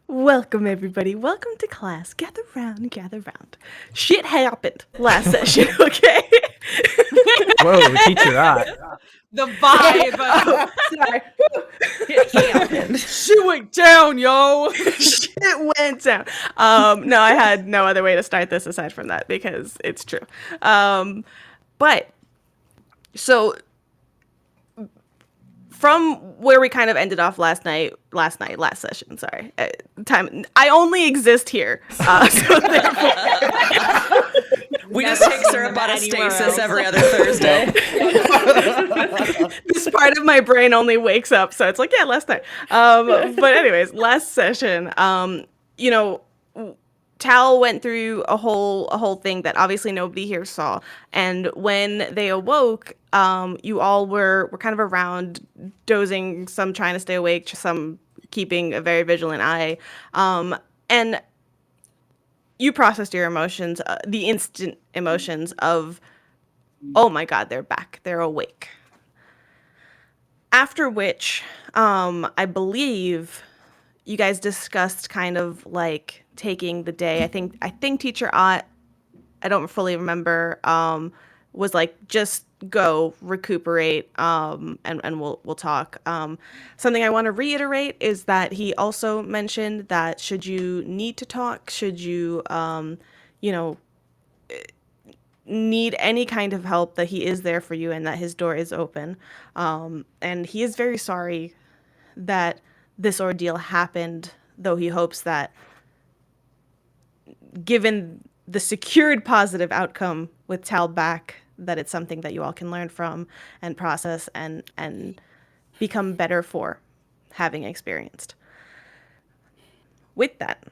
Welcome, everybody. Welcome to class. Gather round, gather round. Shit happened last session, okay? Whoa, teacher art. The vibe. Sorry. It happened. Shit went down, yo. Shit went down. No, I had no other way to start this aside from that because it's true. But so from where we kind of ended off last session, sorry. I only exist here. So therefore, we just take syrup out of stasis every other Thursday. This part of my brain only wakes up, so it's like, yeah, last night. But anyways, last session, you know, Tal went through a whole thing that obviously nobody here saw, and when they awoke, you all were kind of around, dozing, some trying to stay awake, some keeping a very vigilant eye, and you processed your emotions, the instant emotions of, oh my God, they're back, they're awake. After which, I believe you guys discussed kind of like taking the day. I think Teacher Ott, I don't fully remember, was like, just go recuperate, and we'll talk. Something I want to reiterate is that he also mentioned that should you need to talk, should you need any kind of help, that he is there for you and that his door is open. And he is very sorry that this ordeal happened, though he hopes that given the secured positive outcome with Tal back, that it's something that you all can learn from and process and become better for having experienced. With that,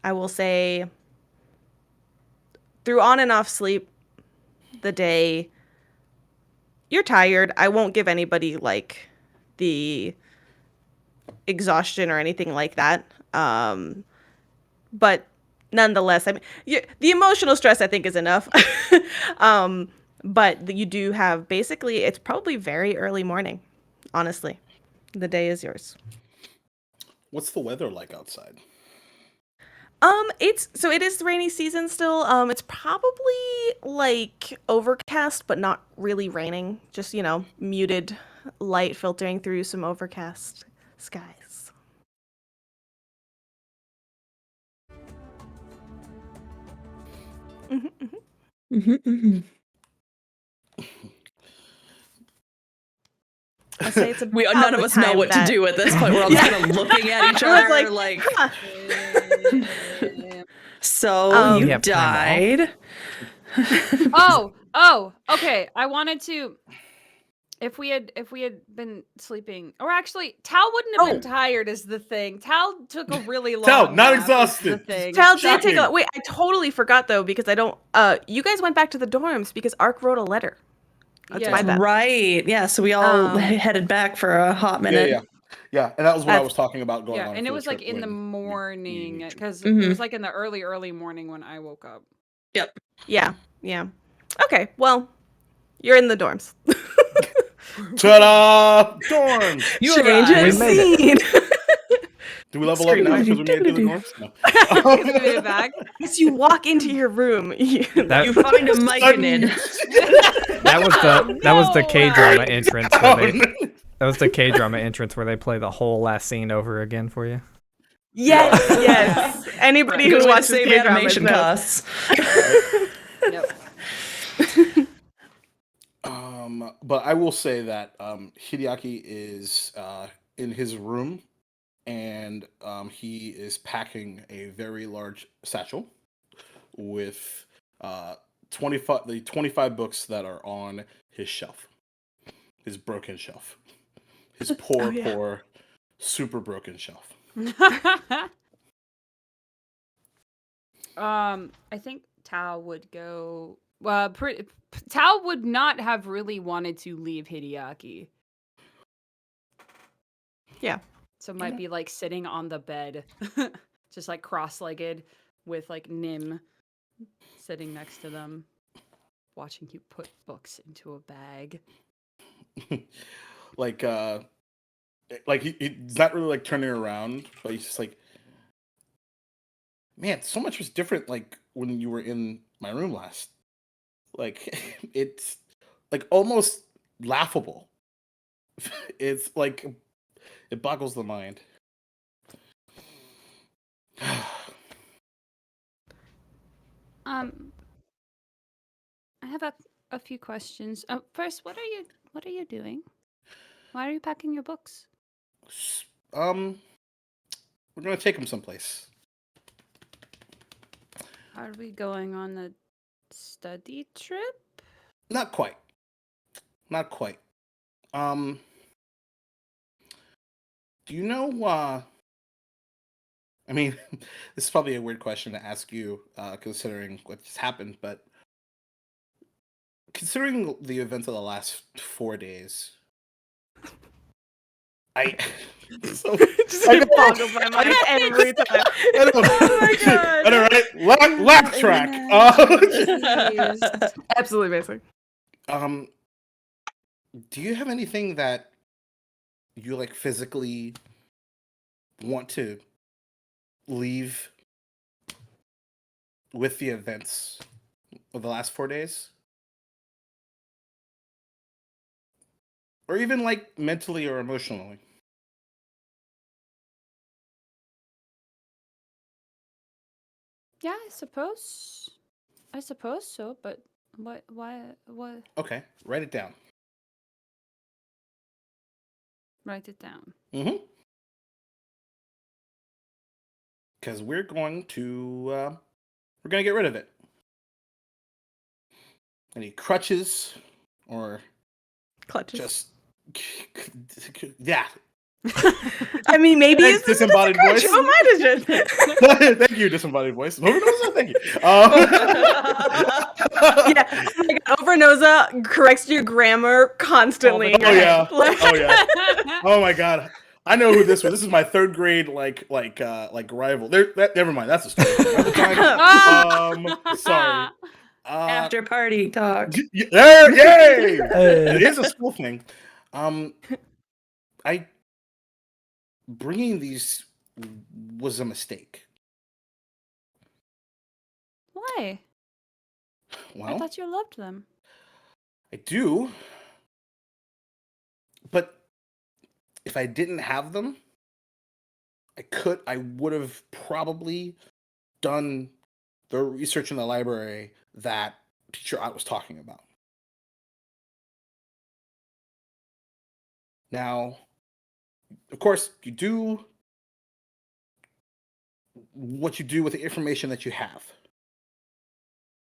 I will say, through on and off sleep, the day, you're tired. I won't give anybody like the exhaustion or anything like that. But nonetheless, I mean, the emotional stress, I think, is enough. But you do have, basically, it's probably very early morning, honestly. The day is yours. What's the weather like outside? It is rainy season still. It's probably like overcast, but not really raining. Just, muted light filtering through some overcast skies. I say it's none of us know what to do at this point. We're all just kind of looking at each other like huh. So you died. Oh, okay. I wanted to, if we had been sleeping, or actually, Tal wouldn't have been tired is the thing. Tal took a really long Tal, not nap exhausted. Is the thing. Tal did take a, wait, I totally forgot though, because I don't, you guys went back to the dorms because Ark wrote a letter. That's my bad. Right. Yeah, so we all headed back for a hot minute. Yeah, and that was what I was talking about going on. Yeah, and it was like in the morning, because it was like in the early morning when I woke up. Yep. Yeah. Okay, well, you're in the dorms. Ta-da! Dorms! Change of scene! Do we level up now because we made it to the dorms? No. We made it back. As you walk into your room, you find a Myconid. That was the K-drama entrance. That was the K-drama entrance where they play the whole last scene over again for you. Yes. Anybody who watches save animation costs. Yep. But I will say that Hideaki is in his room, and he is packing a very large satchel with 25 books that are on his shelf, his broken shelf, his poor, super broken shelf. I think Tal would go. Tal would not have really wanted to leave Hideaki. Yeah. So might be like sitting on the bed, just like cross-legged, with like Nim sitting next to them, watching you put books into a bag. Like like he's not really like turning around, but he's just like, man, so much was different like when you were in my room last. Like it's like almost laughable. It's like it boggles the mind. I have a few questions. First, what are you doing? Why are you packing your books? We're gonna take him someplace. Are we going on a study trip? Not quite. Not quite. Do you know? I mean, this is probably a weird question to ask you, considering what just happened, but considering the events of the last 4 days, I so Just I get know, boggled by mine every time. I know, Oh my god. I know, right? Laugh track. Absolutely basic. Do you have anything that you like physically want to leave with the events of the last 4 days? Or even like mentally or emotionally? Yeah, I suppose so, but what? Okay, write it down. Write it down. Mm-hmm. Because we're going to get rid of it. Any crutches or Clutches. just yeah. I mean, maybe Thanks, it's this disembodied voice. What mine is it? Thank you, disembodied voice. Overnosa, thank you. Yeah. Oh my god, Overnosa corrects your grammar constantly. Oh yeah. Like- Oh yeah. Oh my god. I know who this was. This is my third grade like rival. Never mind. That's a story. For another time. Sorry. After party talk. Yay! It is a school thing. I bringing these was a mistake. Why? I Well, thought you loved them. I do, but if I didn't have them, I would have probably done the research in the library that Teacher Ott was talking about. Now, of course, you do what you do with the information that you have,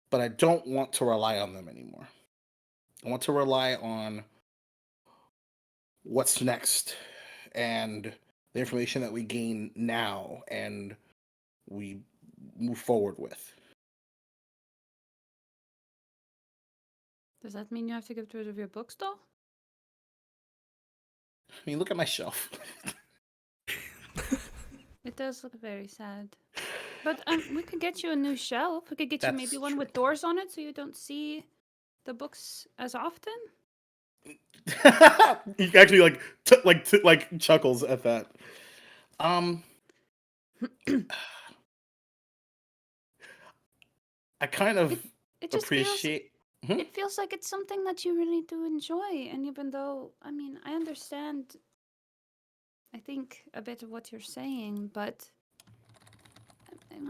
but I don't want to rely on them anymore. I want to rely on what's next and the information that we gain now and we move forward with. Does that mean you have to get rid of your books, though? I mean, look at my shelf. It does look very sad. But we could get you a new shelf. We could get you maybe That's one true. with doors on it so you don't see the books as often. He actually like chuckles at that. I kind of It just appreciate. feels, it feels like it's something that you really do enjoy. And even though, I mean, I understand, I think, a bit of what you're saying, but it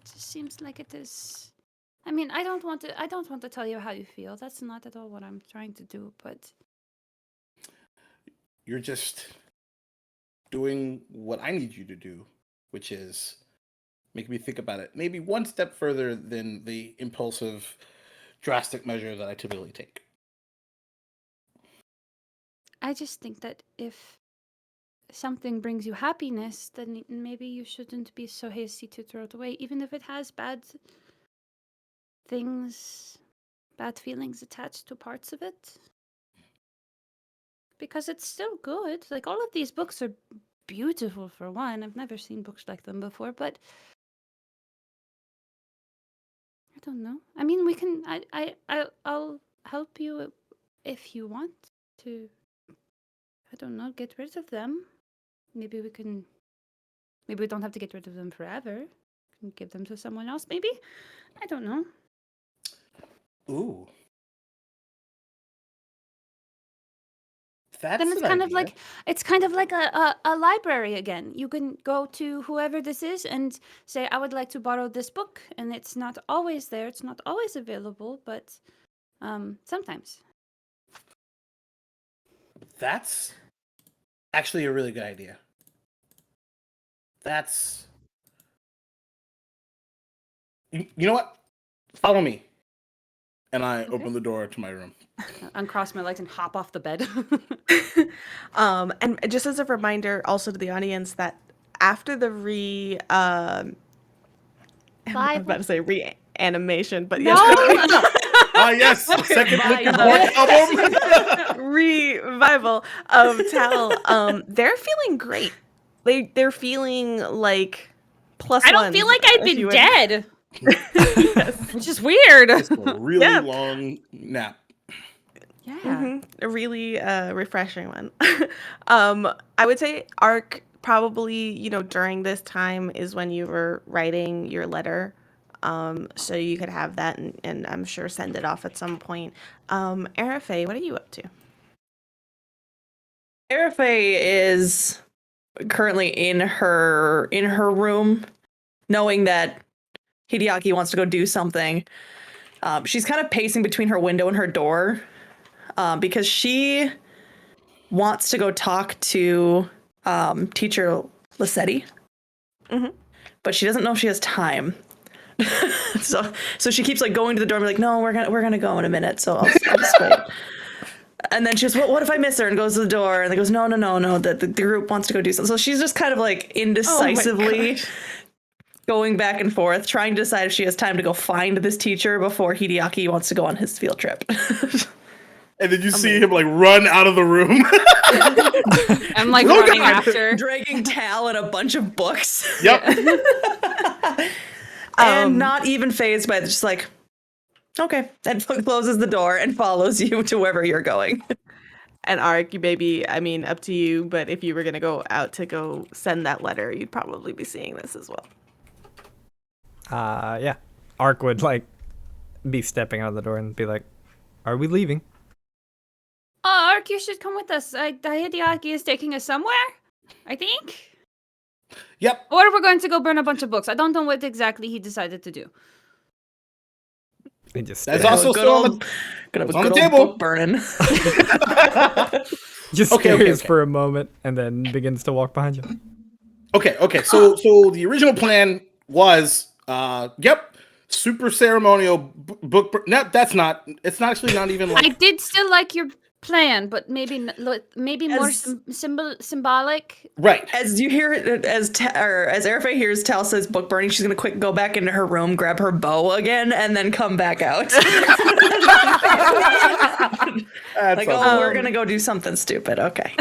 just seems like it is. I mean, I don't want to tell you how you feel. That's not at all what I'm trying to do, but You're just doing what I need you to do, which is make me think about it maybe one step further than the impulsive, drastic measure that I typically take. I just think that if something brings you happiness, then maybe you shouldn't be so hasty to throw it away, even if it has bad feelings attached to parts of it. Because it's still good. Like, all of these books are beautiful, for one. I've never seen books like them before, but I don't know. I mean, we can. I'll help you if you want to I don't know, get rid of them. Maybe we don't have to get rid of them forever. We can give them to someone else, maybe? I don't know. Ooh. That's Then it's an kind idea. of like a library again. You can go to whoever this is and say, I would like to borrow this book, and it's not always there, it's not always available, but sometimes. That's actually a really good idea. That's... You know what? Follow me. And I open the door to my room. Uncross my legs and hop off the bed. And just as a reminder also to the audience that after the I'm about to say reanimation, but No! yes. Yes, second Linkin Park album. Revival of Tal, they're feeling great. They're feeling like plus I don't ones, feel like I've if been you would. dead. Yes. Which is weird. It's a really Yeah. long nap. Yeah. Mhm. A really refreshing one. I would say Arc probably, during this time is when you were writing your letter. So you could have that and I'm sure send it off at some point. Arafe, what are you up to? Arafe is currently in her room, knowing that Hideaki wants to go do something. She's kind of pacing between her window and her door because she wants to go talk to teacher Lissetti, but she doesn't know if she has time. so she keeps like going to the door and be like, no, we're gonna go in a minute, so I'll just wait. And then she goes, what if I miss her? And goes to the door and they goes, no, the group wants to go do something. So she's just kind of like indecisively going back and forth, trying to decide if she has time to go find this teacher before Hideaki wants to go on his field trip. And then you see him like run out of the room. I'm like running after. Dragging Tal and a bunch of books. Yep. And not even phased by just like, okay, and closes the door and follows you to wherever you're going. And Arc, you maybe, up to you, but if you were going to go out to go send that letter, you'd probably be seeing this as well. Yeah. Arc would like be stepping out of the door and be like, are we leaving? Oh, Ark, you should come with us. Hideaki is taking us somewhere, I think. Yep. Or we're going to go burn a bunch of books. I don't know what exactly he decided to do. He just That's stares. also still on the table. Book burning. Just Okay. stares for a moment and then begins to walk behind you. Okay. So the original plan was, super ceremonial book. No, that's not. It's not actually not even like. I did still like your plan, but maybe more symbolic. Right. As you hear it, as Arafe hears Tal says book burning, she's gonna quick go back into her room, grab her bow again, and then come back out. Like, we're gonna go do something stupid. Okay.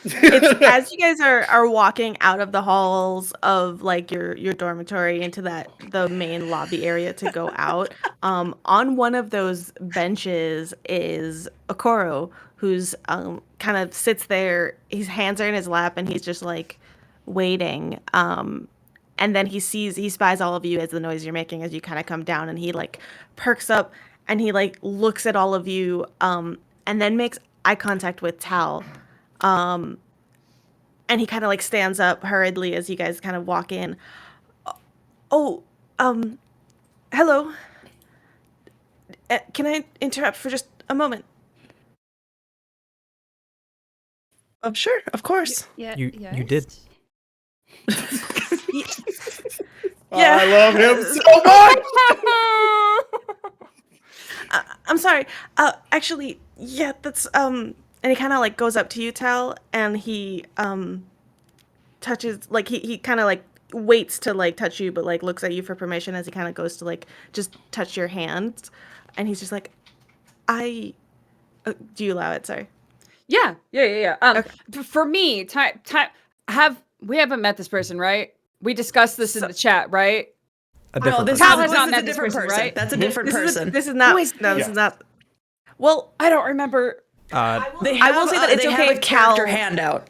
As you guys are walking out of the halls of like your dormitory into the main lobby area to go out, on one of those benches is Okoro, who's kind of sits there. His hands are in his lap and he's just like waiting. And then he spies all of you as the noise you're making as you kind of come down, and he like perks up and he like looks at all of you and then makes eye contact with Tal. And he kind of like stands up hurriedly as you guys kind of walk in. Hello. Can I interrupt for just a moment? Oh, sure, of course. Yeah. You did. Yeah. I love him so much. I'm sorry. Actually, yeah, that's and he kind of like goes up to you, Tal, and he touches like he kind of like waits to like touch you, but like looks at you for permission as he kind of goes to like just touch your hand, and he's just like, do you allow it? Sorry. Yeah. Okay. For me, we haven't met this person, right? We discussed this in the chat, right? A different this person. Tal has is not a met this different person, person. right? That's a different person. This is not. Who is No, this Yeah. is not. Well, I don't remember. They I will say that it's they okay have a if Cal- character handout.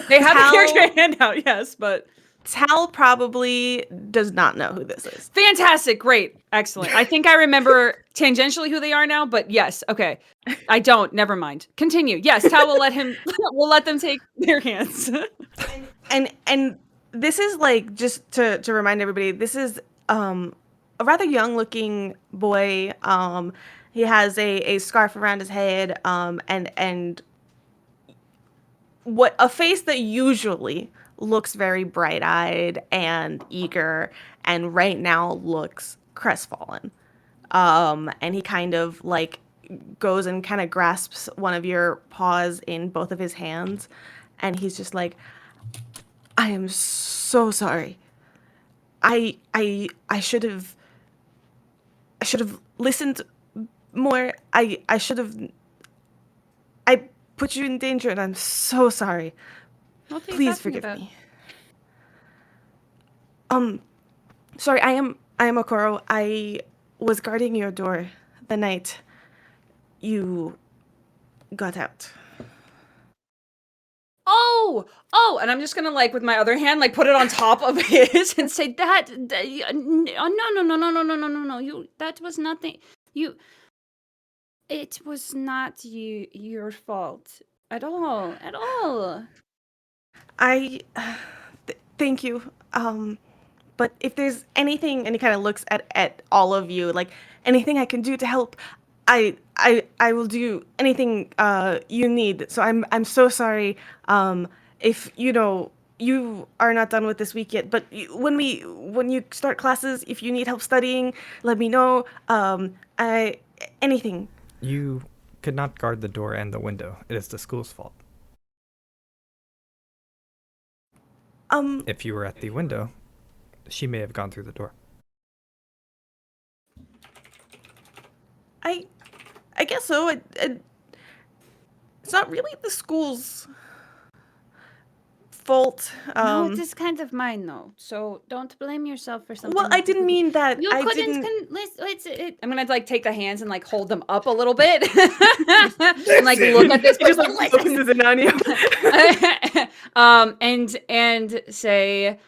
They have Tal- a character handout, yes, but Tal probably does not know who this is. fantastic, great, excellent. I think I remember tangentially who they are now, but yes, okay. I don't. Never mind. Continue. Yes, Tal will let him. We'll let them take their hands. And this is like, just to remind everybody, this is a rather young looking boy. He has a scarf around his head, and what a face that usually looks very bright-eyed and eager, and right now looks crestfallen. And he kind of like goes and kind of grasps one of your paws in both of his hands, and he's just like, I am so sorry. I should have listened more. I should have. I put you in danger, and I'm so sorry. What are you Please talking forgive about? me. Sorry, I am Okoro. I was guarding your door the night you got out. Oh, and I'm just gonna like with my other hand, like put it on top of his and say that. No. That was nothing. It was not your fault at all. At all. Thank you. But if there's anything, and he kind of looks at all of you, like anything I can do to help, I will do anything you need. So I'm so sorry. If you are not done with this week yet, but when you start classes, if you need help studying, let me know. Anything. You could not guard the door and the window. It is the school's fault. If you were at the window, she may have gone through the door. I guess so. It's not really the school's fault. No, it is kind of mine, though. So don't blame yourself for something. Well, I didn't mean that. You I couldn't. didn't. I'm gonna like take the hands and like hold them up a little bit and like look at this person. Just like focuses in on you. And say,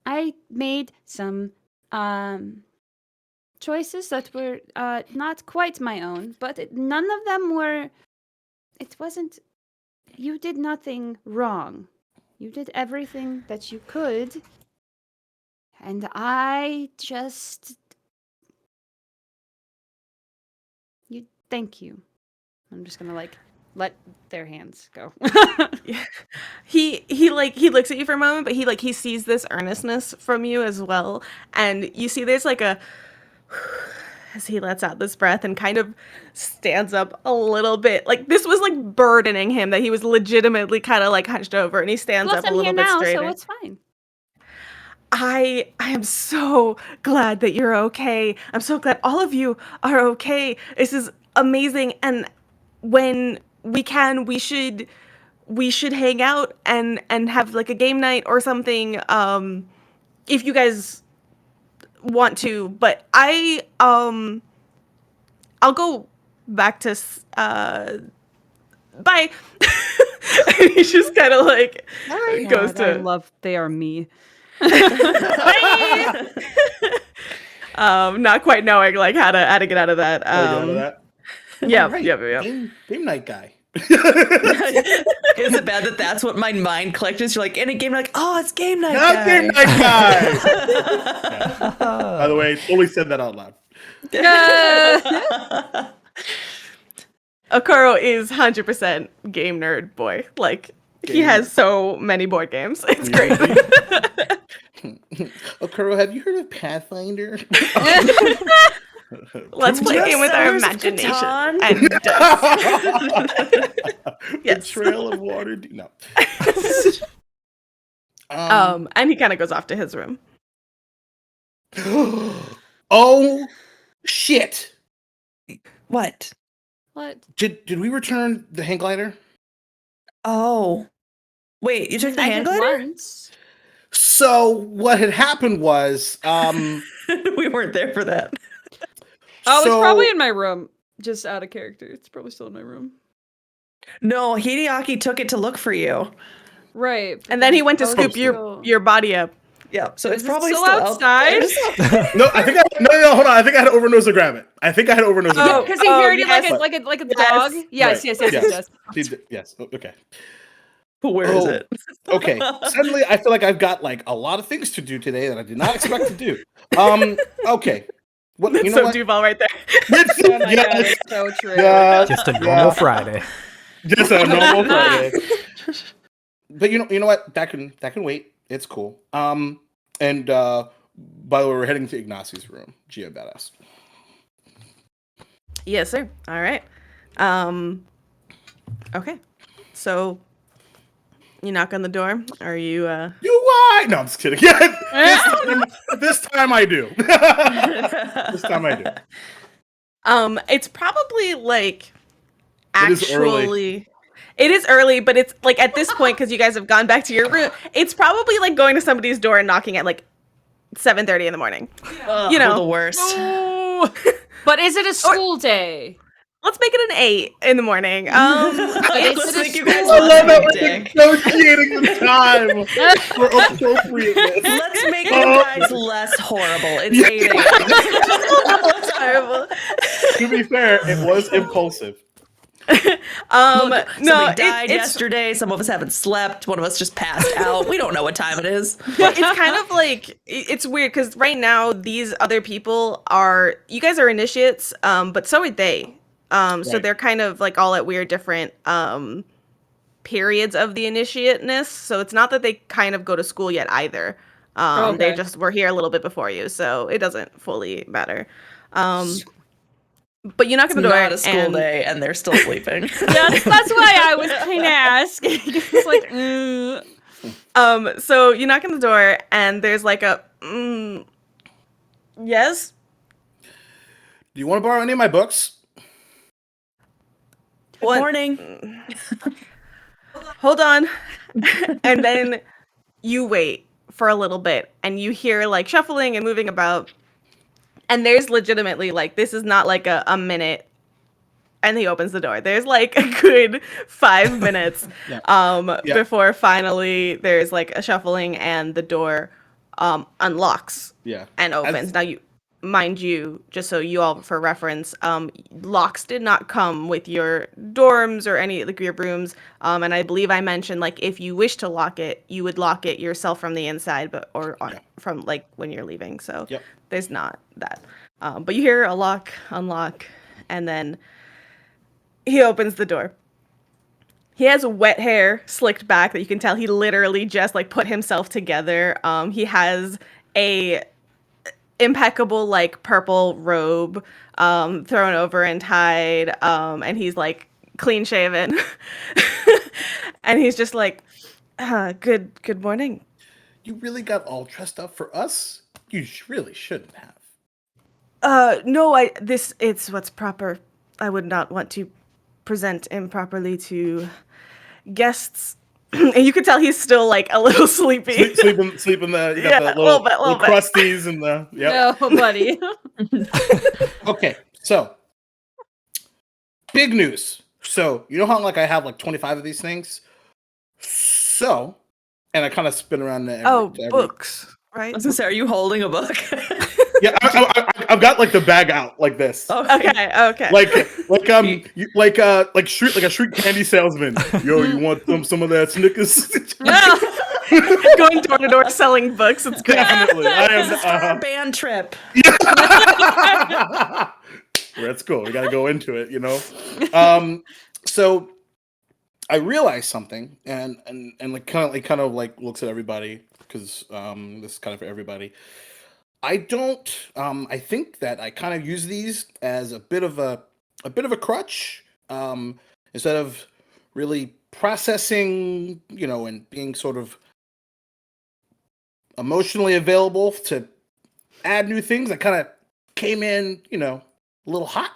I made some choices that were not quite my own, but none of them were. It wasn't. You did nothing wrong. You did everything that you could, and I just. Thank you. I'm just gonna like let their hands go. Yeah. He looks at you for a moment, but he sees this earnestness from you as well, and you see there's like a as he lets out this breath and kind of stands up a little bit. Like this was like burdening him, that he was legitimately kind of like hunched over, and he stands Plus, up a I'm little here bit now, straighter. so it's fine. I am so glad that you're okay. I'm so glad all of you are okay. This is amazing, and when we can, we should hang out and have like a game night or something, if you guys want to. But I'll go back to bye. And he just kind of like goes God, I to love they are me. not quite knowing like how to get out of that. Out of that. Yeah, Right. yeah. Game night guy. Is it bad that that's what my mind collected? You're like, in a game, like, oh, it's game night Not guy. game night guy. Yeah. By the way, totally said that out loud. Okoro is 100% game nerd boy. Like he has so many board games. It's great. Okoro, have you heard of Pathfinder? Let's play a game with our Settlers of imagination. Catan? And yes. The Trail of Water. No. And he kind of goes off to his room. Oh shit! What? What? Did we return the hang glider? Oh. Wait, you took the I hand did glider? once. So what had happened was, We weren't there for that. Oh, so it's probably in my room. Just out of character. It's probably still in my room. No, Hideaki took it to look for you. Right. And then he went to How is scoop it still- your body up. Yeah, so Is it's it probably still still outside? outside. No, I think no, hold on. I think I had overnose to grab it. I think I had overnose to Yeah, grab it. because he Oh, heard it yes. like a Yes. dog. Yes, Right. yes, yes, yes, yes. He did- yes. Okay. Where is Oh, it? Okay. Suddenly, I feel like I've got like a lot of things to do today that I did not expect to do. Okay. What That's you know? so What? Duval right there. It's, Oh my god, it's so true. Just a normal Friday. Just a normal Friday. But you know what? That can wait. It's cool. And by the way, we're heading to Ignacio's room. Gia badass. Yes, sir. All right. Okay. So you knock on the door. Are you You why? No, I'm just kidding. Yeah, this time I do. This time I do. It's probably like It is early. actually it is early, but it's like at this point because you guys have gone back to your room. It's probably like going to somebody's door and knocking at like 7:30 in the morning. Ugh, You know. the worst. Ooh. But is it a school day? Let's make it an 8 in the morning. Let's make you guys I love that less we're meeting. negotiating the time for appropriateness. Let's make you guys less horrible. It's 8 a.m. That's terrible. To be fair, it was impulsive. Look, No, somebody died it's yesterday. Some of us haven't slept. One of us just passed out. We don't know what time it is. it's kind of like it's weird because right now these other people are you guys are initiates, but so are they. So Right. they're kind of like all at weird different periods of the initiateness. So it's not that they kind of go to school yet either. They Okay. just were here a little bit before you, so it doesn't fully matter. But you knock It's at the door not a school and day, and they're still sleeping. Yes, that's why I was kind of asking. It's like, so you knock on the door and there's like a yes. Do you want to borrow any of my books? What? Morning. Hold on. And then you wait for a little bit and you hear like shuffling and moving about. And there's legitimately like, this is not like a minute. And he opens the door. There's like a good 5 minutes Yeah. before finally there's like a shuffling and the door unlocks Yeah. and opens. Now mind you, just so you all for reference, locks did not come with your dorms or any like your rooms. And I believe I mentioned like if you wish to lock it, you would lock it yourself from the inside, but from like when you're leaving. So Yep. there's not that. But you hear a lock, unlock, and then he opens the door. He has wet hair slicked back that you can tell he literally just like put himself together. He has a impeccable like purple robe thrown over and tied, and he's like clean shaven. And he's just like good morning. You really got all dressed up for us? You really shouldn't have. No, it's what's proper. I would not want to present improperly to guests. And you can tell he's still like a little sleepy. Sleep in the. You got Yeah, the a little bit. crusties and the. Yep. no, buddy. Okay, so big news. So you know how like I have like 25 of these things. So, and I kind of spin around to every. Books, right? I was gonna say, are you holding a book? Yeah, I've got like the bag out like this. Okay. Like a street candy salesman. Yo, you want some of that Snickers? Going door to door selling books. It's great. Definitely. I This is for our am. band trip. Let's go. We got to go into it, you know. So I realized something, and like kind of looks at everybody because this is kind of for everybody. I don't. I think that I kind of use these as a bit of a crutch instead of really processing, you know, and being sort of emotionally available to add new things. I kind of came in, you know, a little hot.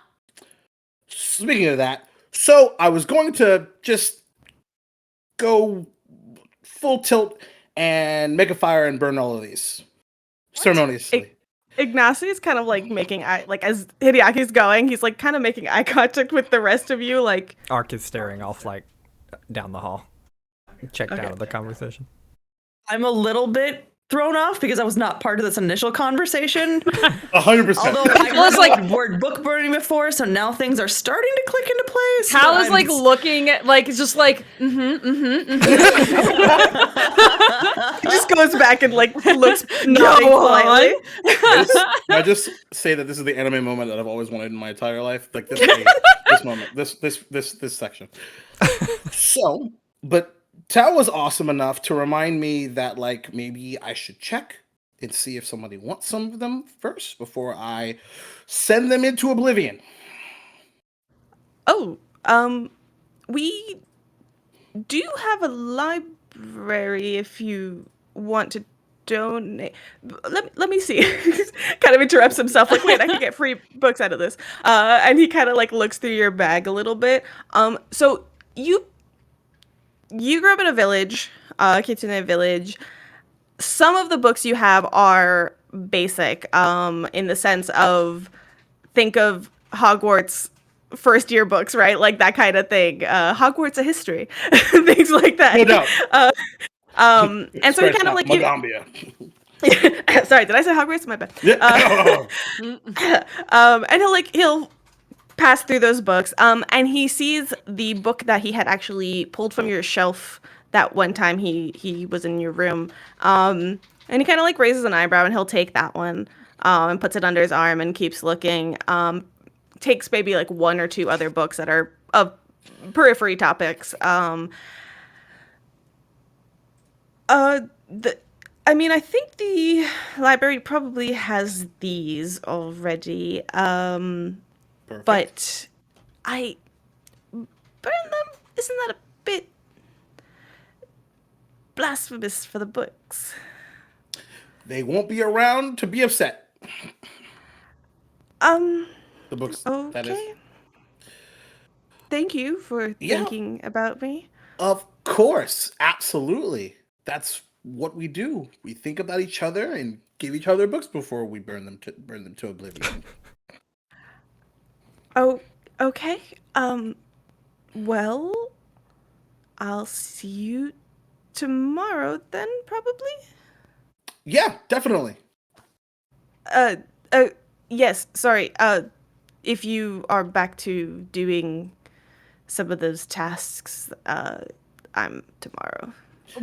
Speaking of that, so I was going to just go full tilt and make a fire and burn all of these ceremoniously. Ignacy is kind of like making eye, like as Hideaki's going, he's like kind of making eye contact with the rest of you, like. Ark is staring off like down the hall, checked Okay. out of the conversation. I'm a little bit thrown off because I was not part of this initial conversation. 100%. Although I was like word book burning before, so now things are starting to click into place. Tal but is like looking at like it's just like He just goes back and like looks nodding politely. I just say that this is the anime moment that I've always wanted in my entire life. Like this moment, this section. So, but Tal was awesome enough to remind me that like maybe I should check and see if somebody wants some of them first before I send them into oblivion. Oh, we do have a library if you want to donate. Let me see. Kind of interrupts himself like, wait, I can get free books out of this. And he kind of like looks through your bag a little bit. So you grew up in a village, Kitsune village. Some of the books you have are basic, in the sense of think of Hogwarts first year books, right? Like that kind of thing. Hogwarts a history, things like that. No doubt. And so he kind of like Magaambya. Sorry, did I say Hogwarts? My bad. Yeah. And he'll pass through those books. And he sees the book that he had actually pulled from your shelf that one time he was in your room. And he kind of like raises an eyebrow and he'll take that one and puts it under his arm and keeps looking. Takes maybe like one or two other books that are of periphery topics. I mean, I think the library probably has these already. Perfect. But I burn them? Isn't that a bit blasphemous for the books? They won't be around to be upset. The books, that is. Okay. Thank you for Yeah. thinking about me. Of course, absolutely. That's what we do. We think about each other and give each other books before we burn them to oblivion. Oh, okay. Well, I'll see you tomorrow then, probably? Yeah, definitely. Yes, sorry. If you are back to doing some of those tasks, I'm tomorrow.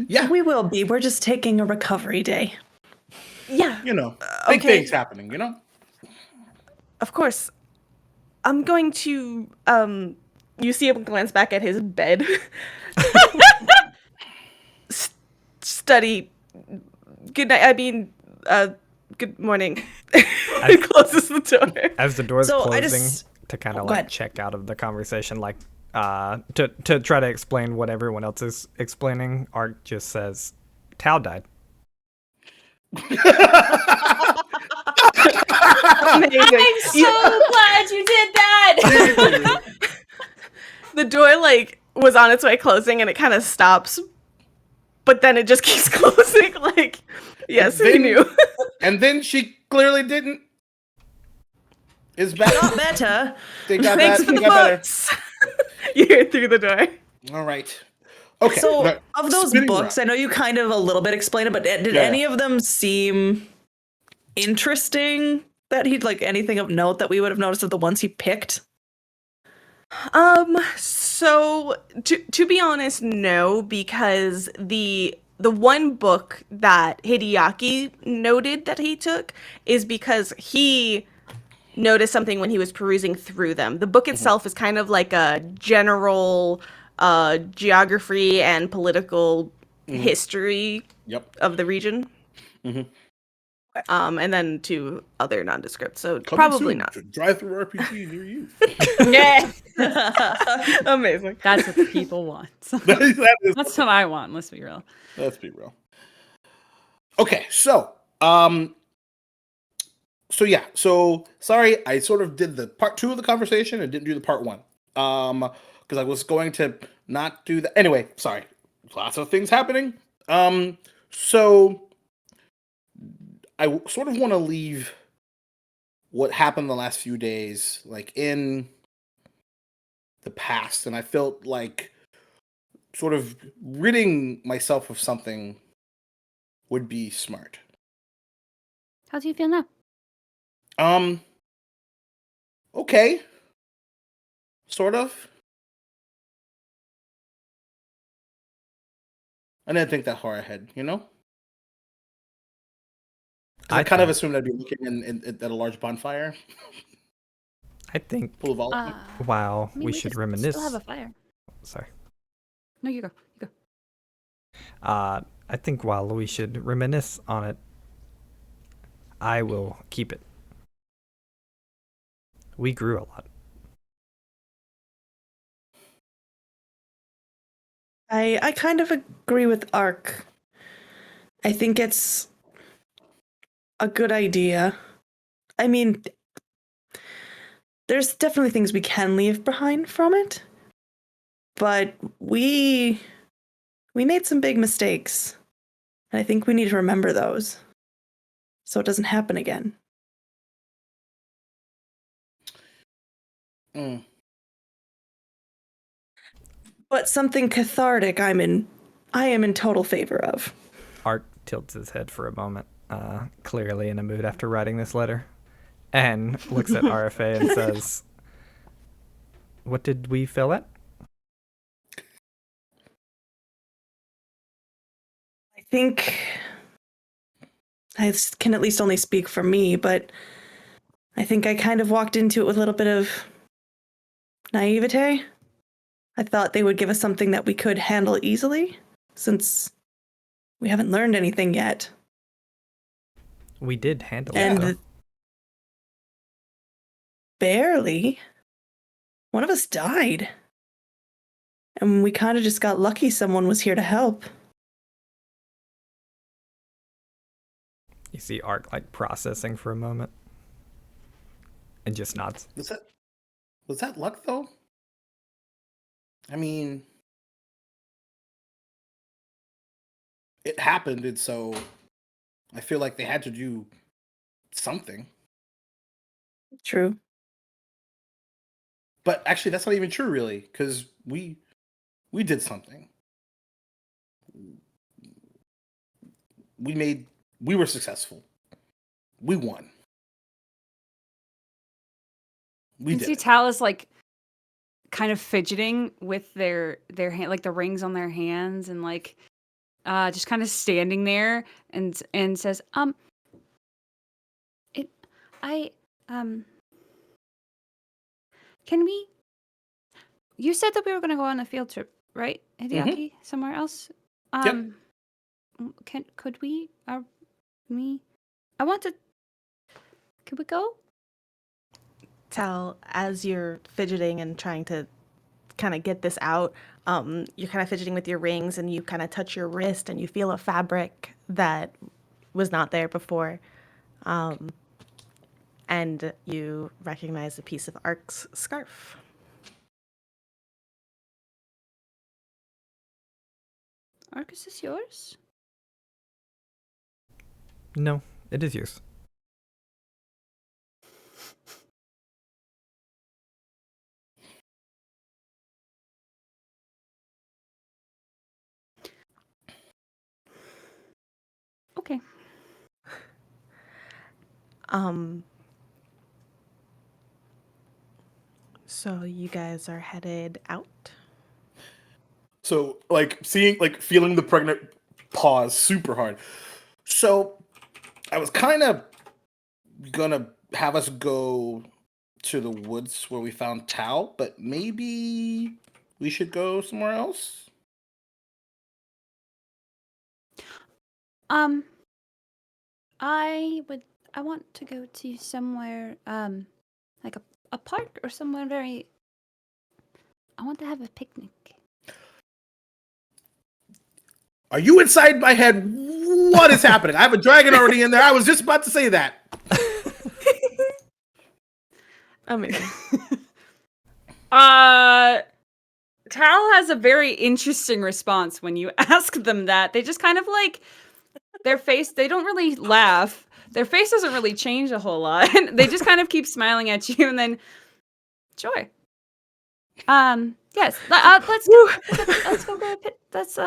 Yeah, We will be. We're just taking a recovery day. Yeah, you know, big okay. things happening, you know? Of course. I'm going to, you see him glance back at his bed. Study. Good night. I mean, good morning. He closes the door. As the door's So I closing, just- to kind Oh, of go like ahead. check out of the conversation, like to try to explain what everyone else is explaining, Ark just says, "Tal died." Amazing. I'm so glad you did that. The door, like, was on its way closing and it kind of stops. But then it just keeps closing. Like, yes, he Then- knew. And then she clearly didn't. Is better. Not better. They got Thanks that. for They the got better. books. You hear through the door. All right. Okay. So, but of those spinning books, I around. know you kind of a little bit explained it, but did Yeah. any of them seem interesting? That he'd like anything of note that we would have noticed of the ones he picked? So to be honest, no, because the one book that Hideaki noted that he took is because he noticed something when he was perusing through them. The book itself is kind of like a general geography and political history Yep. of the region. Mhm. And then two other nondescript. So Coming probably soon not. to Drive-through RPG near you. Yeah, Amazing. that's what the people want. That is- That's what I want. Let's be real. Let's be real. Okay, so yeah, so sorry, I sort of did the part 2 of the conversation and didn't do the part 1. Because I was going to not do that. Anyway, sorry. Lots of things happening. So I sort of want to leave what happened the last few days, like in the past, and I felt like sort of ridding myself of something would be smart. How do you feel now? Okay. Sort of. I didn't think that far ahead, you know? 'Cause I kind of assumed I'd be looking at a large bonfire. I think Full of all. wow, I mean, we should reminisce. Still have a fire. Sorry. No, you go. You go. I think while we should reminisce on it, I will keep it. We grew a lot. I kind of agree with Ark. I think it's a good idea. I mean, there's definitely things we can leave behind from it, but we made some big mistakes, and I think we need to remember those so it doesn't happen again. But something cathartic I am in total favor of. Art tilts his head for a moment, clearly in a mood after writing this letter, and looks at RFA and says, "What did we fail at?" I think I can at least only speak for me, but I think I kind of walked into it with a little bit of naivete. I thought they would give us something that we could handle easily, since we haven't learned anything yet. We did handle it, And though. barely. One of us died. And we kind of just got lucky someone was here to help. You see Ark like processing for a moment, and just nods. Was that luck though? I mean, it happened, and so I feel like they had to do something. True. But actually, that's not even true, really, because we did something. We were successful. We won. We You did. see it. Tal is like kind of fidgeting with their hand, like the rings on their hands, and like just kind of standing there and says, Can we? You said that we were going to go on a field trip, right, Hideaki? Somewhere else. Could we? I want to. Could we go? Tal, as you're fidgeting and trying to kind of get this out, you're kind of fidgeting with your rings and you kind of touch your wrist and you feel a fabric that was not there before. And you recognize a piece of Ark's scarf. Ark, is this yours? No, it is yours. Okay. So you guys are headed out? So, feeling the pregnant pause super hard. So, I was kind of gonna have us go to the woods where we found Tao, but maybe we should go somewhere else. I want to go to somewhere, like a park or somewhere very. I want to have a picnic. Are you inside my head? What is happening? I have a dragon already in there. I was just about to say that. Amazing. Tal has a very interesting response when you ask them that. They just kind of like their face. They don't really laugh. Their face doesn't really change a whole lot. They just kind of keep smiling at you, and then sure. Yes. Let's go. Let's go grab it. That's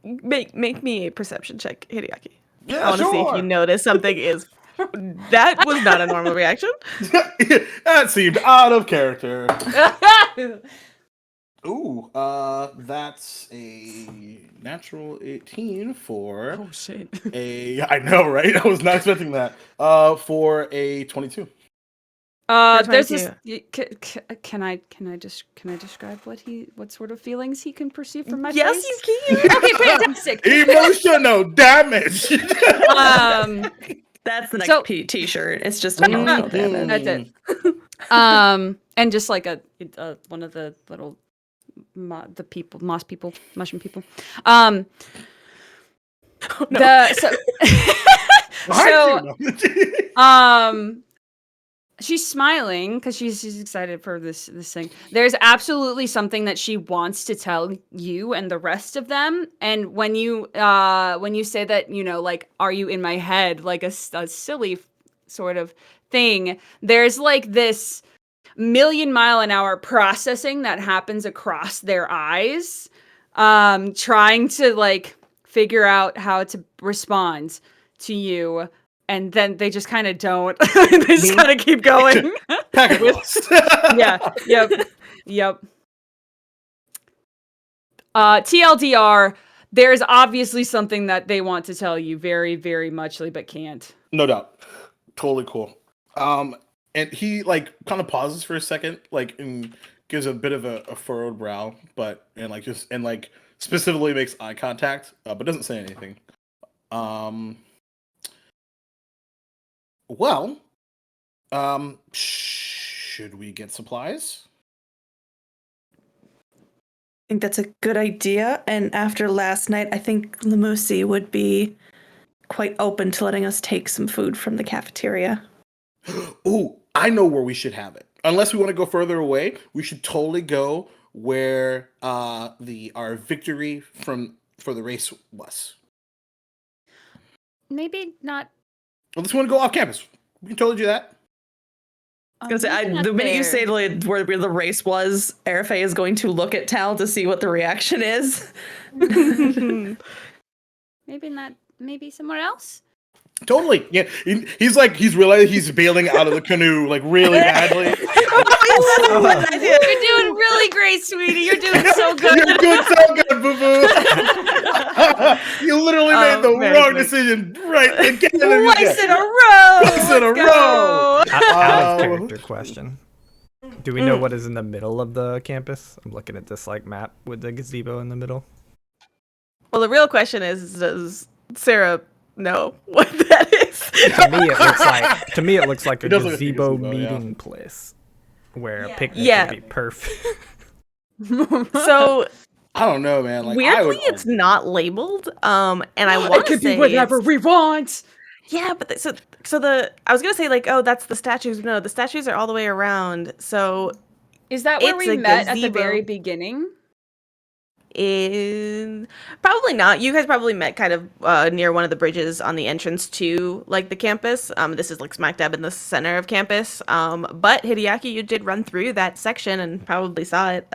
Make me a perception check, Hideaki. Yeah, I want to see if you notice something is. That was not a normal reaction. That seemed out of character. Ooh, that's a natural 18 for shit. I know, right? I was not expecting that. For a 22. there's this. Can I describe what sort of feelings he can perceive from my Yes, face? you can. Okay, fantastic. Emotional damage. That's the next So- T-shirt. It's just emotional damage. That's it. And just like a one of the little mushroom people. No. She's smiling because she's excited for this thing. There's absolutely something that she wants to tell you and the rest of them. And when you say that, like, are you in my head, like a silly sort of thing, there's like this million-mile-an-hour processing that happens across their eyes, trying to like figure out how to respond to you. And then they just kind of don't. They just kind of keep going. Yeah. Yep. TLDR, there's obviously something that they want to tell you very, very muchly, but can't. No doubt. Totally cool. And he like kind of pauses for a second, like, and gives a bit of a furrowed brow, and specifically makes eye contact, but doesn't say anything. Well, should we get supplies? I think that's a good idea. And after last night, I think Lamusi would be quite open to letting us take some food from the cafeteria. Ooh, I know where we should have it. Unless we want to go further away, we should totally go where our victory for the race was. Maybe not. Unless we want to go off campus, we can totally do that. I was gonna say, the minute you say like, where the race was, Arafe is going to look at Tal to see what the reaction is. Maybe not. Maybe somewhere else. Totally. Yeah. He's realizing he's bailing out of the canoe like really badly. You're doing really great, sweetie. You're doing so good. You're doing so good, boo boo. You literally made the wrong decision right again. Twice in a row. Twice in a row. Out of character question. Do we know what is in the middle of the campus? I'm looking at this like map with the gazebo in the middle. Well, the real question is, does Sarah know what that is? To me, it looks like a It does look like a gazebo gazebo, meeting place where a picnic Yeah. would be perfect. So I don't know, man. Like, weirdly, it's not labeled. And I want to say we want. Yeah, but I was gonna say like, oh, that's the statues. No, the statues are all the way around. So Is that where It's we a met at the gazebo. very beginning? Probably not. You guys probably met kind of near one of the bridges on the entrance to like the campus. This is like smack dab in the center of campus. But Hideaki, you did run through that section and probably saw it.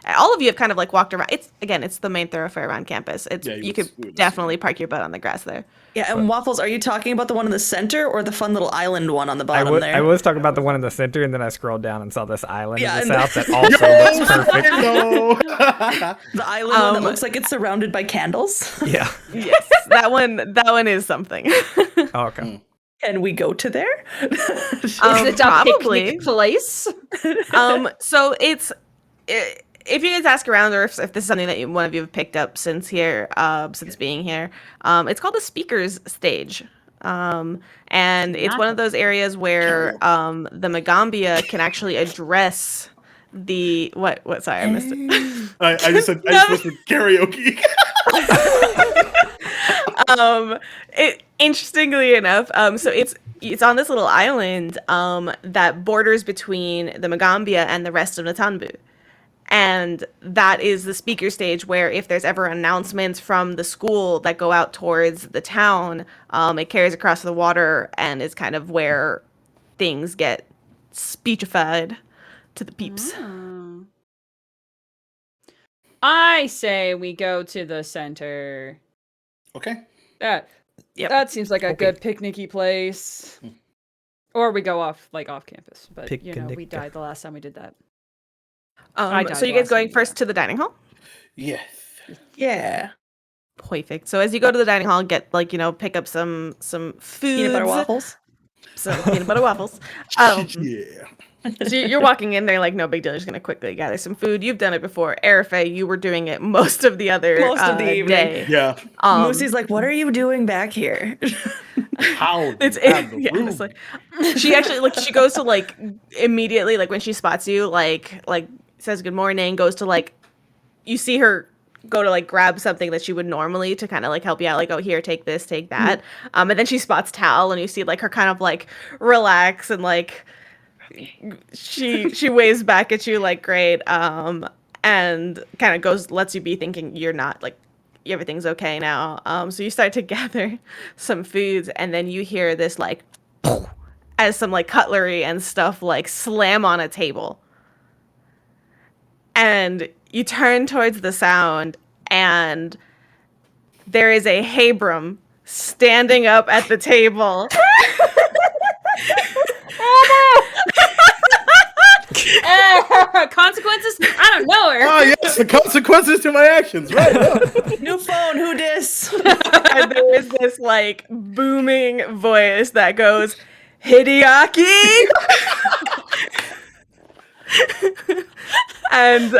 All of you have kind of like walked around. It's the main thoroughfare around campus. You could definitely park your butt on the grass there. Yeah, and Waffles, are you talking about the one in the center or the fun little island one on the bottom there? I was talking about the one in the center, and then I scrolled down and saw this island in the and- south that also looks perfect. No. The island one that looks like it's surrounded by candles. Yeah. Yes, that one is something. Oh, okay. Can we go to there? Is it a probably. picnic place? So if you guys ask around, or if this is something that one of you have picked up since being here, it's called the speakers stage. And it's one of those areas where the Magaambya can actually address the what sorry, I missed it. I just whispered karaoke. Interestingly enough, so it's on this little island that borders between the Magaambya and the rest of Natanbu. And that is the speaker stage where if there's ever announcements from the school that go out towards the town, it carries across the water and is kind of where things get speechified to the peeps. Oh. I say we go to the center. Okay. That Yep. that seems like a Okay. good picnicky place. Or we go off campus. But we Picnic. died the last time we did that. I died So you the guys last time going we first did to the dining hall? Yes. Yeah. Perfect. So as you go to the dining hall, get pick up some food, Peanut butter waffles. some peanut butter waffles. Yeah. So you're walking in there like no big deal. You're just gonna quickly gather some food. You've done it before. Arafe, you were doing it most of the other Most of the evening. day. Yeah. Moosey's like, what are you doing back here? How? It's the room? honestly. She actually she goes to immediately when she spots you like says good morning, goes to you see her go to grab something that she would normally to kind of help you out, oh, here, take this, take that. And then she spots Tal and you see her kind of relax and she waves back at you great, and kind of lets you be thinking you're not everything's okay now. So you start to gather some foods and then you hear this as some cutlery and stuff slam on a table. And you turn towards the sound and there is a Habram standing up at the table. Consequences? I don't know her. Ah, yes, the consequences to my actions. Right. Yeah. New phone, who dis? And there is this booming voice that goes, Hideaki! And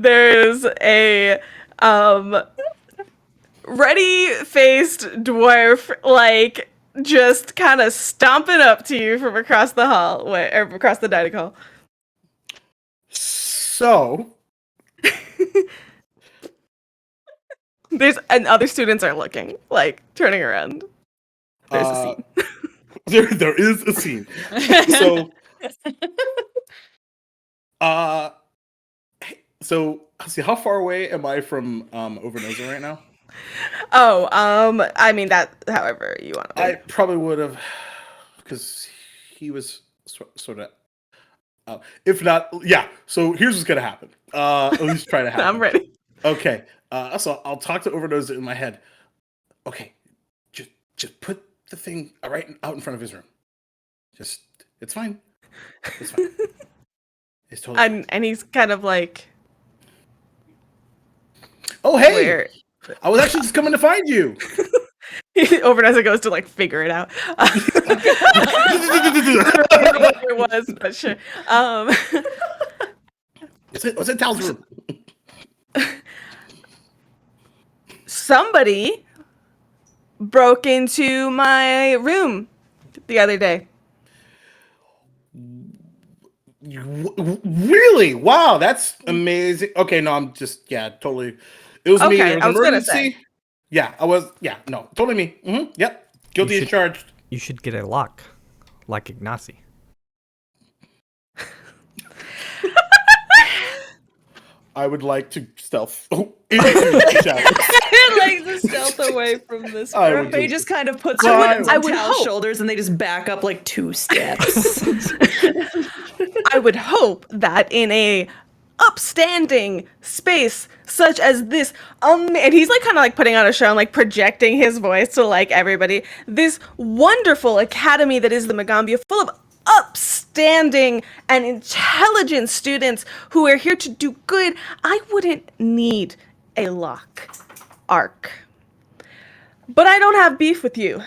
there is a ready-faced dwarf just kind of stomping up to you from across the hallway or across the dining hall. So, And other students are looking, turning around. There's a scene. there is a scene. So, so let's see, how far away am I from Overnoser right now? Oh, I mean that. However you want to. I probably would have, because he was sort of. If not, yeah. So here's what's gonna happen. At least try to happen. I'm ready. Okay. So I'll talk to Overnoser in my head. Okay, just put the thing right out in front of his room. It's fine. It's fine. It's totally fine. And he's kind of Oh, hey! where I was actually just coming to find you. Overnoser goes to figure it out. It was, but sure. What's in Tal's room? Somebody broke into my room the other day. Really? Wow, that's amazing. Okay, no, I'm just totally. It was me. Okay, It was I an was gonna emergency. say. Yeah, I was. Yeah, no, totally me. Yep, guilty as charged. You should get a lock, like Ignacy. I would like to stealth into the shadows. I'd like to stealth away from this. I would He do- just kind of puts Well, her hands I on would Tal's hope. shoulders and they just back up 2 steps. I would hope that in a upstanding space such as this, and he's kind of putting on a show and projecting his voice to everybody. This wonderful academy that is the Magaambya, full of upstanding and intelligent students who are here to do good. I wouldn't need a lock arc. But I don't have beef with you.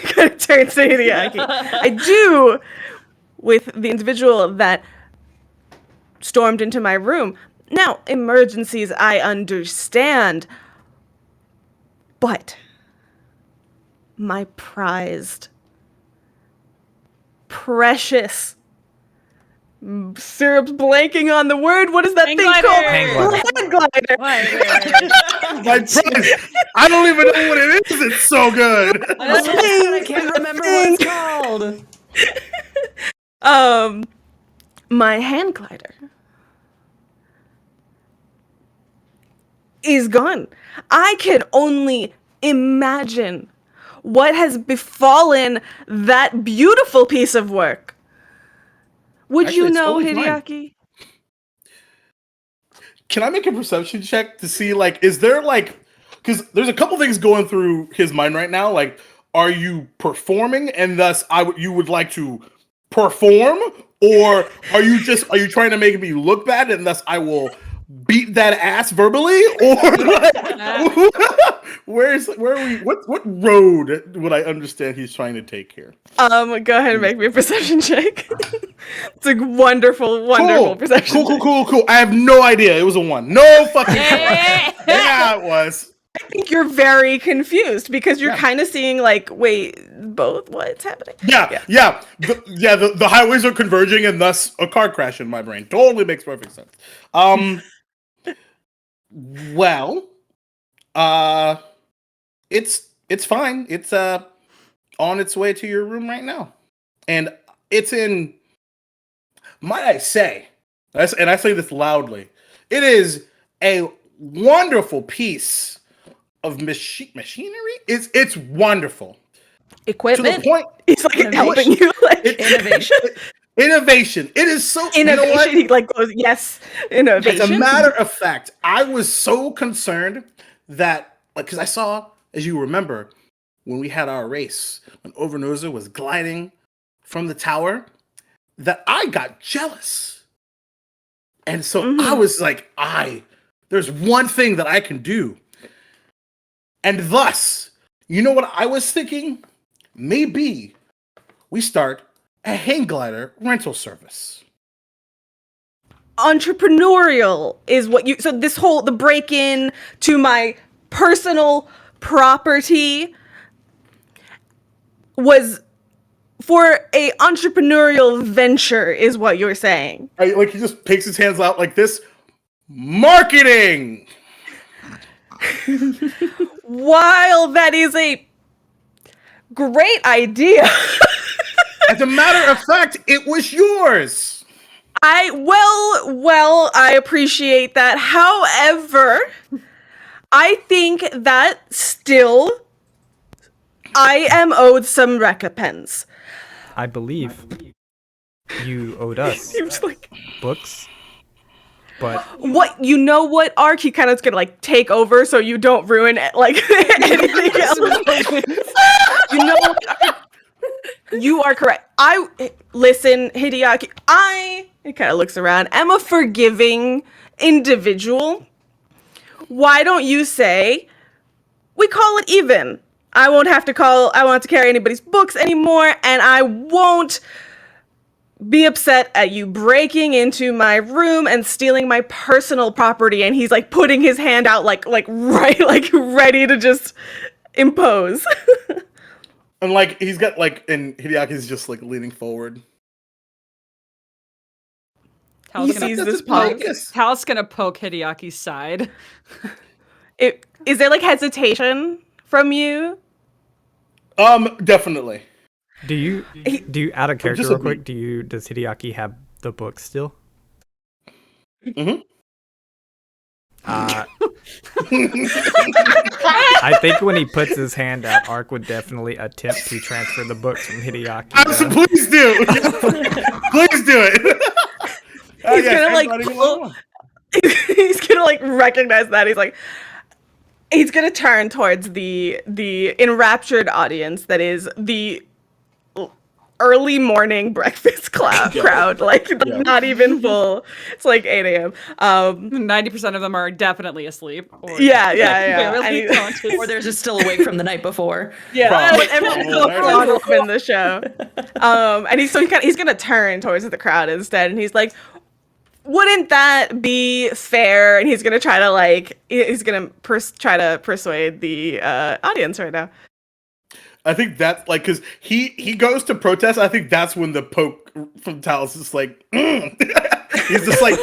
Kind of turns to Hideaki. I do with the individual that stormed into my room. Now, emergencies, I understand. But my prized, precious, Syrup's blanking on the word. What is that Hang thing glider. called? Hang glider. Hang glider. My prize. I don't even know what it is. It's so good. I can't remember what it's called. My hand glider is gone. I can only imagine what has befallen that beautiful piece of work. Would Actually, you it's know, totally fine. Hideaki? Can I make a perception check to see, like, is there, like, because there's a couple things going through his mind right now. Like, are you performing and thus you would like to perform? Or are you trying to make me look bad and thus I will beat that ass verbally? Or like, where are we? What road would I understand he's trying to take here? Go ahead and make me a perception check. It's a wonderful perception check. Cool. I have no idea. It was a 1. No fucking yeah, it was. I think you're very confused because you're kind of seeing like, wait, both? What's happening? Yeah. The highways are converging and thus a car crash in my brain. Totally makes perfect sense. Well, it's fine. It's on its way to your room right now. And it's in, might I say, and I say this loudly, it is a wonderful piece of machinery. It's wonderful. Equipment. To the point, he's like helping you. Like innovation. It is so innovation. You know what? He like goes, yes, innovation. As a matter of fact, I was so concerned that, like, because I saw, as you remember, when we had our race, when Overnoza was gliding from the tower, that I got jealous. And so I was like, there's one thing that I can do. And thus, you know what I was thinking? Maybe we start a hang glider rental service. Entrepreneurial is what you, so the break-in to my personal property was for a entrepreneurial venture is what you're saying. Like he just takes his hands out like this. Marketing! While that is a great idea. As a matter of fact, it was yours. I appreciate that. However, I think that still I am owed some recompense. I believe you owed us books, but what Ark, he kind of gonna like take over so you don't ruin it, like anything else. You know what? You are correct. Listen, Hideaki, he kind of looks around, I'm a forgiving individual. Why don't you say, we call it even. I won't have to carry anybody's books anymore, and I won't be upset at you breaking into my room and stealing my personal property. And he's like putting his hand out like ready to just impose. And like he's got like, and Hideaki's just like leaning forward. He sees this poke. Tal's gonna poke Hideaki's side. Is there like hesitation from you? Definitely. Do you out of character real quick? Does Hideaki have the book still? Mm-hmm. I think when he puts his hand out, Ark would definitely attempt to transfer the books from Hideaki. Please do. Please do it. He's gonna like recognize that. He's gonna turn towards the enraptured audience that is the early morning breakfast crowd, not even full. It's like 8 a.m. 90% of them are definitely asleep. Or Yeah. conscious. Or they're just still awake from the night before. Yeah, everyone's so caught up in the show. And he's gonna turn towards the crowd instead, and he's like, wouldn't that be fair? And he's gonna try to try to persuade the audience right now. I think that's like, because he goes to protest. I think that's when the poke from Talos is like, he's just like,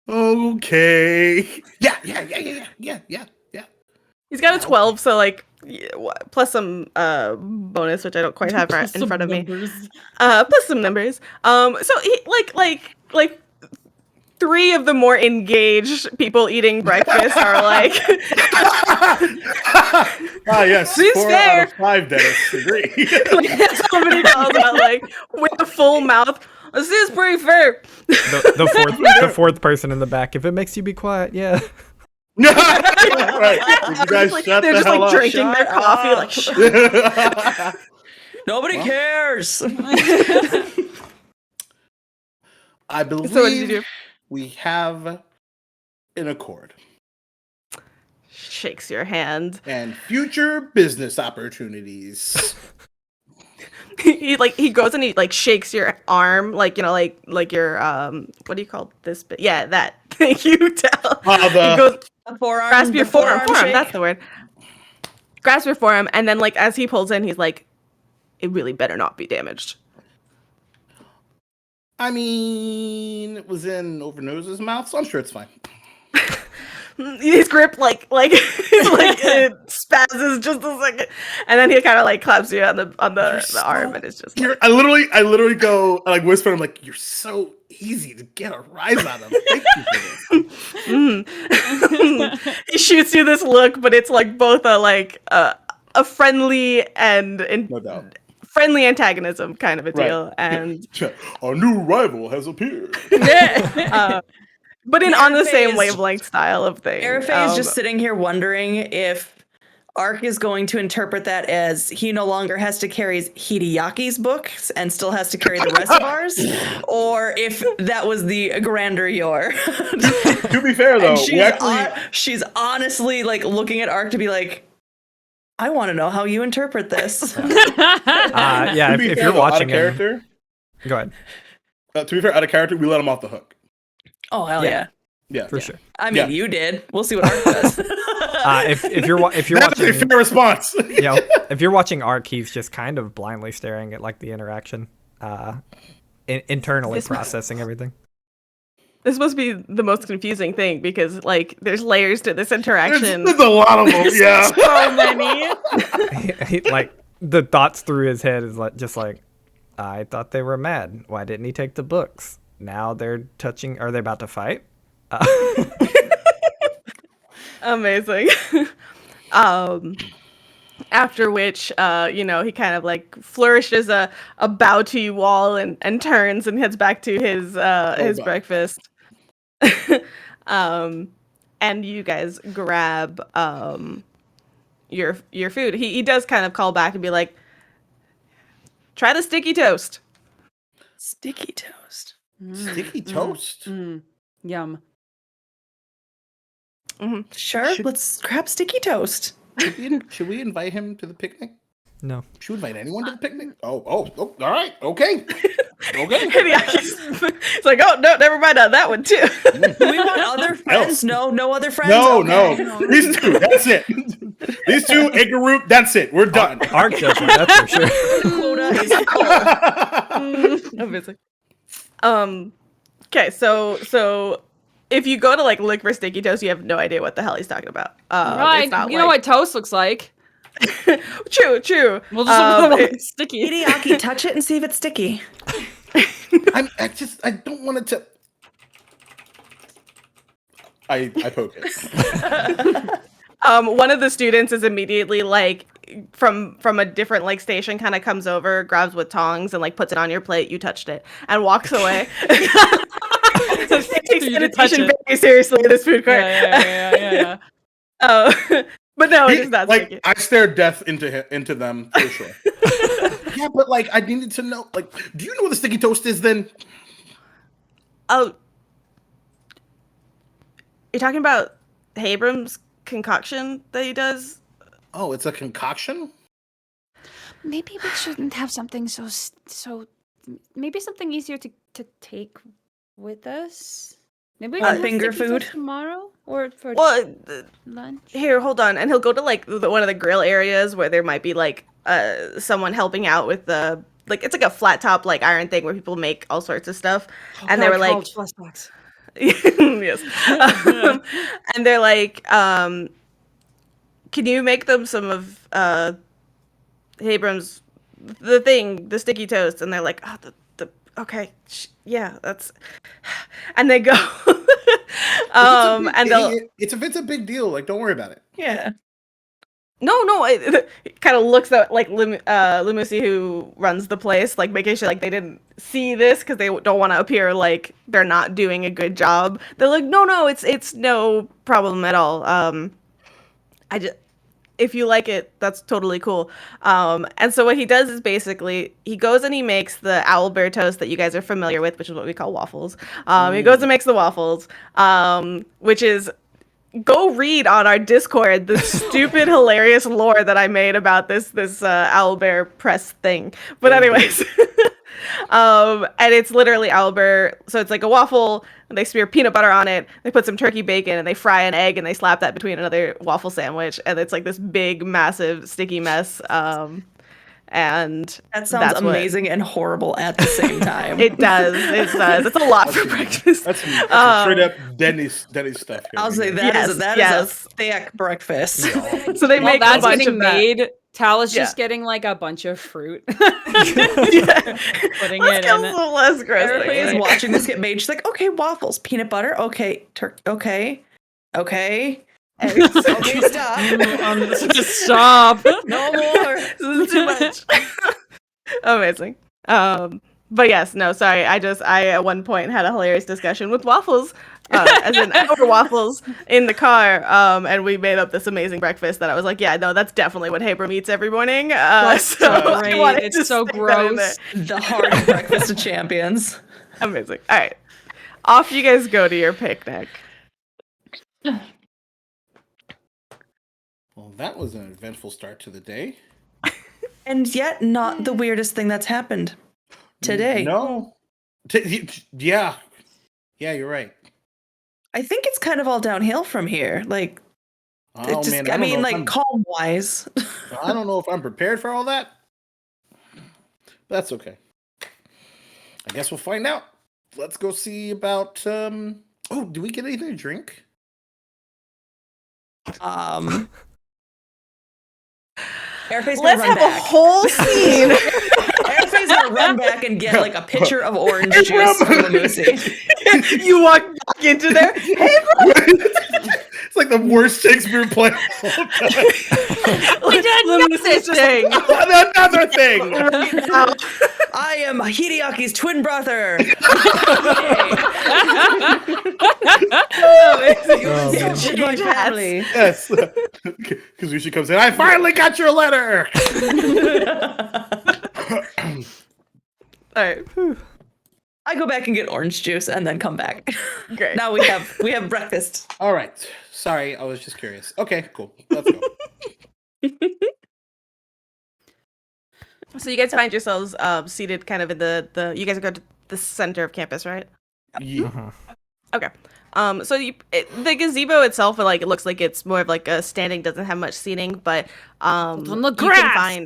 okay, yeah. He's got a 12, so like plus some bonus, which I don't quite have in front of me. Plus some numbers. So he like 3 of the more engaged people eating breakfast are like, Yes, Seems 4 fair. out of 5 dentists agree. somebody calls out like with a full mouth. This is pretty fair. The fourth person in the back. If it makes you be quiet, yeah. Right. You guys Like, shut they're the just hell like up. drinking their coffee, like shut Nobody cares. I believe So what did you do? we have an accord Shakes your hand. and future business opportunities. He goes and he like shakes your arm, like like your what do you call this bit? Yeah, that. Thank you, Tal. He goes The forearm. grasp your the forearm. shake. That's the word. Grasp your forearm, and then like as he pulls in, he's like, "It really better not be damaged." I mean, it was in Overnose's mouth, so I'm sure it's fine. His grip like it spazzes just a second, and then he kind of like claps you on the arm, and it's just like, I literally go like whisper. I'm like, "You're so easy to get a rise out of. Thank you for this." he shoots you this look, but it's like both a friendly and No doubt. friendly antagonism kind of a Right. deal, and Our new rival has appeared. but on the same Arafe is- wavelength style of thing. Arafe is just sitting here wondering if Ark is going to interpret that as he no longer has to carry Hideyaki's books and still has to carry the rest of ours, or if that was the grander your. To be fair, though, And she's honestly like looking at Ark to be like, I want to know how you interpret this. Yeah, to if be fair, you're though, watching out of him, character, go ahead. to be fair, out of character, we let him off the hook. Oh hell Yeah. yeah! Yeah, For sure. I mean, Yeah. you did. We'll see what Ark does. If you're That's a watching, fair response. if you're watching Ark, he's just kind of blindly staring at like the interaction, internally processing everything. This must be the most confusing thing because like there's layers to this interaction. There's a lot of them. Yeah. So many. Like the thoughts through his head is like just like, I thought they were mad. Why didn't he take the books? Now they're touching. Are they about to fight? Amazing. After which, he kind of like flourishes a bow to you all and turns and heads back to his God. breakfast. And you guys grab your food. He does kind of call back and be like, "Try the sticky toast." Sticky toast. Sticky toast. Yum. Sure, let's grab sticky toast. Should we invite him to the picnic? No. Should we invite anyone to the picnic? Oh, all right, okay. Okay. It's like, oh no, never mind on that one too. Do we want other friends? No other friends. No, Okay. no. These two, that's it. These two, Edgar Root, that's it. We're done. Ark does it, that's for sure. Quota is full. Amazing. Okay, so if you go to like look for sticky toast, you have no idea what the hell he's talking about. Right. It's not You know what toast looks like. True. We'll just look It- sticky. Hideyaki, touch it and see if it's sticky. I don't want it to. I poke it. one of the students is immediately like from a different like station, kind of comes over, grabs with tongs, and like puts it on your plate. You touched it and walks away. So she takes You did touch sanitation it. very seriously in this food court. Yeah. But no, it is not like sticky. I stared death into them for sure. Yeah, but like I needed to know. Like, do you know what the sticky toast is? Then Oh, you're talking about Abram's concoction that he does? oh, it's a concoction. Maybe we shouldn't have something so. Maybe something easier to take with us. Maybe we can have finger sticky toast food? tomorrow or for Well, lunch. here, hold on, and he'll go to like one of the grill areas where there might be like someone helping out with the like it's like a flat top like iron thing where people make all sorts of stuff, and they were like, flashbacks. yes, and they're like, can you make them some of Abram's the sticky toast? And they're like, oh, okay, yeah, that's, and they go, and they'll. If it's a big deal, like don't worry about it. Yeah. No, it kind of looks at like Lumusi, who runs the place, like making sure like they didn't see this because they don't want to appear like they're not doing a good job. They're like, no, it's no problem at all. I just, if you like it, that's totally cool. And so what he does is basically he goes and he makes the owlbear toast that you guys are familiar with, which is what we call waffles. He goes and makes the waffles, which is. Go read on our Discord the stupid, hilarious lore that I made about this owlbear press thing. But anyways, and it's literally owlbear. So it's like a waffle. And they smear peanut butter on it. They put some turkey bacon and they fry an egg and they slap that between another waffle sandwich. And it's like this big, massive, sticky mess. And that sounds amazing and horrible at the same time. It does. It's a lot for breakfast. That's straight up Denny's stuff. Here. I'll say that is a thick breakfast. Yeah. So they make that's a bunch getting of made. Tal is just getting like a bunch of fruit. Putting it in. A less gross. Everybody is watching this get made. She's like, okay, waffles, peanut butter, okay, okay. Okay, Stop. No more. This is too much. Amazing. But yes, no, sorry. I at one point had a hilarious discussion with Waffles, as in over Waffles in the car, and we made up this amazing breakfast that I was like, yeah, no, that's definitely what Haber eats every morning. That's so great. It's so gross. The hard breakfast of champions. Amazing. All right, off you guys go to your picnic. Well, that was an eventful start to the day. And yet not the weirdest thing that's happened today. No. Yeah, you're right. I think it's kind of all downhill from here. Like, calm-wise. I don't know if I'm prepared for all that. But that's okay. I guess we'll find out. Let's go see about, do we get anything to drink? Let's have a whole scene. Airface's gonna run back and get like a pitcher of orange juice from Lucy. You walk back into there. Hey, bro. It's like the worst Shakespeare play. We did another thing. Another thing. I am Hideaki's twin brother. My family. Yes. Because Rishi comes in. I finally got your letter. All right. I go back and get orange juice and then come back. Great. Now we have breakfast. All right. Sorry, I was just curious. Okay, cool. Let's go. So you guys find yourselves seated kind of in the you guys go to the center of campus, right? Yeah. Uh-huh. Okay. So the gazebo itself, like, it looks like it's more of like a standing, doesn't have much seating, but on the grass.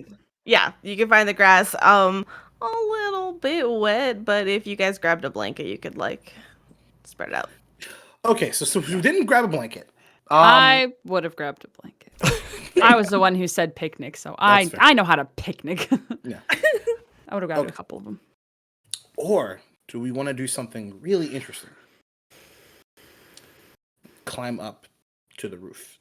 You can find the grass a little bit wet, but if you guys grabbed a blanket, you could like spread it out. Okay, so we didn't grab a blanket. I would have grabbed a blanket. I was the one who said picnic, so I know how to picnic. Yeah. I would have grabbed a couple of them. Or do we want to do something really interesting? Climb up to the roof.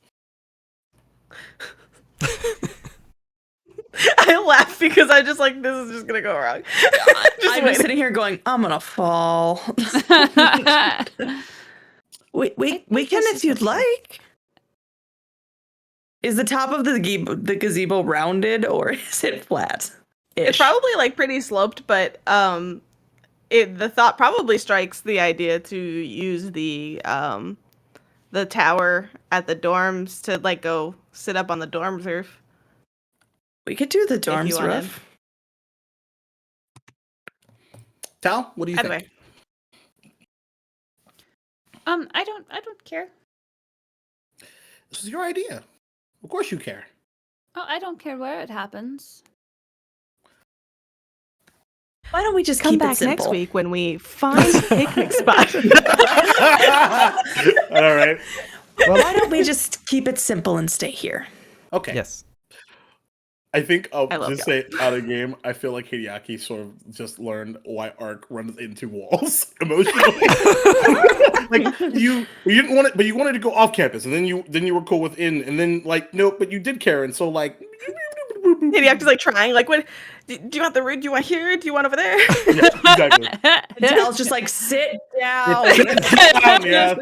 I laugh because I'm just like, this is just gonna go wrong. I'm just sitting here going, I'm gonna fall. we can if you'd like. Is the top of the gazebo rounded or is it flat? It's probably like pretty sloped, but the thought probably strikes the idea to use the tower at the dorms to like go sit up on the dorms roof. We could do the dorms roof. Tal, what do you think? I don't care. This is your idea. Of course you care. Oh, I don't care where it happens. Why don't we just come keep back it simple? Next week when we find a picnic spot? All right. Well, why don't we just keep it simple and stay here? Okay. Yes. I think I'll I love just say out of game, I feel like Hideaki sort of just learned why Ark runs into walls emotionally. Like you didn't want it, but you wanted to go off campus, and then you were cool with in, and then like nope, but you did care, and so like Hideaki's like trying, like, what? Do you want the root? Do you want here? Do you want over there? yeah, exactly. And Tal's just like, sit down. Yeah,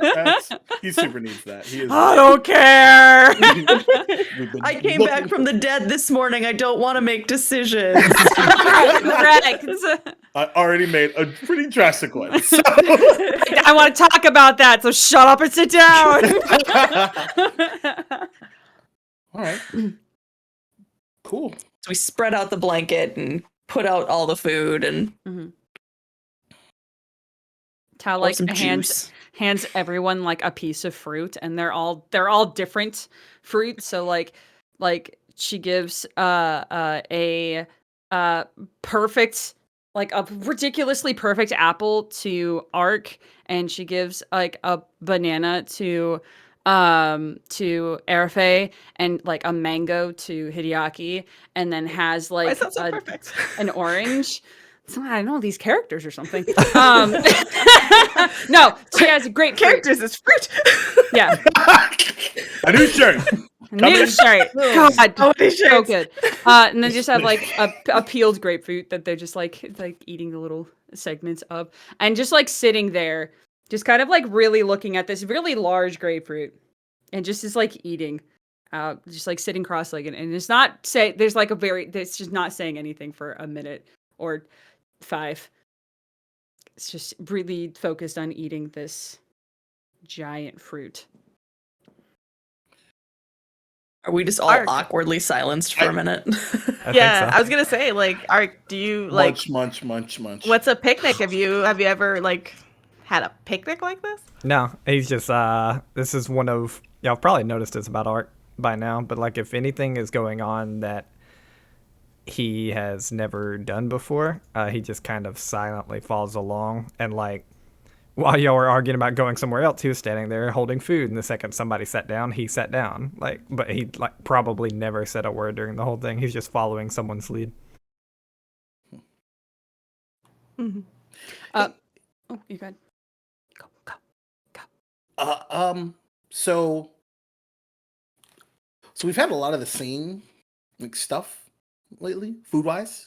he super needs that. He is. I don't care. I came back from the dead this morning. I don't want to make decisions. Correct. I already made a pretty drastic one. So. I want to talk about that, so shut up and sit down. All right. Cool. So we spread out the blanket and put out all the food and Tal pour like some hands juice. everyone like a piece of fruit, and they're all different fruit. So like she gives a perfect, like a ridiculously perfect apple to Ark, and she gives like a banana to Arafe, and like a mango to Hideaki, and then has Why like is that so perfect? an orange. So, I don't know, these characters or something. No, she has a great Characters is fruit. Yeah, A new shirt. new shirt. God, Oh, these so shirts. good. And then just have like a peeled grapefruit that they're just like eating the little segments of, and just like sitting there, just kind of like really looking at this really large grapefruit, and just is like eating, just like sitting cross-legged, and it's not say there's like it's just not saying anything for a minute or 5. It's just really focused on eating this giant fruit. Are we just all Ark. awkwardly silenced for a minute? Yeah, think I was gonna say, like, Ark, do you like Munch. what's a picnic? Have you ever like had a picnic like this? No, he's just this is one of y'all probably noticed this about Art by now, but like if anything is going on that he has never done before, he just kind of silently follows along, and like while y'all were arguing about going somewhere else, he was standing there holding food, and the second somebody sat down, he sat down. Like, but he like probably never said a word during the whole thing. He's just following someone's lead. Mm-hmm. Oh, you good? Go. So we've had a lot of the same like stuff lately, food wise.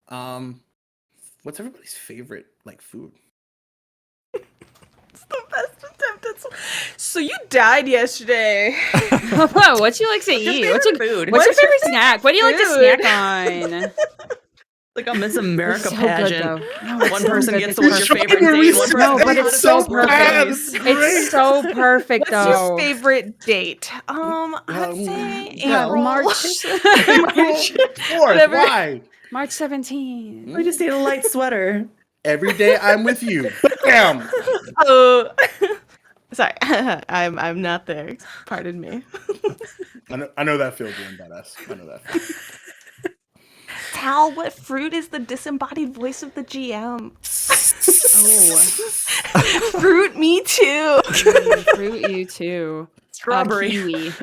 What's everybody's favorite like food? It's the best attempt at so you died yesterday. Whoa, what you like to eat? What's your food? What's your favorite snack? What do you like to food? snack on? Like a Miss America So pageant. good, though. No, it's One so person good. gets It's to what's your perfect. favorite date. One No, person but gets it's to so what's your perfect. favorite days. It's so perfect, What's though. your favorite date? I'd say yeah, April. March. Fourth, Whatever. why? March 17th. We just need a light sweater. Every day I'm with you. Bam! Oh, sorry, I'm not there. Pardon me. I know that feels doing badass. I know that. Tal, what fruit is the disembodied voice of the GM? Oh, Fruit me too. fruit you too. Strawberry. Kiwi.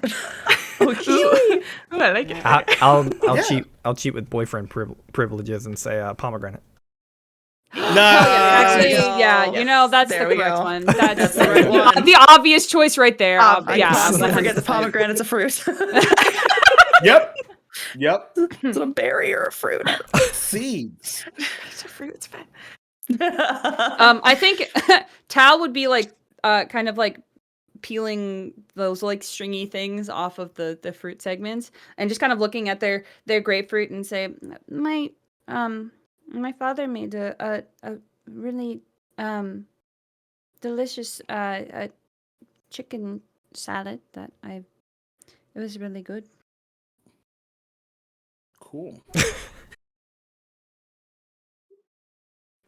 Oh, kiwi. I like it. I'll Yeah. cheat with boyfriend privileges and say pomegranate. Nice. Actually, Yes. you know, that's There the we correct go. one. That's the right one. the obvious choice right there. Obvious. Yeah, Honestly, forget the 100%. pomegranate's a fruit. Yep. It's a berry or a fruit. Seeds. It's a fruit. It's fine. I think Tal would be like kind of like peeling those like stringy things off of the fruit segments, and just kind of looking at their grapefruit and say, my father made a really delicious chicken salad that it was really good. Cool.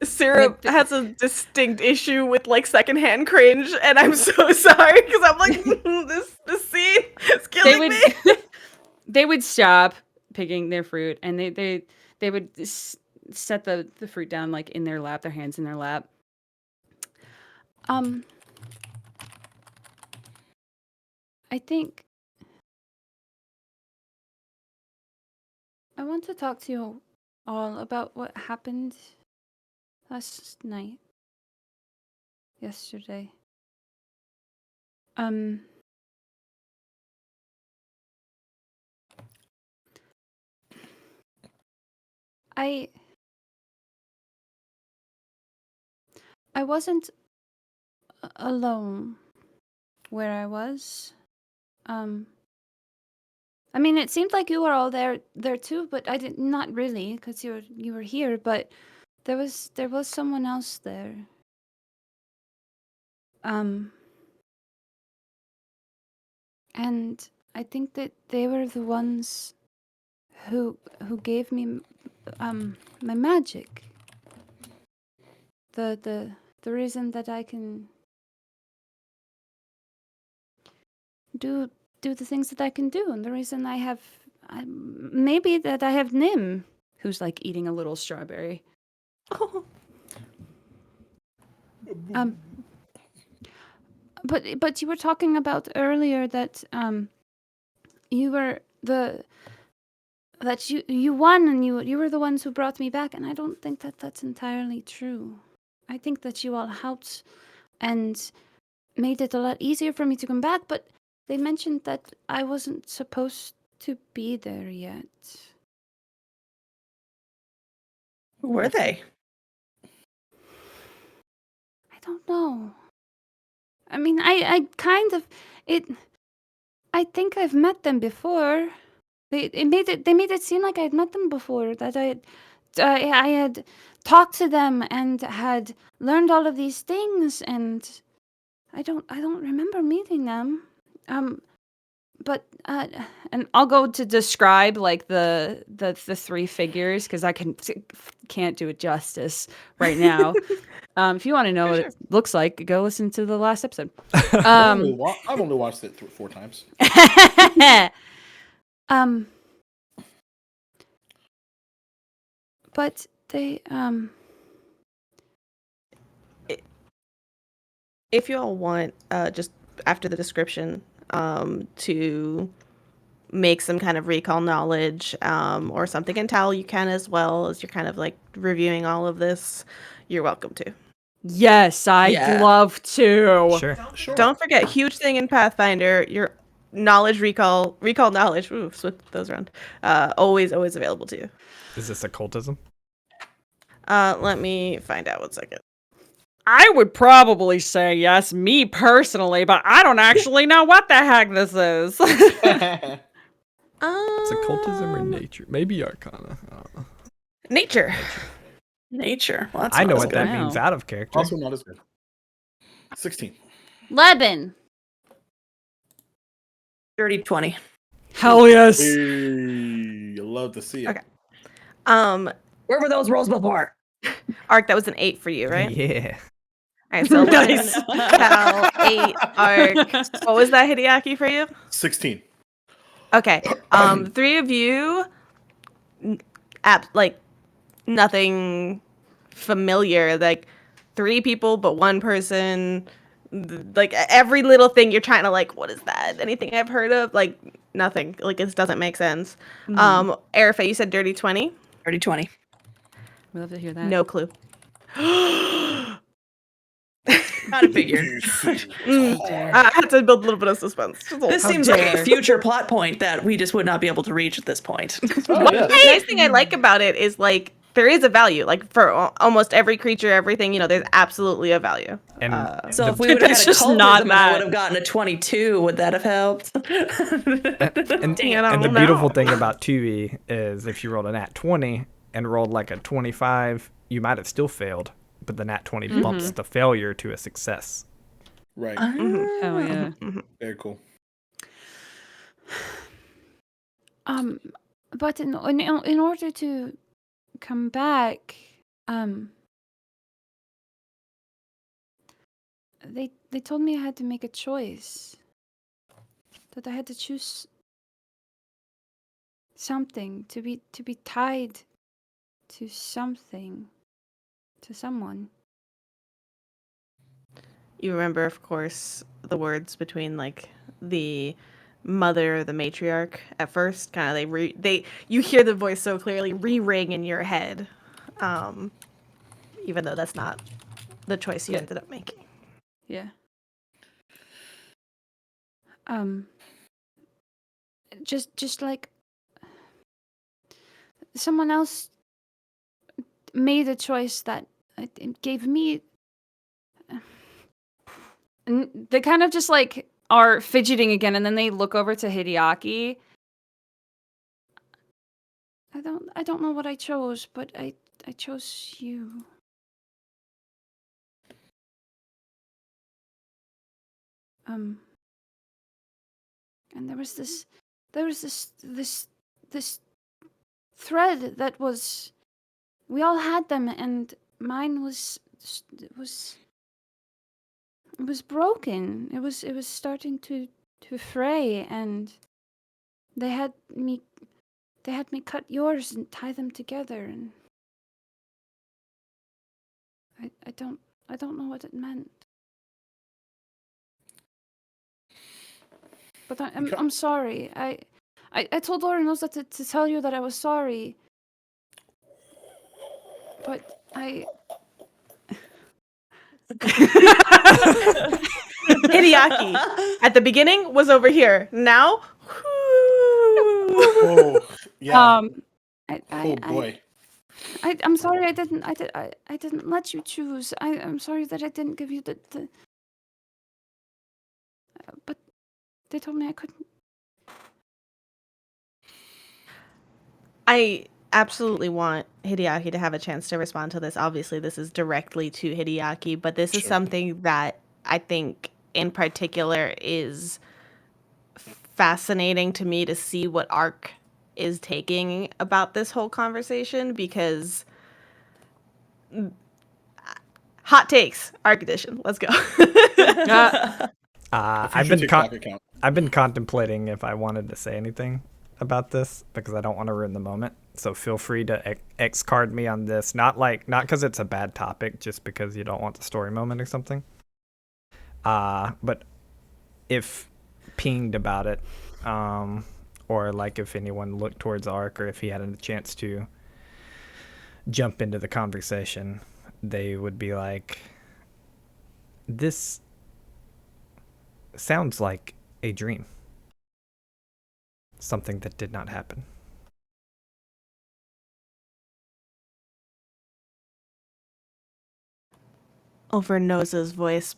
Syrup has a distinct issue with like secondhand cringe, and I'm so sorry because I'm like this scene is killing me. They would stop picking their fruit, and they would set the fruit down like in their lap, their hands in their lap. I think I want to talk to you all about what happened last night. Yesterday. I wasn't alone where I was. I mean, it seemed like you were all there too, but not really, because you were here. But there was someone else there. And I think that they were the ones who gave me my magic. The reason that I can do the things that I can do, and the reason maybe that I have Nim. Who's like eating a little strawberry. But you were talking about earlier that you were you won, and you were the ones who brought me back, and I don't think that that's entirely true. I think that you all helped and made it a lot easier for me to come back, but they mentioned that I wasn't supposed to be there yet. Who were they? I don't know. I mean, I kind of I think I've met them before. They made it seem like I had met them before. That I had talked to them and had learned all of these things, and I don't remember meeting them. But And I'll go to describe like the three figures because I can't do it justice right now. If you want to know what it looks like, go listen to the last episode. I've only watched it 4 times. But they If you all want, just after the description, to make some kind of recall knowledge or something, and Tal, you can as well, as you're kind of like reviewing all of this. You're welcome to. Yes, I'd love to. Sure. Don't forget, huge thing in Pathfinder, your knowledge recall knowledge. Ooh, switch those around. Always available to you. Is this occultism? Let me find out 1 second. I would probably say yes, me personally, but I don't actually know what the heck this is. It's occultism or nature? Maybe arcana. I don't know. Nature. Nature. Well, that's I know not as what good. that means out of character. Also not as good. 16. Leben. Dirty 20. Hell yes. Hey, you love to see it. Okay. Where were those rolls before? Arc, that was an 8 for you, right? Yeah. All right, so Nice. Cal, 8, Arc. What was that, Hideaki, for you? 16. Okay. 3 of you, like, nothing familiar. Like, 3 people, but 1 person. Like, every little thing you're trying to, like, what is that? Anything I've heard of? Like, nothing. Like, it doesn't make sense. Arafa, you said dirty 20? Dirty 20. We love to hear that. No clue. Kind of figured. I had to build a little bit of suspense. Just a little- This seems like a future plot point that we just would not be able to reach at this point. Oh, yeah. The nice thing I like about it is, like, there is a value. Like, for almost every creature, everything, there's absolutely a value. And So the, if we would have That's had a just cultism not and I that. would have gotten a 22, would that have helped? and I the don't beautiful know. thing about 2e is if you rolled a nat 20 and rolled like a 25, you might have still failed, but the nat 20 bumps the failure to a success. Right. Hell yeah. Very cool. But in order to come back, they told me I had to make a choice. That I had to choose something, to be tied to something, to someone. You remember, of course, the words between, like, the mother, the matriarch, at first. Kind of you hear the voice so clearly re-ring in your head, even though that's not the choice you ended up making. Yeah. Just like someone else made a choice that it gave me. And they kind of just like are fidgeting again, and then they look over to Hideaki. I don't know what I chose, but I chose you. And there was this thread that was, we all had them, and mine was broken. It was starting to fray, and they had me cut yours and tie them together, and I don't know what it meant. But I'm sorry. I told Orinosa to tell you that I was sorry. But Hideaki at the beginning was over here. Now, Oh, yeah. I Boy. I'm sorry I didn't let you choose. I'm sorry that I didn't give you the but they told me I couldn't. I absolutely want Hideaki to have a chance to respond to this. Obviously, this is directly to Hideaki, but this is something that I think in particular is fascinating to me to see what Ark is taking about this whole conversation, because hot takes, Ark edition. Let's go. I've been contemplating if I wanted to say anything about this because I don't want to ruin the moment. So feel free to X card me on this. Not because it's a bad topic, just because you don't want the story moment or something. But if pinged about it, or like if anyone looked towards Ark, or if he had a chance to jump into the conversation, they would be like, this sounds like a dream. Something that did not happen. Overnose's voice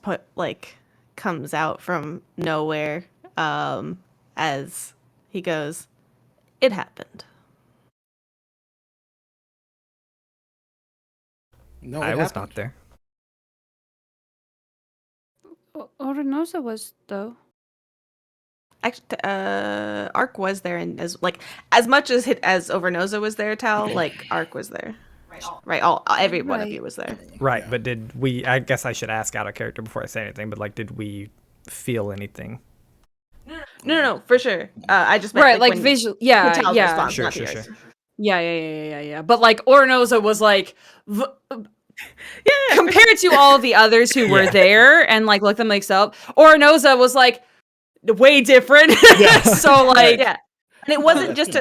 comes out from nowhere, as he goes, "It happened." No, I was not there. Orinosa was, though. Actually, Ark was there, and as much as Overnosa was there, Tal, Ark was there. Right, every one of you was there. Right, but did we? I guess I should ask out of character before I say anything. But did we feel anything? No, for sure. I just meant, right, visual. Yeah, Tal's yeah. response, Sure. Yeah. But Orinosa was yeah, compared to all the others who were there and looked them up, Orinosa was way different. Yeah. So yeah. And it wasn't just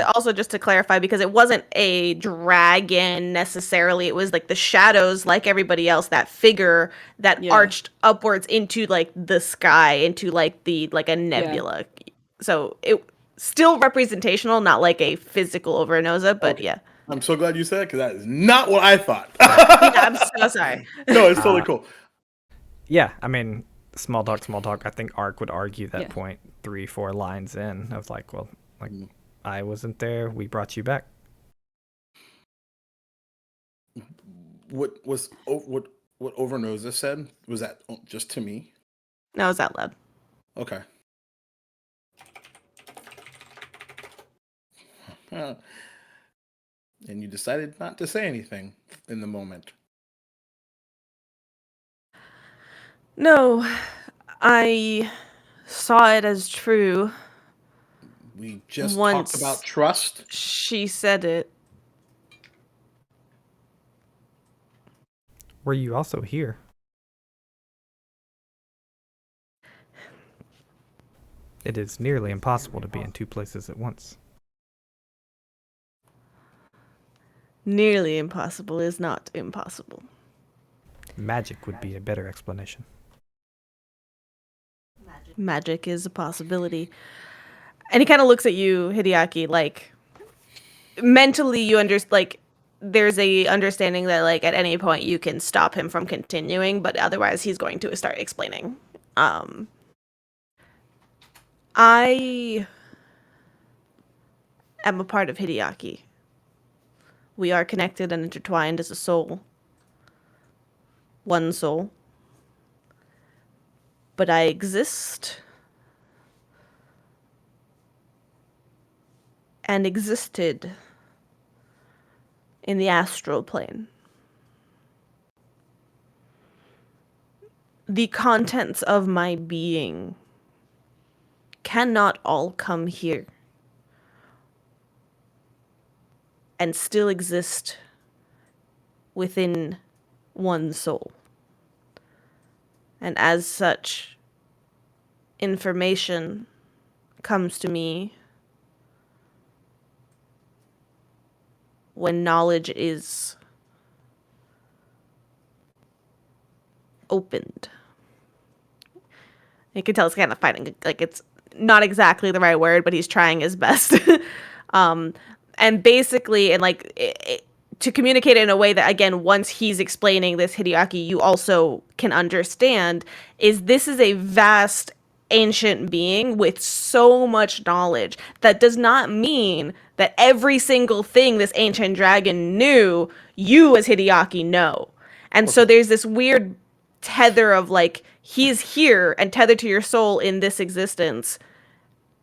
to clarify, because it wasn't a dragon necessarily. It was the shadows, like everybody else, that figure that arched upwards into the sky, into a nebula. Yeah. So it still representational, not a physical Overnosa, but okay. Yeah. I'm so glad you said it, because that is not what I thought. Yeah, I'm so sorry. No, it's totally cool. Yeah, I mean, small talk. I think Ark would argue that point 3-4 lines in of I wasn't there. We brought you back. What Overnosa said, was that just to me? No, it was out loud. Okay. And you decided not to say anything in the moment. No, I saw it as true. We just talked about trust. She said it. Were you also here? It is nearly impossible to be in two places at once. Nearly impossible is not impossible. Magic would be a better explanation. Magic is a possibility. And he kind of looks at you, Hideaki, like mentally you like there's a understanding that like at any point you can stop him from continuing, but otherwise he's going to start explaining. I am a part of Hideaki. We are connected and intertwined as a soul. One soul. But I exist and existed in the astral plane. The contents of my being cannot all come here and still exist within one soul. And as such, information comes to me when knowledge is opened. You can tell it's kind of fighting, like it's not exactly the right word, but he's trying his best. And basically, and like to communicate it in a way that, again, once he's explaining this, Hideaki, you also can understand, is this is a vast ancient being with so much knowledge. That does not mean that every single thing this ancient dragon knew, you as Hideaki know. And so there's this weird tether of like, he's here and tethered to your soul in this existence,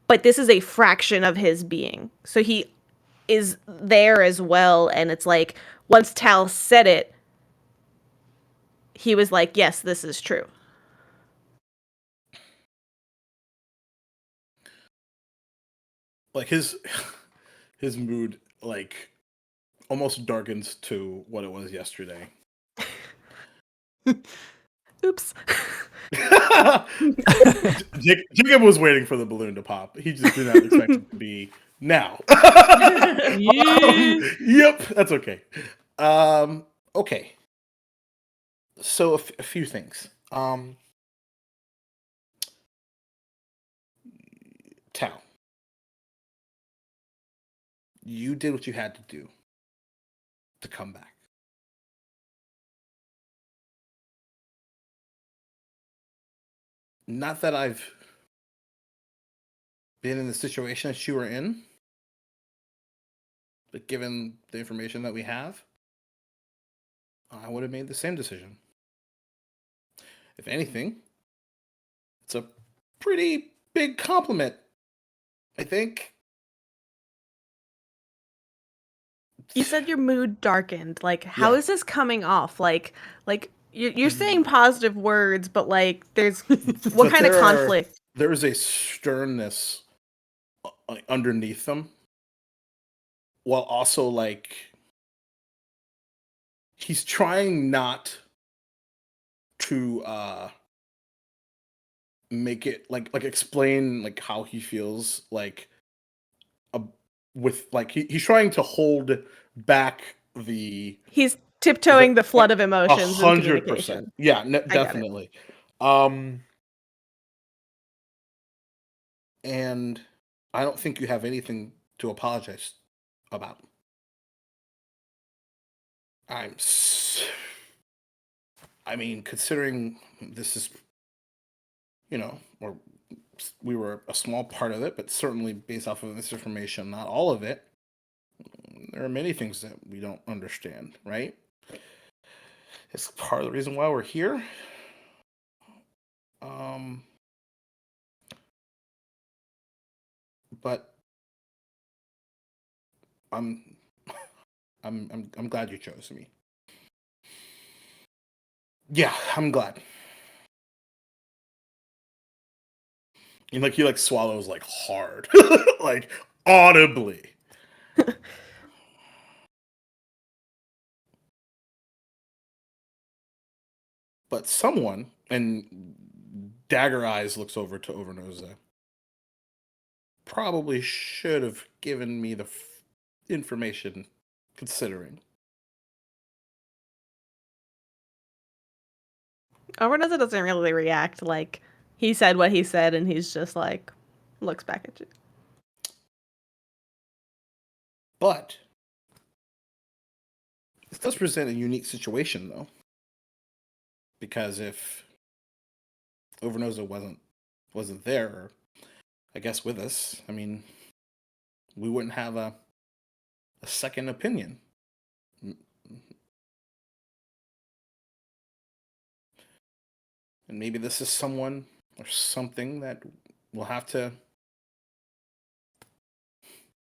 but this is a fraction of his being. So he is there as well. And it's like, once Tal said it, he was like, yes, this is true. Like his mood like almost darkens to what it was yesterday. Oops. Jacob was waiting for the balloon to pop. He just did not expect it to be now. Yep, that's okay. Okay. So a few things. Tal, you did what you had to do to come back. Not that I've been in the situation that you were in, but given the information that we have, I would have made the same decision. If anything, it's a pretty big compliment, I think. You said your mood darkened. Like, how is this coming off? Like you're saying positive words, but like, there's what kind of conflict? There is a sternness underneath them, while also like he's trying not to make it like explain like how he feels like with like he's trying to hold back the He's tiptoeing the flood of emotions and 100%. communication. Yeah, definitely. And I don't think you have anything to apologize about. I mean, considering this is, or we were a small part of it, but certainly based off of this information, not all of it, there are many things that we don't understand, right? It's part of the reason why we're here. But I'm glad you chose me. Yeah, I'm glad. And like he like swallows like hard, like audibly. But someone, and Dagger Eyes looks over to Overnoza. probably should have given me the information, considering. Overnosa doesn't really react. Like, he said what he said, and he's just like, looks back at you. But this does present a unique situation, though. Because if Overnosa wasn't there, or I guess with us, I mean, we wouldn't have a second opinion. And maybe this is someone or something that we'll have to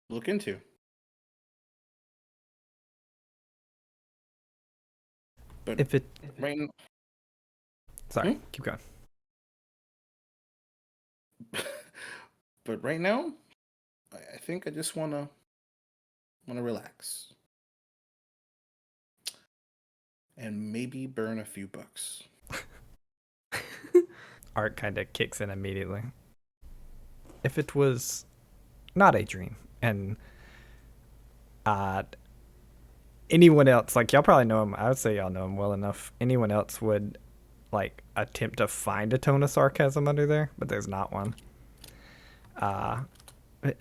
look into. But If it, right now, sorry, keep going. but right now, I think I just wanna relax and maybe burn a few bucks. Art kind of kicks in immediately. If it was not a dream, and anyone else, like, y'all probably know him, I would say y'all know him well enough, anyone else would, like, attempt to find a tone of sarcasm under there, but there's not one.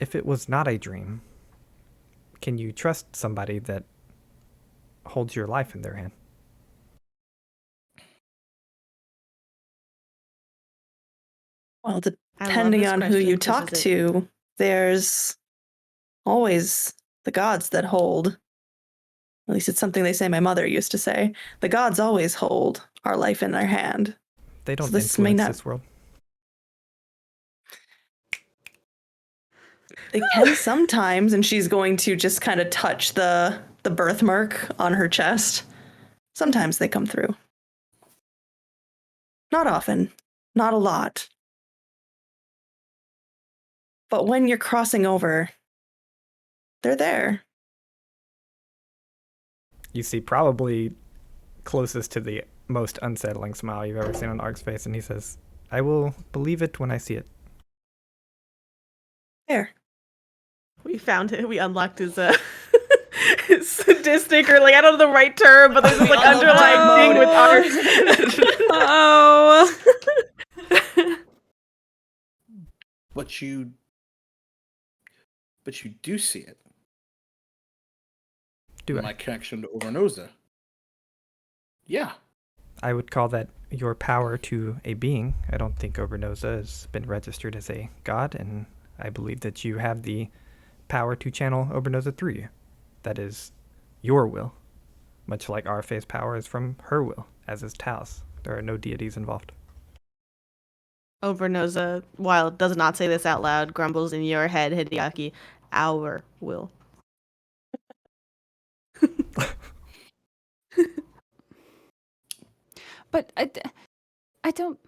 If it was not a dream, can you trust somebody that holds your life in their hand? Well, I love depending this on who question you 'cause talk is it- to, there's always the gods that hold. At least it's something they say my mother used to say. The gods always hold our life in their hand. They don't this may influence not- this world. They can sometimes, and she's going to just kind of touch the birthmark on her chest. Sometimes they come through. Not often, not a lot. But when you're crossing over, they're there. You see probably closest to the most unsettling smile you've ever seen on Ark's face, and he says, I will believe it when I see it. There. We found it. We unlocked his his sadistic, or like, I don't know the right term, but there's this like underlying thing with art. Oh. But you do see it. Do My I? connection to Overnosa. Yeah. I would call that your power to a being. I don't think Overnosa has been registered as a god, and I believe that you have the power to channel Overnosa through you. That is your will, much like Arfe's power is from her will, as is Taos. There are no deities involved. Overnosa, while does not say this out loud, grumbles in your head, Hideaki, our will. But I don't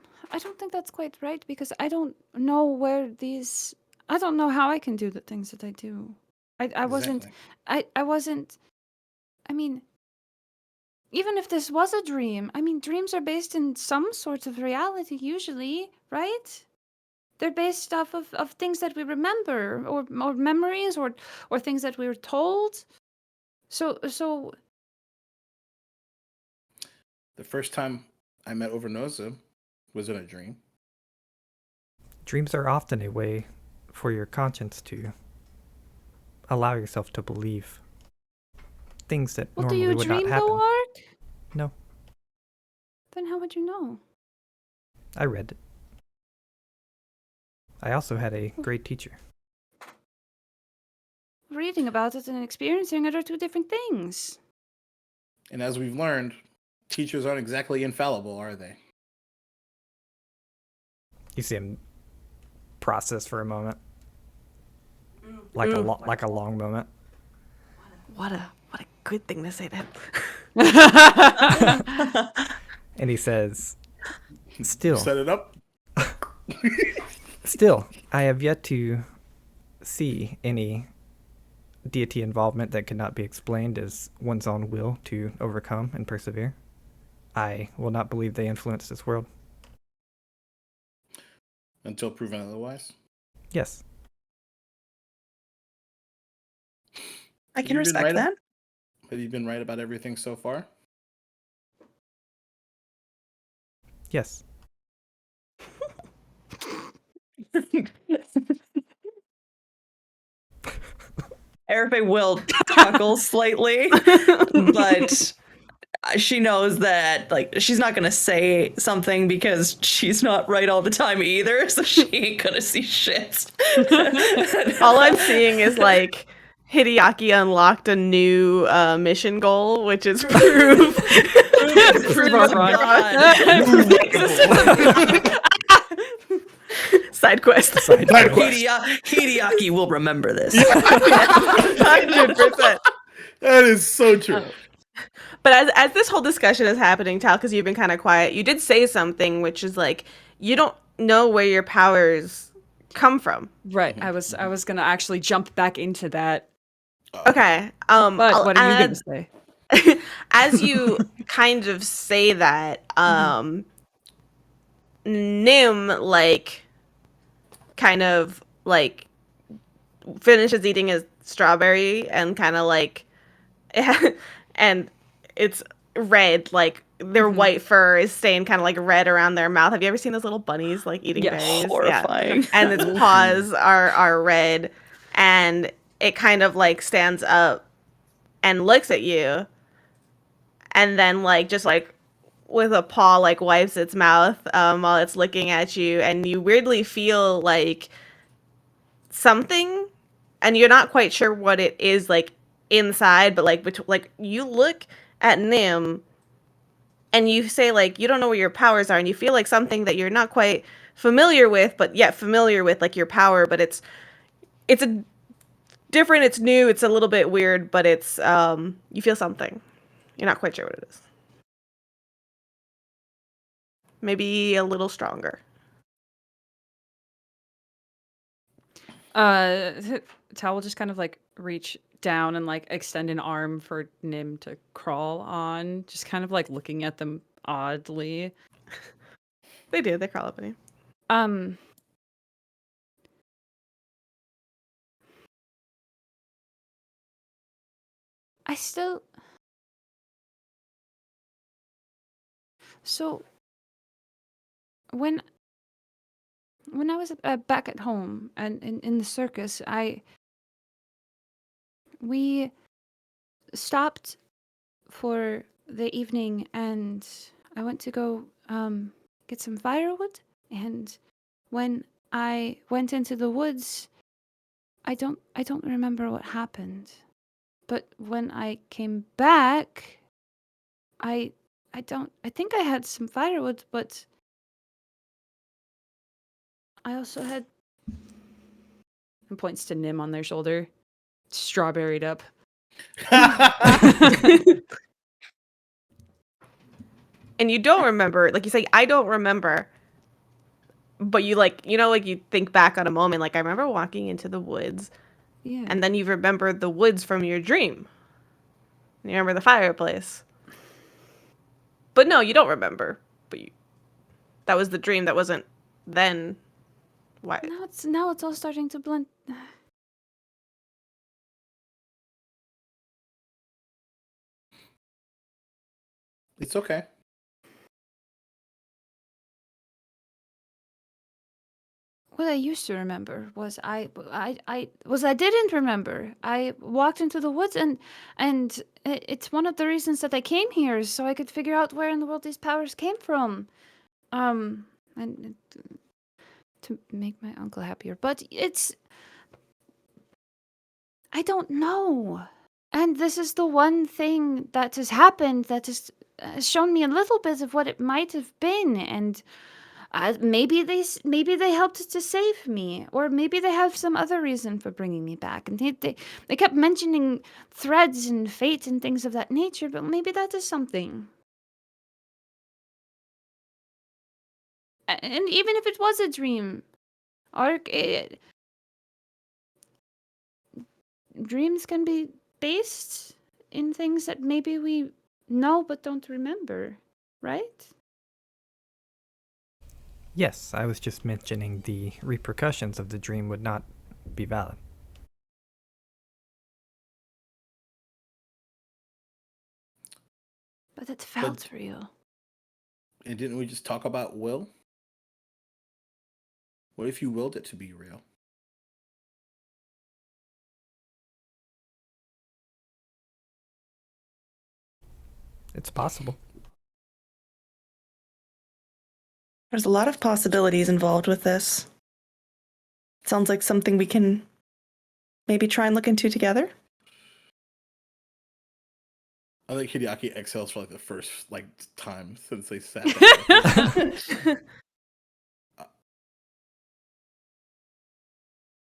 think that's quite right, because I don't know where these. I don't know how I can do the things that I do. I wasn't. Exactly. I wasn't. I mean, even if this was a dream, I mean, dreams are based in some sort of reality usually, right? They're based off of things that we remember, or memories, or things that we were told. So The first time I met Overnosa was in a dream. Dreams are often a way for your conscience to allow yourself to believe things that well, do normally you would dream not happen. though, Ark? No, Then how would you know? I read it. I also had a great teacher. Reading about it and experiencing it are two different things. And as we've learned, teachers aren't exactly infallible, are they? You see him process for a moment, like a long moment. What a good thing to say that. And he says, still, Set it up. still, I have yet to see any deity involvement that cannot be explained as one's own will to overcome and persevere. I will not believe they influence this world. Until proven otherwise. Yes. I Have can you been respect right that. Have you been right about everything so far? Yes. Erife will chuckle slightly, but she knows that like she's not gonna say something because she's not right all the time either, so she ain't gonna see shit. All I'm seeing is like Hideaki unlocked a new mission goal, which is prove Prove us wrong. Side quest. Side Side quest. quest. Hideaki will remember this. 100%. That is so true. But as this whole discussion is happening, Tal, because you've been kind of quiet, you did say something, which is like you don't know where your powers come from. Right. I was gonna actually jump back into that. Okay. But I'll what are you gonna add- say? as you kind of say that, Nim like kind of like finishes eating his strawberry and kind of like and it's red, like their white fur is stained kind of like red around their mouth. Have you ever seen those little bunnies like eating Yes. berries? Horrifying. Yeah. And its paws are red, and it kind of like stands up and looks at you, and then like just like with a paw like wipes its mouth while it's looking at you, and you weirdly feel like something, and you're not quite sure what it is like inside, but like like you look at Nim and you say like you don't know where your powers are, and you feel like something that you're not quite familiar with, but yet familiar with like your power, but it's a different, it's new, it's a little bit weird, but it's you feel something. You're not quite sure what it is. Maybe a little stronger. Tal will just kind of like reach down and like extend an arm for Nim to crawl on, just kind of like looking at them oddly. They do, they crawl up on you. I still. So when I was back at home and in the circus, we stopped for the evening, and I went to go get some firewood. And when I went into the woods, I don't remember what happened. But when I came back, I think I had some firewood, but I also had. And points to Nim on their shoulder, strawberried up. And you don't remember, like you say, I don't remember. But you like, you know, like you think back on a moment, like I remember walking into the woods, Yeah. and then you remember the woods from your dream. And you remember the fireplace. But no, you don't remember. But that was the dream, that wasn't then. Why? Now it's all starting to blend. It's okay. What I used to remember was I didn't remember. I walked into the woods, and it's one of the reasons that I came here, is so I could figure out where in the world these powers came from, and to make my uncle happier. But I don't know, and this is the one thing that has happened that has shown me a little bit of what it might have been, and. Maybe they helped to save me, or maybe they have some other reason for bringing me back. And they kept mentioning threads and fate and things of that nature, but maybe that is something. And even if it was a dream, dreams can be based in things that maybe we know but don't remember, right? Yes, I was just mentioning the repercussions of the dream would not be valid. But it felt real. And didn't we just talk about will? What if you willed it to be real? It's possible. There's a lot of possibilities involved with this. Sounds like something we can maybe try and look into together. I think Hideaki exhales for like the first time since they sat down.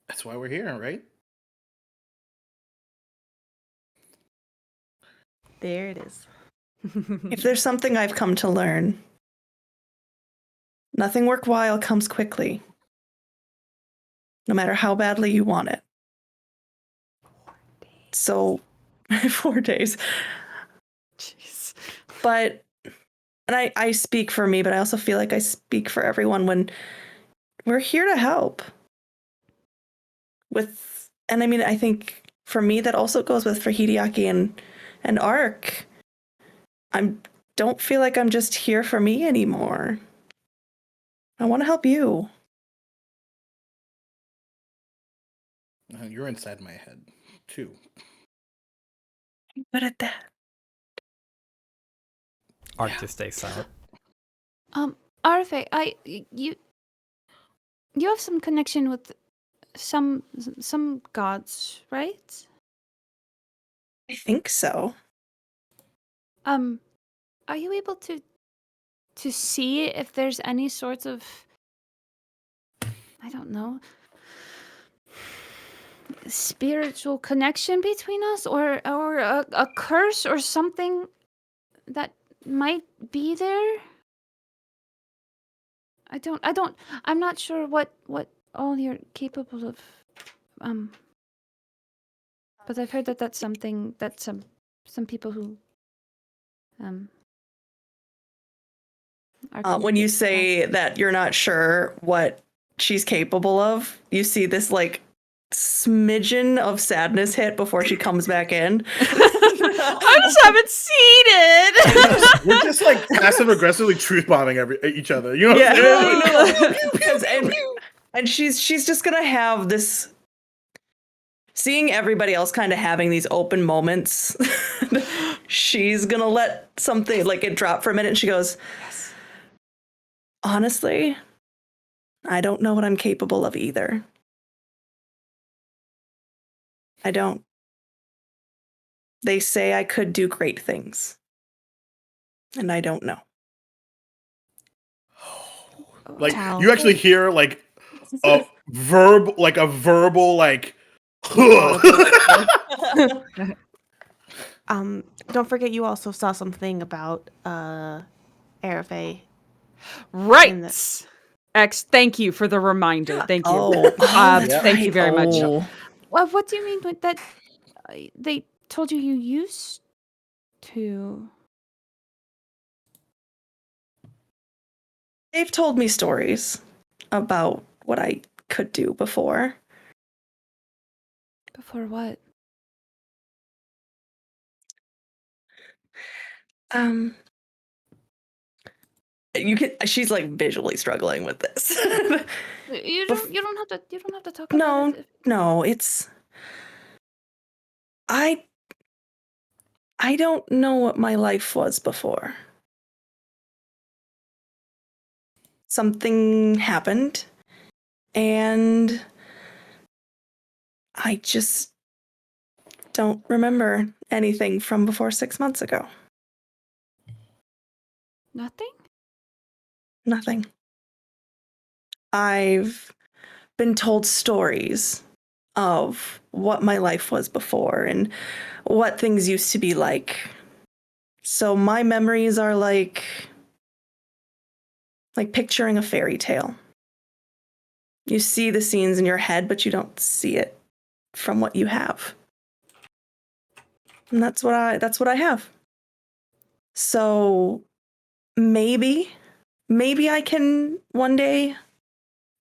That's why we're here, right? There it is. If there's something I've come to learn, nothing worthwhile comes quickly, no matter how badly you want it. So, 4 days. Jeez. But, and I speak for me, but I also feel like I speak for everyone when we're here to help. And I mean, I think for me, that also goes for Hideaki and Ark. Don't feel like I'm just here for me anymore. I want to help you. You're inside my head, too. I'm good at that. Ark just stays silent. Arfe, you have some connection with some gods, right? I think so. Are you able to see if there's any sorts of, I don't know, spiritual connection between us, or a curse or something that might be there? I'm not sure what all you're capable of, but I've heard that that's something that some people who are When you say that you're not sure what she's capable of, you see this smidgen of sadness hit before she comes back in. I just haven't seen it. We're just passive aggressively truth bombing each other. You know what I'm saying? And she's just gonna have this, seeing everybody else kind of having these open moments. She's gonna let something it drop for a minute, and she goes, yes. Honestly, I don't know what I'm capable of either. I don't. They say I could do great things, and I don't know. You actually hear a verbal Don't forget you also saw something about Arafe. Right. X, thank you for the reminder. Thank you. Thank you very much. Well, what do you mean with that? They told you used to. They've told me stories about what I could do before. Before what? She's visually struggling with this. You don't have to talk about it. No, it's I don't know what my life was before. Something happened, and I just don't remember anything from before 6 months ago. Nothing? Nothing. I've been told stories of what my life was before and what things used to be like. So my memories are like picturing a fairy tale. You see the scenes in your head, but you don't see it from what you have. And that's what I have. So maybe I can one day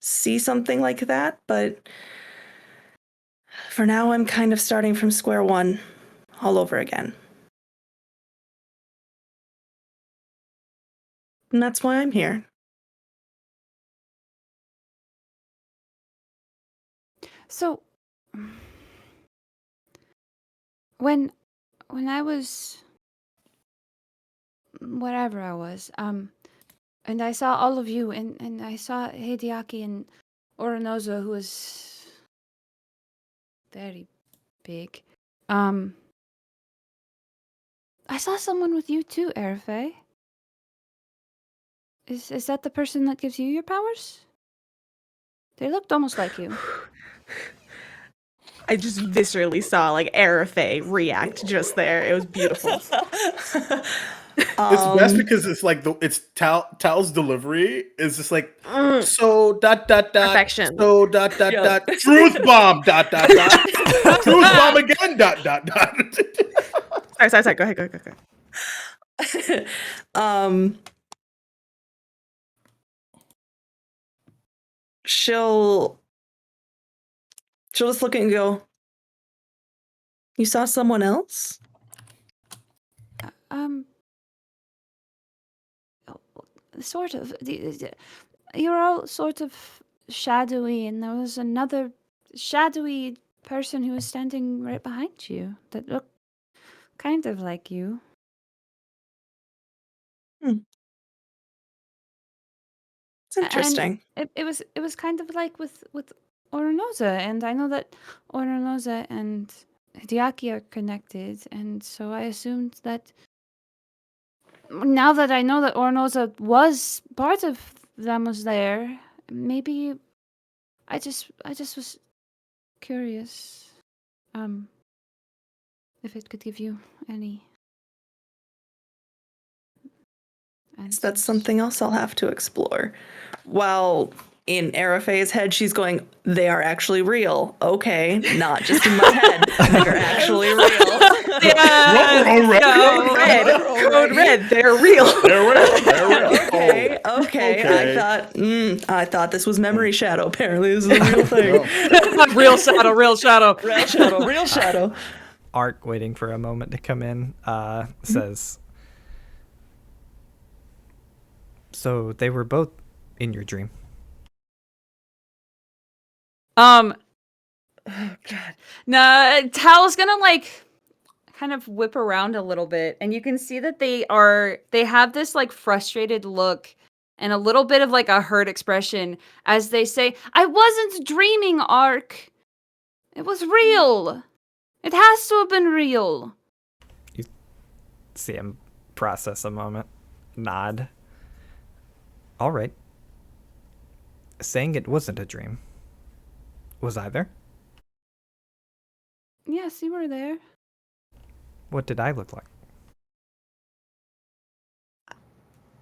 see something like that, but for now I'm kind of starting from square one all over again. And that's why I'm here. So, when I was whatever I was, and I saw all of you, and I saw Hideaki and Orinoza, who was very big. I saw someone with you too, Erife. Is that the person that gives you your powers? They looked almost like you. I just viscerally saw like Erife react just there. It was beautiful. It's best because it's like Tal's delivery is just like so dot Perfection. so dot truth bomb dot truth bomb again dot. Sorry. Go ahead. She'll just look and go, "You saw someone else?" Sort of. You're all sort of shadowy, and there was another shadowy person who was standing right behind you that looked kind of like you. It's interesting. And it was kind of like with Orinoza, and I know that Orinoza and Hideaki are connected, and so I assumed that now that I know that Orinoza was part of them was there, maybe I just was curious if it could give you any answers. That's something else I'll have to explore. While in Arafe's head, she's going, "They are actually real." Okay, not just in my head. They're actually real. Code red. They're real. They're real. Okay. I thought this was memory shadow. Apparently, this is a real thing. Real shadow. Real shadow. Ark, waiting for a moment to come in, says, "So they were both in your dream?" Oh god. Nah, Tal's gonna like kind of whip around a little bit, and you can see that they have this like frustrated look and a little bit of like a hurt expression as they say, "I wasn't dreaming, Ark. It was real. It has to have been real." You see him process a moment, nod. All right. Saying it wasn't a dream. Was I there? Yes, you were there. What did I look like?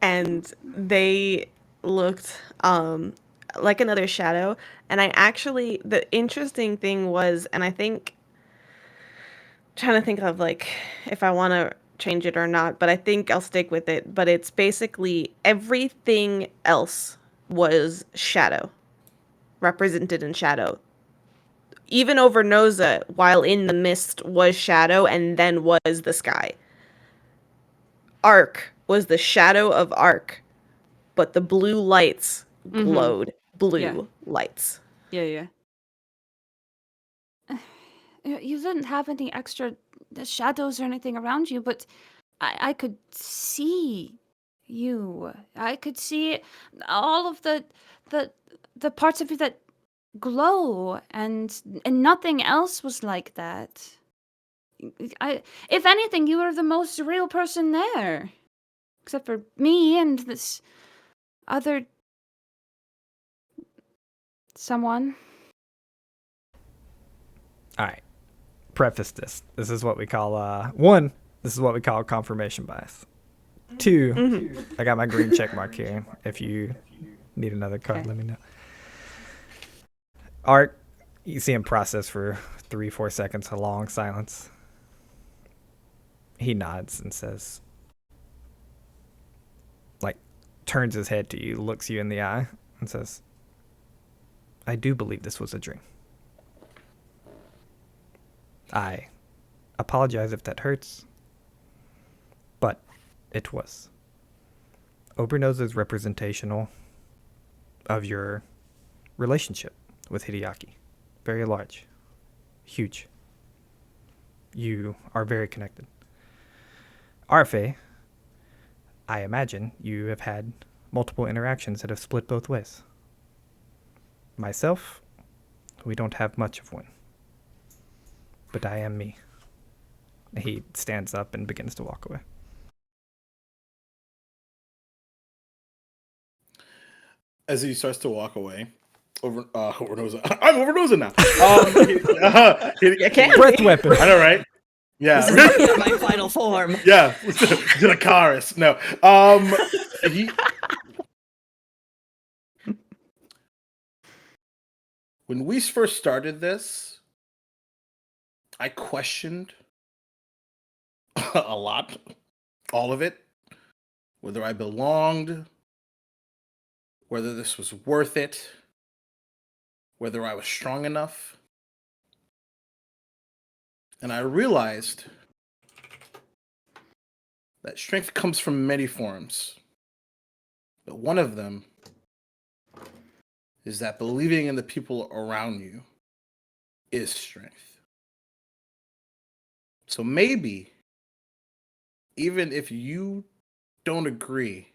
And they looked like another shadow. And the interesting thing was, and I think, trying to think of like if I want to change it or not, but I think I'll stick with it. But it's basically everything else was shadow, represented in shadow. Even over Noza, while in the mist, was shadow, and then was the sky. Ark was the shadow of Ark, but the blue lights glowed blue lights. Yeah. You didn't have any extra shadows or anything around you, but I could see you. I could see all of the parts of you that glow, and nothing else was like that. If anything, you were the most real person there, except for me and this other someone. All right. Preface this. This is what we call one. This is what we call confirmation bias. Two. I got my green check mark here. If you need another card, let me know. Art, you see him process for 3-4 seconds, a long silence. He nods and says, like, turns his head to you, looks you in the eye, and says, "I do believe this was a dream. I apologize if that hurts, but it was. Obernose is representational of your relationship with Hideaki. Very large. Huge. You are very connected. Arfe, I imagine you have had multiple interactions that have split both ways. Myself, we don't have much of one. But I am me. He stands up and begins to walk away. As he starts to walk away, Overnosa. I'm Overnosa now. Breath weapon. I know, right? Yeah. This is my final form. Yeah. Zilakaris. No. When we first started this, I questioned a lot, all of it, whether I belonged, whether this was worth it, whether I was strong enough. And I realized that strength comes from many forms. But one of them is that believing in the people around you is strength. So maybe, even if you don't agree,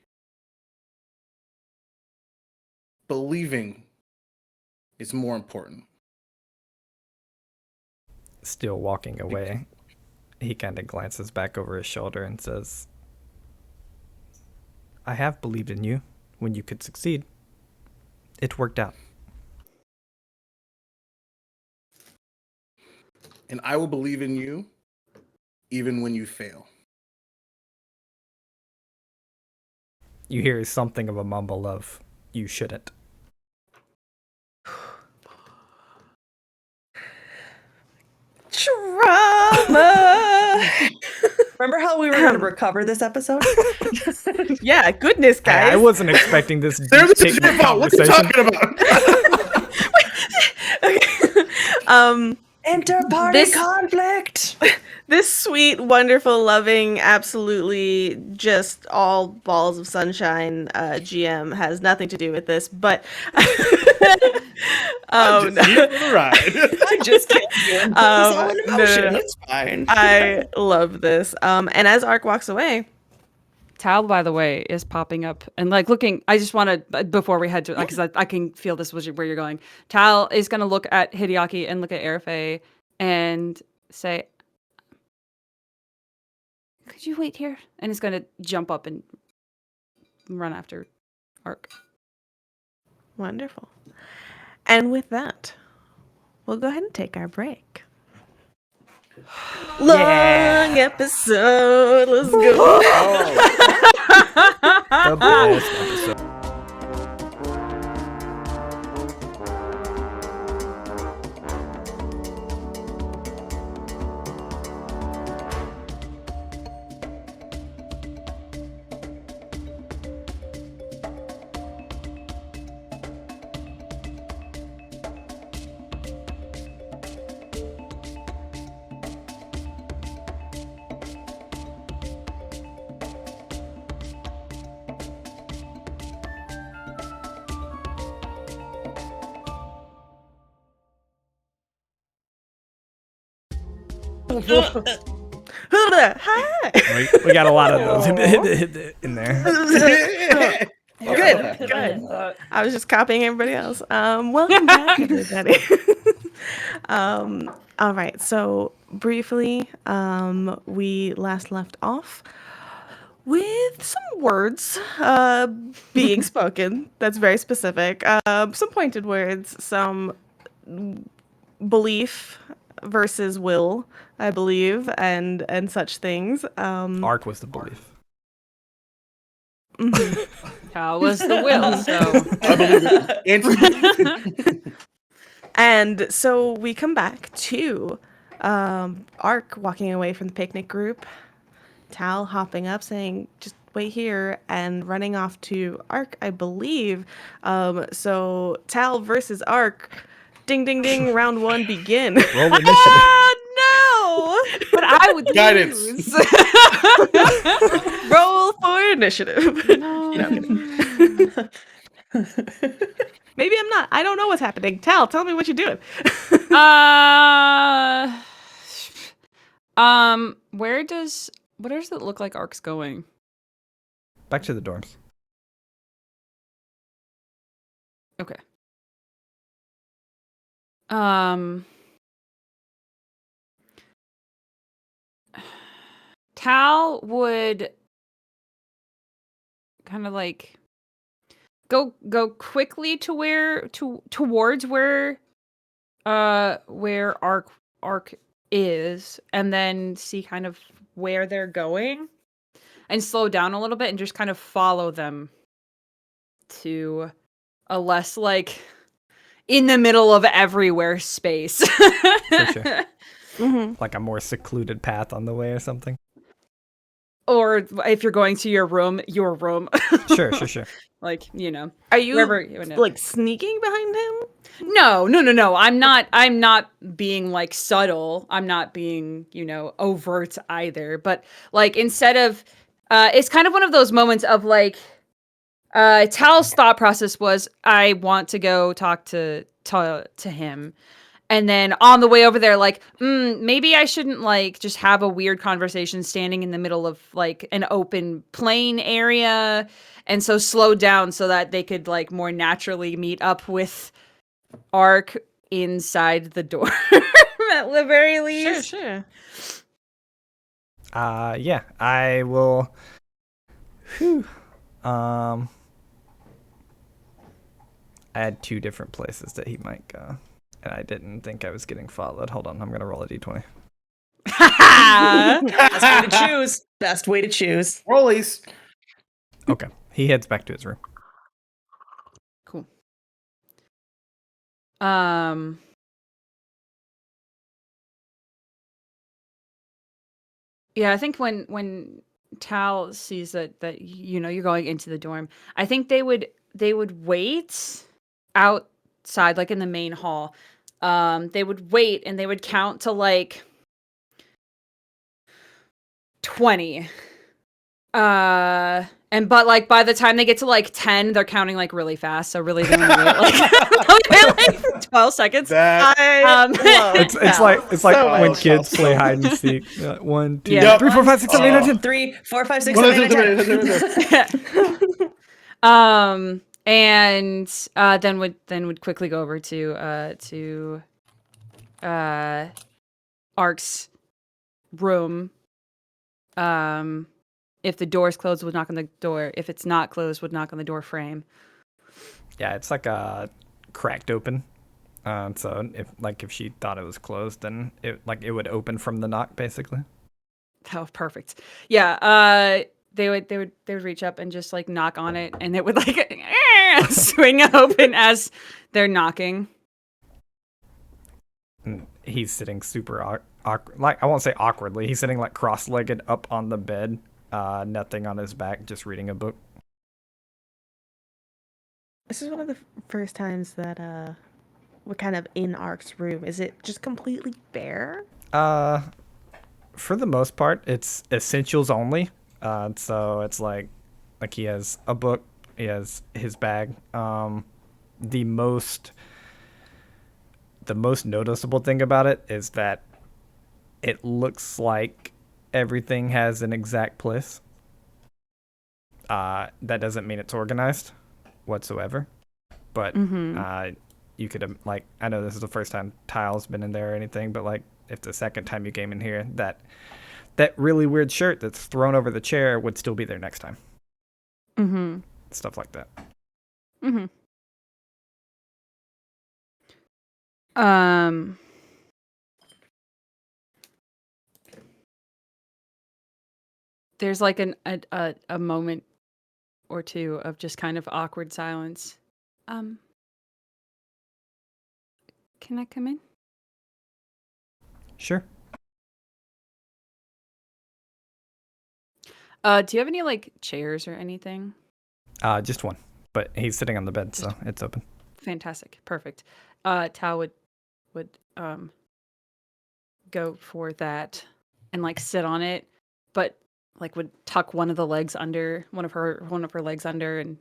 believing is more important. Still walking away, he kind of glances back over his shoulder and says, I have believed in you when you could succeed. It worked out. And I will believe in you even when you fail. You hear something of a mumble of, you shouldn't. Trauma. Remember how we were going to recover this episode? Yeah, goodness, guys. I wasn't expecting this There's deep a about. What are you conversation. talking about? Inter-party conflict. This sweet, wonderful, loving, absolutely just all balls of sunshine GM has nothing to do with this, but I'm just here for the ride. I just can't do it. No. It's fine. I love this. And as Ark walks away, Tal, by the way, is popping up and like looking. I just want to before we head to because I can feel this was where you're going. Tal is going to look at Hideaki and look at Arafe and say, "Could you wait here?" And is going to jump up and run after Ark. wonderful. And with that, we'll go ahead and take our break. Long episode. Let's go. The best episode. Hi. We got a lot of those in there. Good. I was just copying everybody else. Welcome back, everybody. All right. So briefly, we last left off with some words being spoken. That's very specific. Some pointed words. Some belief versus will, I believe, and such things. Ark was the belief. Tal was the will. So I believe it. And so we come back to Ark walking away from the picnic group, Tal hopping up saying, just wait here, and running off to Ark, I believe. So Tal versus Ark. Ding, ding, ding. Round one, begin. Roll initiative. No! but I would Guidance. lose. Roll for initiative. No. You know, maybe I'm not. I don't know what's happening. Tell me what you're doing. Where does it look like Ark's going? Back to the dorms. Okay. Tal would kind of like go quickly to towards where Ark is, and then see kind of where they're going, and slow down a little bit and just kind of follow them to a less like in the middle of everywhere space. For sure. Mm-hmm. Like a more secluded path on the way or something. Or if you're going to your room. Sure. Like, you know. Are you wherever you know. like sneaking behind him? No. I'm not being like subtle. I'm not being, overt either. But like instead of it's kind of one of those moments of like Tal's thought process was, I want to go talk to him. And then on the way over there, like, maybe I shouldn't like just have a weird conversation standing in the middle of like an open plain area. And so slow down so that they could like more naturally meet up with Ark inside the door at the very least. Sure. Yeah, I will. I had 2 different places that he might go. And I didn't think I was getting followed. Hold on, I'm going to roll a d20. Best way to choose. Rollies. Okay, he heads back to his room. Cool. Yeah, I think when Tal sees that you're going into the dorm, I think they would wait outside, like in the main hall. They would wait and they would count to like 20. But like by the time they get to like 10, they're counting like really fast. So really they only wait like 12 seconds. It's like so when much. kids play hide and seek. 1, 2, Yeah. 3, 4, 5, 6, 7, 8, 9, 10. 3, 4, 5, 6, 7, 8, 9, 10. And then would quickly go over to Ark's room. If the door's closed, would knock on the door. If it's not closed, would knock on the door frame. Yeah, it's like cracked open. So if she thought it was closed, then it would open from the knock basically. Oh, perfect. Yeah. They would reach up and just like knock on it, and it would like swing open as they're knocking. And he's sitting super awkward. Like I won't say awkwardly. He's sitting like cross-legged up on the bed, nothing on his back, just reading a book. This is one of the first times that we're kind of in Ark's room. Is it just completely bare? For the most part, it's essentials only. So it's like he has a book, he has his bag. The most noticeable thing about it is that it looks like everything has an exact place. That doesn't mean it's organized whatsoever, but you could like, I know this is the first time Tile's been in there or anything, but like if the second time you came in here, that really weird shirt that's thrown over the chair would still be there next time. Stuff like that. There's like a moment or two of just kind of awkward silence. Can I come in? Sure. Do you have any like chairs or anything? Just one, but he's sitting on the bed, so it's open. Fantastic. Perfect. Tao would go for that and like sit on it, but like would tuck one of the legs under one of her legs under, and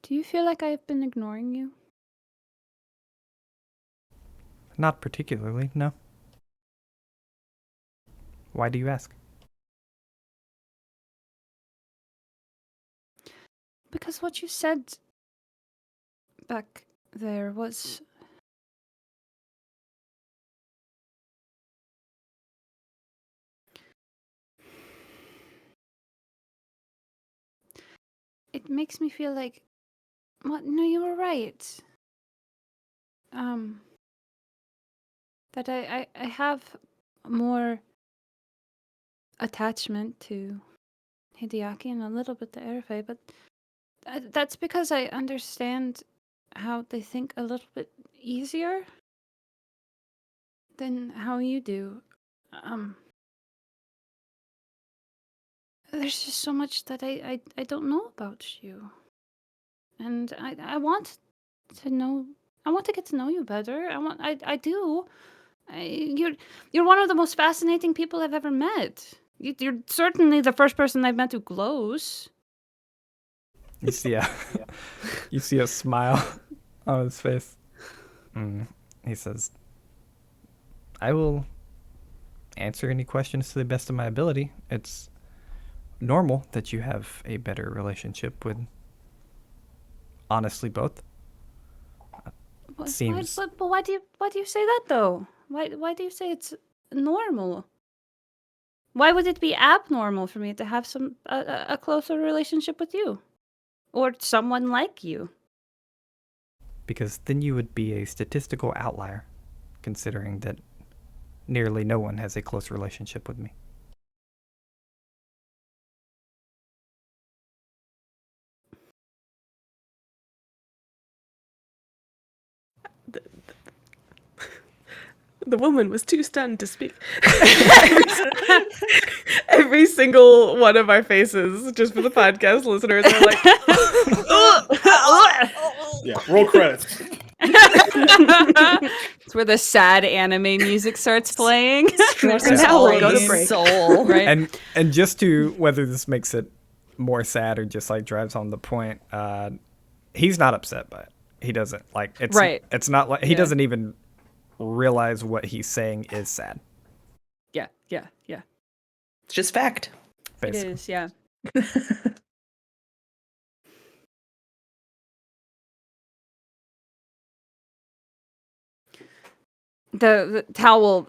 Do you feel like I've been ignoring you? Not particularly, no. Why do you ask? Because what you said back there was... It makes me feel like... What? No, you were right. That I have more attachment to Hideaki and a little bit to Erfe, but that's because I understand how they think a little bit easier than how you do. There's just so much that I don't know about you. And I want to know. I want to get to know you better. I do. You're one of the most fascinating people I've ever met. You're certainly the first person I've met who glows. You see a smile on his face. He says, I will answer any questions to the best of my ability. It's normal that you have a better relationship with, honestly, both. Seems... But why do you say that, though? Why do you say it's normal? Why would it be abnormal for me to have a closer relationship with you? Or someone like you? Because then you would be a statistical outlier, considering that nearly no one has a close relationship with me. The woman was too stunned to speak. Every single one of our faces, just for the podcast listeners, are like, Yeah, roll credits. it's where the sad anime music starts playing. now we'll go to break. Soul. Right? And just to, whether this makes it more sad or just like drives home the point, he's not upset by it. He doesn't like it's right. It's not like he doesn't even realize what he's saying is sad. Yeah. It's just fact. Basically. It is, yeah. The towel will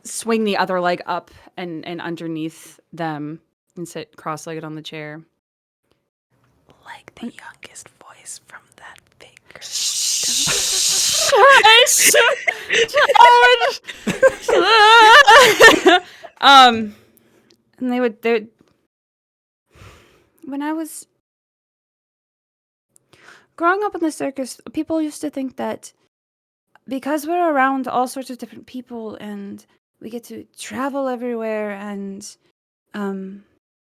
swing the other leg up and underneath them and sit cross-legged on the chair. Like the youngest voice from that figure. And they when I was growing up in the circus, people used to think that because we're around all sorts of different people and we get to travel everywhere and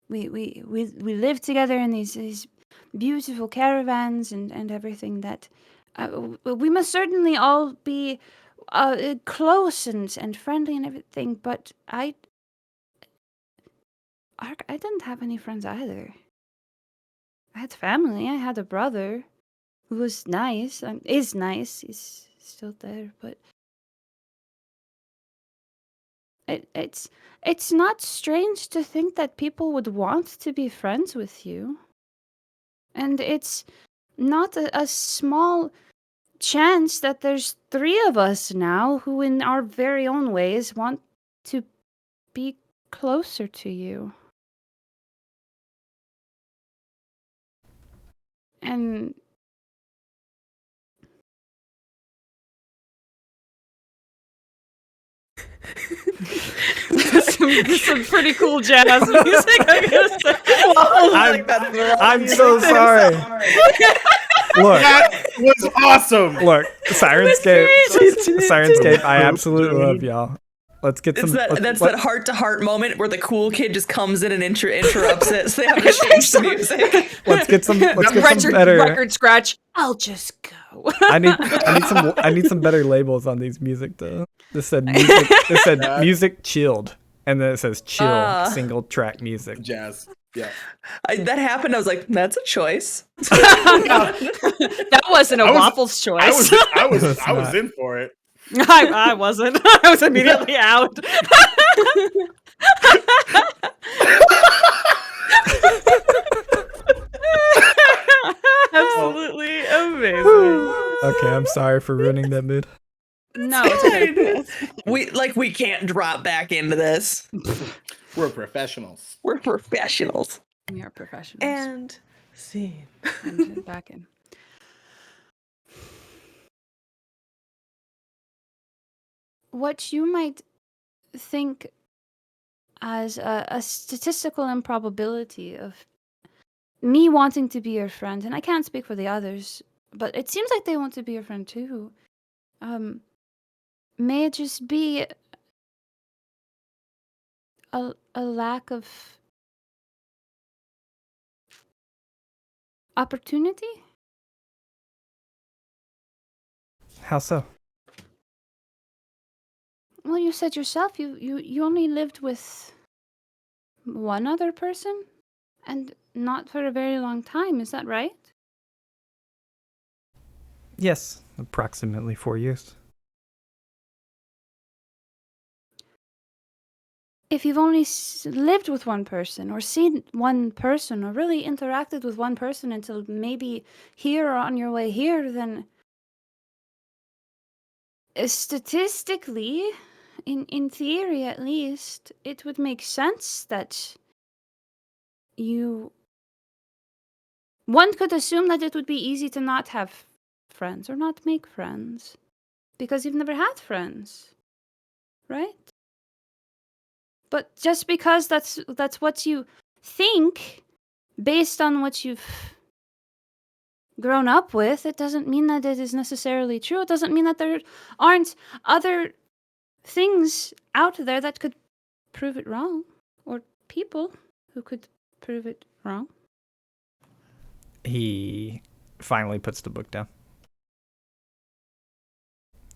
we live together in these beautiful caravans and everything, that we must certainly all be close and friendly and everything, but I didn't have any friends either. I had family. I had a brother who was nice. Is nice. He's still there, but it's not strange to think that people would want to be friends with you. And it's not a small chance that there's 3 of us now who in our very own ways want to be closer to you. And some pretty cool jazz music, I guess. I'm so sorry. Look, That was awesome. Look, Sirenscape, I absolutely love y'all. Let's get some. That's that heart-to-heart moment where the cool kid just comes in and interrupts it, so they have to change the music. Let's get some. Let's get some better. Record scratch. I'll just go. I need some better labels on these music though. This said music. It said music chilled, and then it says chill single track music. Jazz. Yeah. That happened. I was like, that's a choice. That wasn't a Waffles choice. I was in for it. I wasn't. I was immediately out. Absolutely amazing. Okay, I'm sorry for ruining that mood. No, it's okay. We can't drop back into this. We're professionals. We're professionals. We are professionals. And scene. And back in. What you might think as a statistical improbability of me wanting to be your friend, and I can't speak for the others, but it seems like they want to be your friend too, may just be a lack of opportunity? How so? Well, you said yourself you only lived with one other person, and not for a very long time. Is that right? Yes, approximately 4 years. If you've only lived with one person, or seen one person, or really interacted with one person until maybe here or on your way here, then statistically, in theory at least, it would make sense that one could assume that it would be easy to not have friends or not make friends because you've never had friends, right? But just because that's what you think based on what you've grown up with, it doesn't mean that it is necessarily true. It doesn't mean that there aren't other things out there that could prove it wrong, or people who could prove it wrong. He finally puts the book down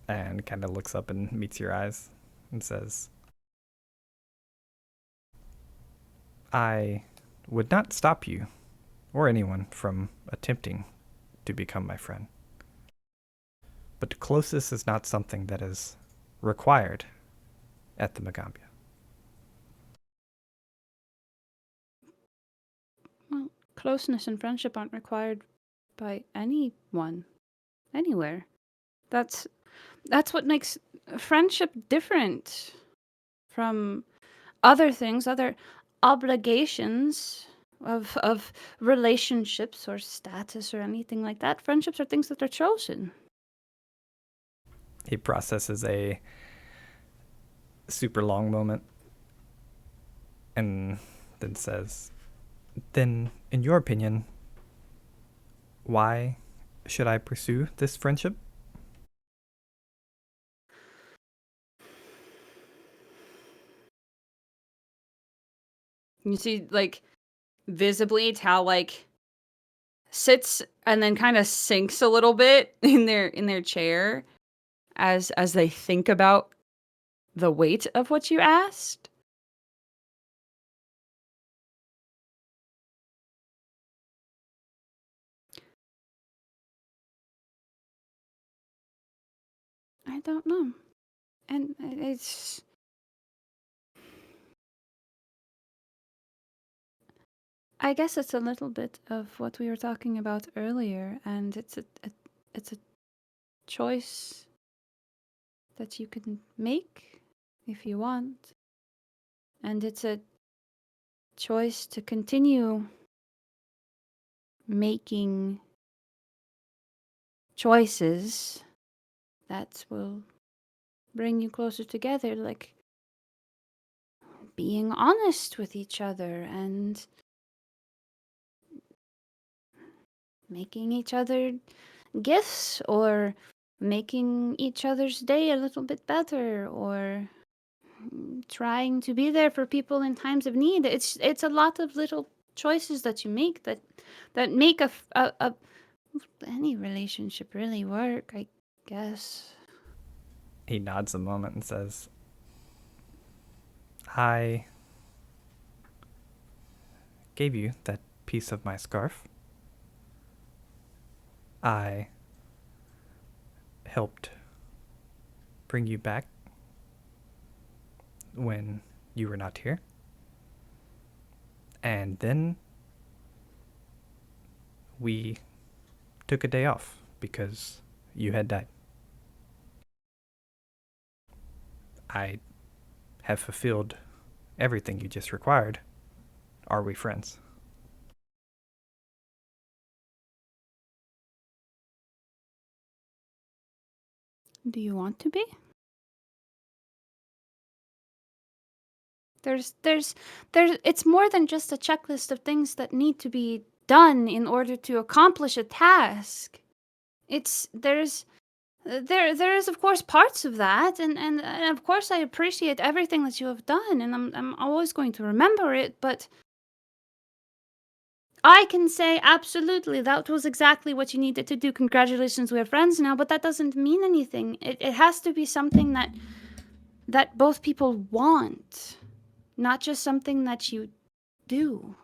and kind of looks up and meets your eyes and says, I would not stop you or anyone from attempting to become my friend. But the closest is not something that is required at the Magaambya. Well, closeness and friendship aren't required by anyone, anywhere. That's what makes friendship different from other things, other obligations of relationships or status or anything like that. Friendships are things that are chosen. He processes a super long moment and then says, then, in your opinion, why should I pursue this friendship? You see, like, visibly Tal, like, sits and then kind of sinks a little bit in their chair as they think about the weight of what you asked. I don't know. And it's... I guess it's a little bit of what we were talking about earlier, and it's a choice that you can make if you want. And it's a choice to continue making choices that will bring you closer together, like being honest with each other and making each other gifts, or making each other's day a little bit better, or trying to be there for people in times of need. It's a lot of little choices that you make that make any relationship really work, I guess. He nods a moment and says, I gave you that piece of my scarf. I helped bring you back when you were not here. And then we took a day off because you had died. I have fulfilled everything you just required. Are we friends? Do you want to be? It's more than just a checklist of things that need to be done in order to accomplish a task. There is of course parts of that, and of course I appreciate everything that you have done, and I'm always going to remember it, but I can say absolutely that was exactly what you needed to do. Congratulations, we're friends now, but that doesn't mean anything. It has to be something that both people want, not just something that you do.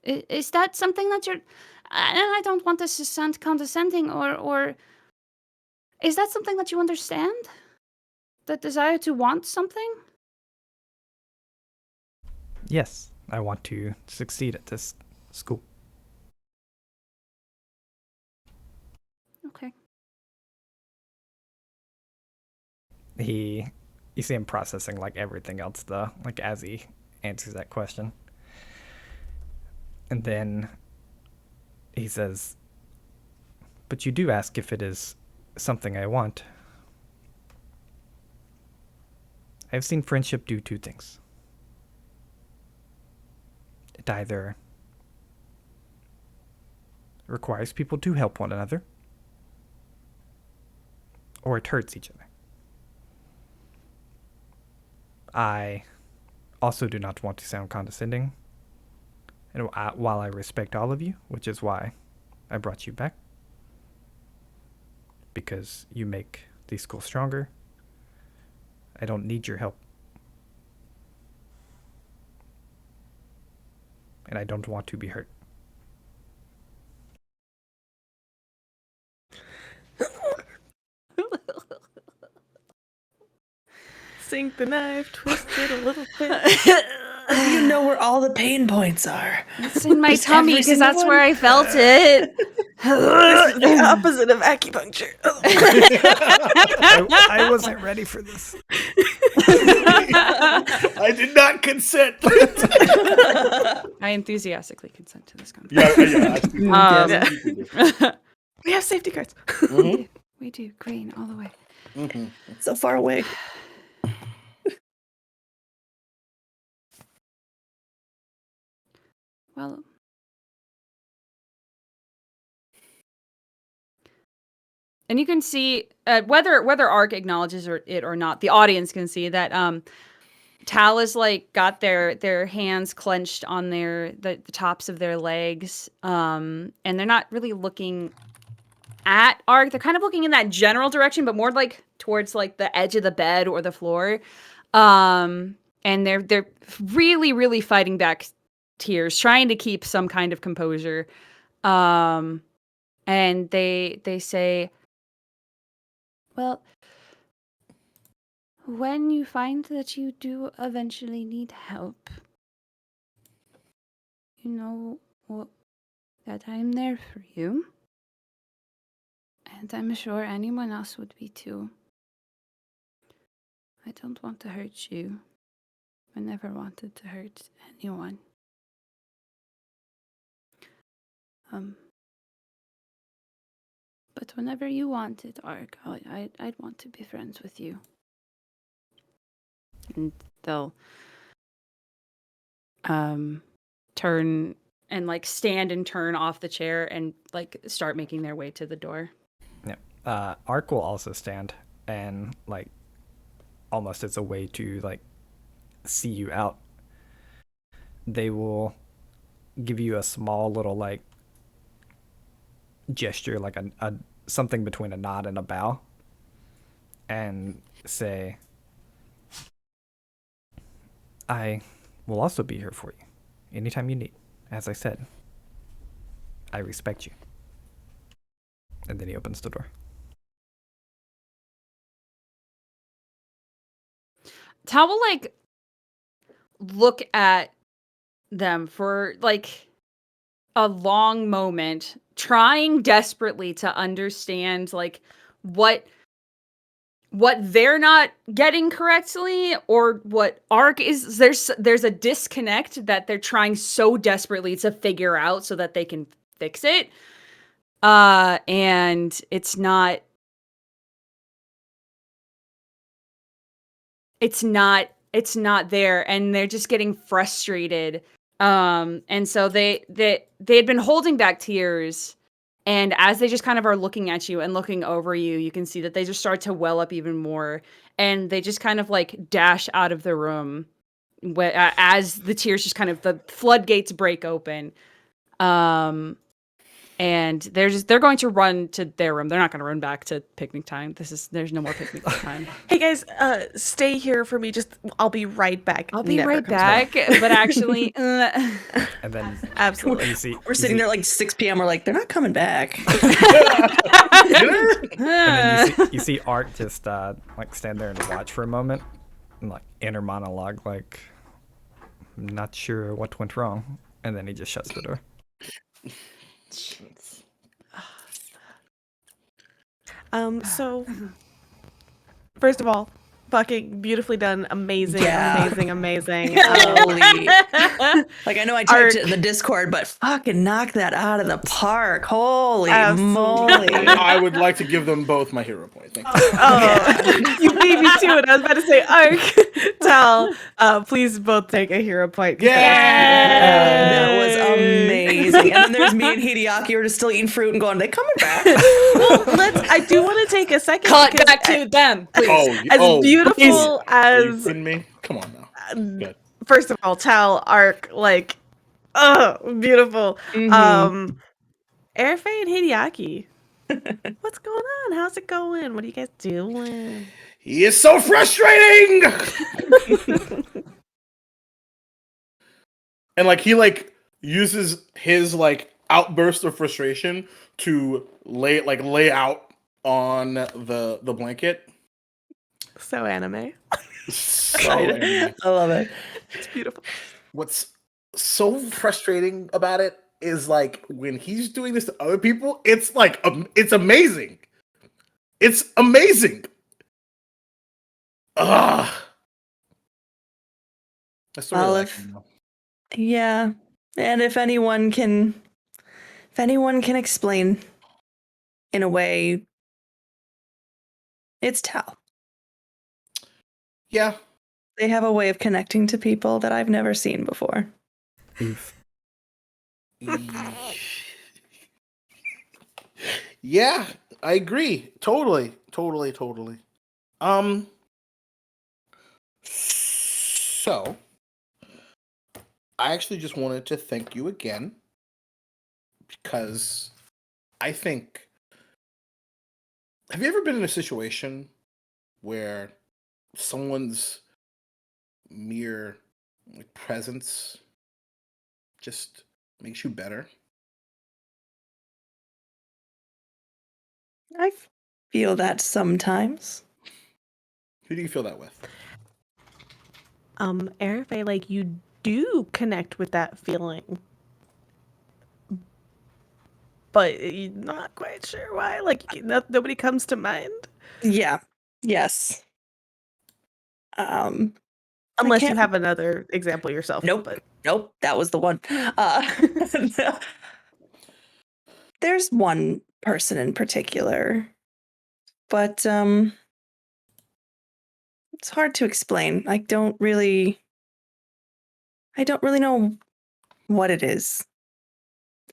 Is that something that you're... And I don't want this to sound condescending, or... Is that something that you understand? That desire to want something? Yes, I want to succeed at this school. Okay. You see him processing like everything else though, like as he answers that question. And then he says, but you do ask if it is something I want. I've seen friendship do two things. It either requires people to help one another, or it hurts each other. I also do not want to sound condescending, and while I respect all of you, which is why I brought you back, because you make the school stronger, I don't need your help. And I don't want to be hurt. Sink the knife, twist it a little bit. You know where all the pain points are. It's in my Just tummy every because single that's one. where I felt it. This is the opposite of acupuncture. I wasn't ready for this. I did not consent. I enthusiastically consent to this conversation. We have safety cards. We do. Green all the way. So far away. Well, and you can see whether Ark acknowledges it or not, the audience can see that Tal is like got their hands clenched on the tops of their legs, and they're not really looking at Ark. They're kind of looking in that general direction, but more like towards like the edge of the bed or the floor, and they're really, really fighting back tears, trying to keep some kind of composure, and they say, well, when you find that you do eventually need help, you know that I'm there for you. And I'm sure anyone else would be too. I don't want to hurt you. I never wanted to hurt anyone. But whenever you want it, Ark, I'd want to be friends with you. and they'll turn and like stand and turn off the chair and like start making their way to the door. Yeah. Ark will also stand and like almost as a way to like see you out, they will give you a small little like gesture, like a something between a nod and a bow, and say, I will also be here for you anytime you need. As I said, I respect you. And then he opens the door. Tal will like look at them for like a long moment, trying desperately to understand like what they're not getting correctly, or what Ark is. There's a disconnect that they're trying so desperately to figure out so that they can fix it. And it's not there, and they're just getting frustrated. And so they had been holding back tears, and as they just kind of are looking at you and looking over you, you can see that they just start to well up even more, and they just kind of like dash out of the room as the tears just kind of, the floodgates break open. And they're going to run to their room. They're not going to run back to picnic time. There's no more picnic time. Hey guys, stay here for me. I'll be right back. I'll be Never right comes back. back. But actually, And then Absolutely. We're sitting there like 6 p.m. We're like, they're not coming back. And then you see Art just like stand there and watch for a moment, and like inner monologue, like, I'm not sure what went wrong, and then he just shuts the door. So first of all, fucking beautifully done, amazing, Yeah. amazing. Holy. Like, I know I typed it in Art. the Discord, but fucking knock that out of the park. Holy Absolutely. moly. I would like to give them both my hero point. Thank you. Oh, you beat me to it. I was about to say, Ark, Tal, please both take a hero point. That was amazing. And then there's me and Hideaki who are just still eating fruit and going, they coming back? Well, I do want to take a second. cut because back to them, please. as beautiful Are you as, kidding me? Come on now. Good. first of all, Tal, Ark, like, beautiful. Mhm. Airfei and Hideaki. What's going on? How's it going? What are you guys doing? He is so frustrating. And like he like uses his like outburst of frustration to lay out on the blanket. So anime. So anime. I love it. It's beautiful. What's so frustrating about it is like when he's doing this to other people, it's like it's amazing. It's amazing. Ugh. I still really like him, though. Yeah. And if anyone can explain in a way, it's Tal. Yeah. They have a way of connecting to people that I've never seen before. Yeah, I agree. Totally. So I actually just wanted to thank you again because I think, have you ever been in a situation where someone's mere like presence just makes you better? I feel that sometimes. Who do you feel that with? Airfei, like, you do connect with that feeling, but you're not quite sure why. Like, nobody comes to mind. Yeah. Yes. Unless you can't- have another example yourself. Nope. But Nope. That was the one. There's one person in particular, but it's hard to explain. I don't really know what it is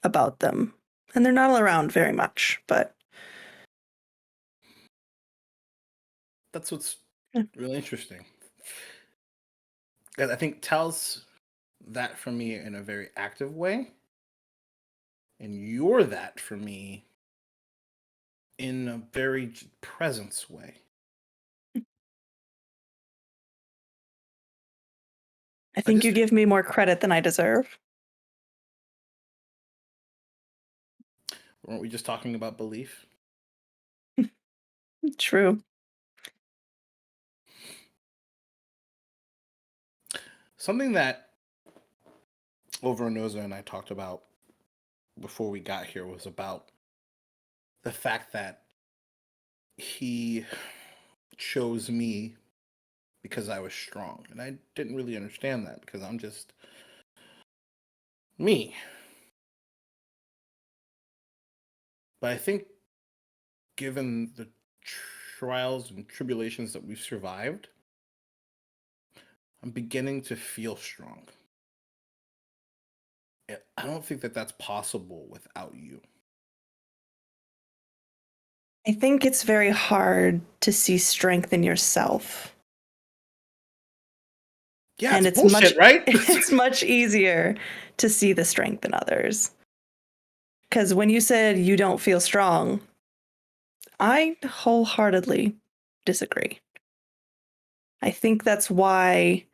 about them. And they're not around very much, but That's what's Really interesting. And I think tells that for me in a very active way, and you're that for me in a very presence way. I think you just- give me more credit than I deserve. Weren't we just talking about belief? True. Something that Overnoza and I talked about before we got here was about the fact that he chose me because I was strong. And I didn't really understand that because I'm just me. But I think given the trials and tribulations that we've survived, I'm beginning to feel strong. And I don't think that that's possible without you. I think it's very hard to see strength in yourself. Yeah, And it's it's bullshit, much right? it's much easier to see the strength in others. Because when you said you don't feel strong, I wholeheartedly disagree. I think that's why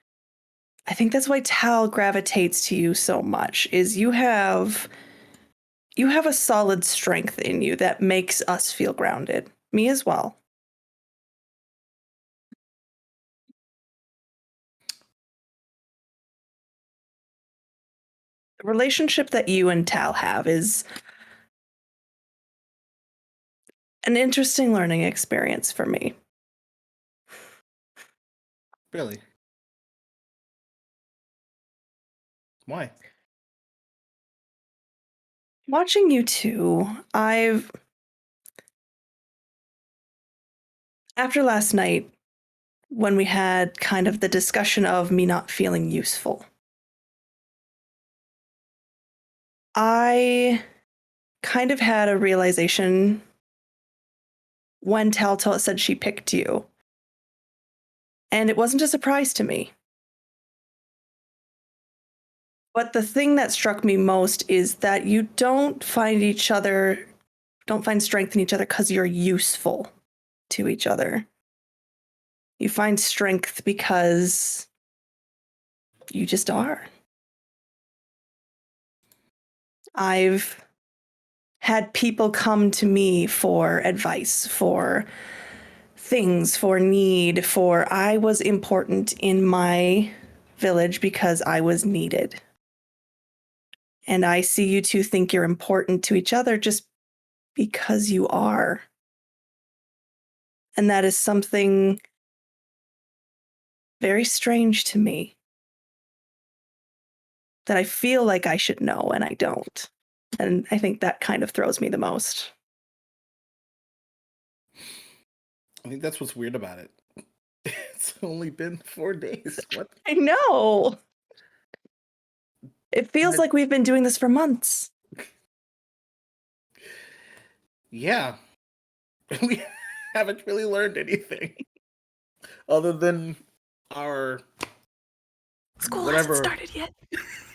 Tal gravitates to you so much, is you have a solid strength in you that makes us feel grounded. Me as well. The relationship that you and Tal have is an interesting learning experience for me. Really? Why? Watching you two, after last night, when we had kind of the discussion of me not feeling useful, I kind of had a realization when Tal said she picked you. And it wasn't a surprise to me. But the thing that struck me most is that you don't find strength in each other because you're useful to each other. You find strength because you just are. I've had people come to me for advice, for things, for need, for I was important in my village because I was needed. And I see you two think you're important to each other just because you are. And that is something very strange to me that I feel like I should know and I don't. And I think that kind of throws me the most. I think that's what's weird about it. It's only been 4 days. What? I know. It feels But- like we've been doing this for months. Yeah. We haven't really learned anything other than our School whatever hasn't started yet.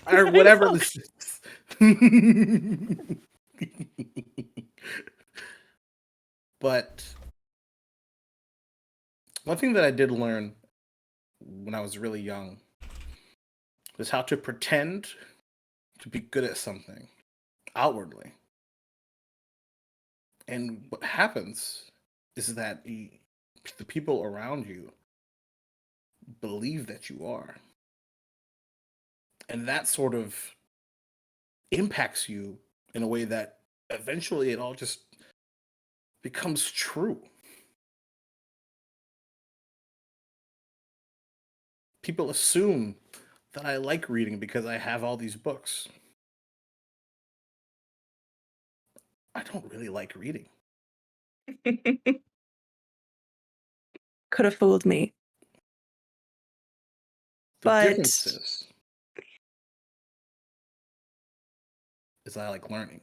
or whatever this is. But one thing that I did learn when I was really young was how to pretend to be good at something outwardly. And what happens is that the people around you believe that you are. And that sort of impacts you in a way that eventually it all just becomes true. People assume that I like reading because I have all these books. I don't really like reading. Could have fooled me. The But- difference is I like learning.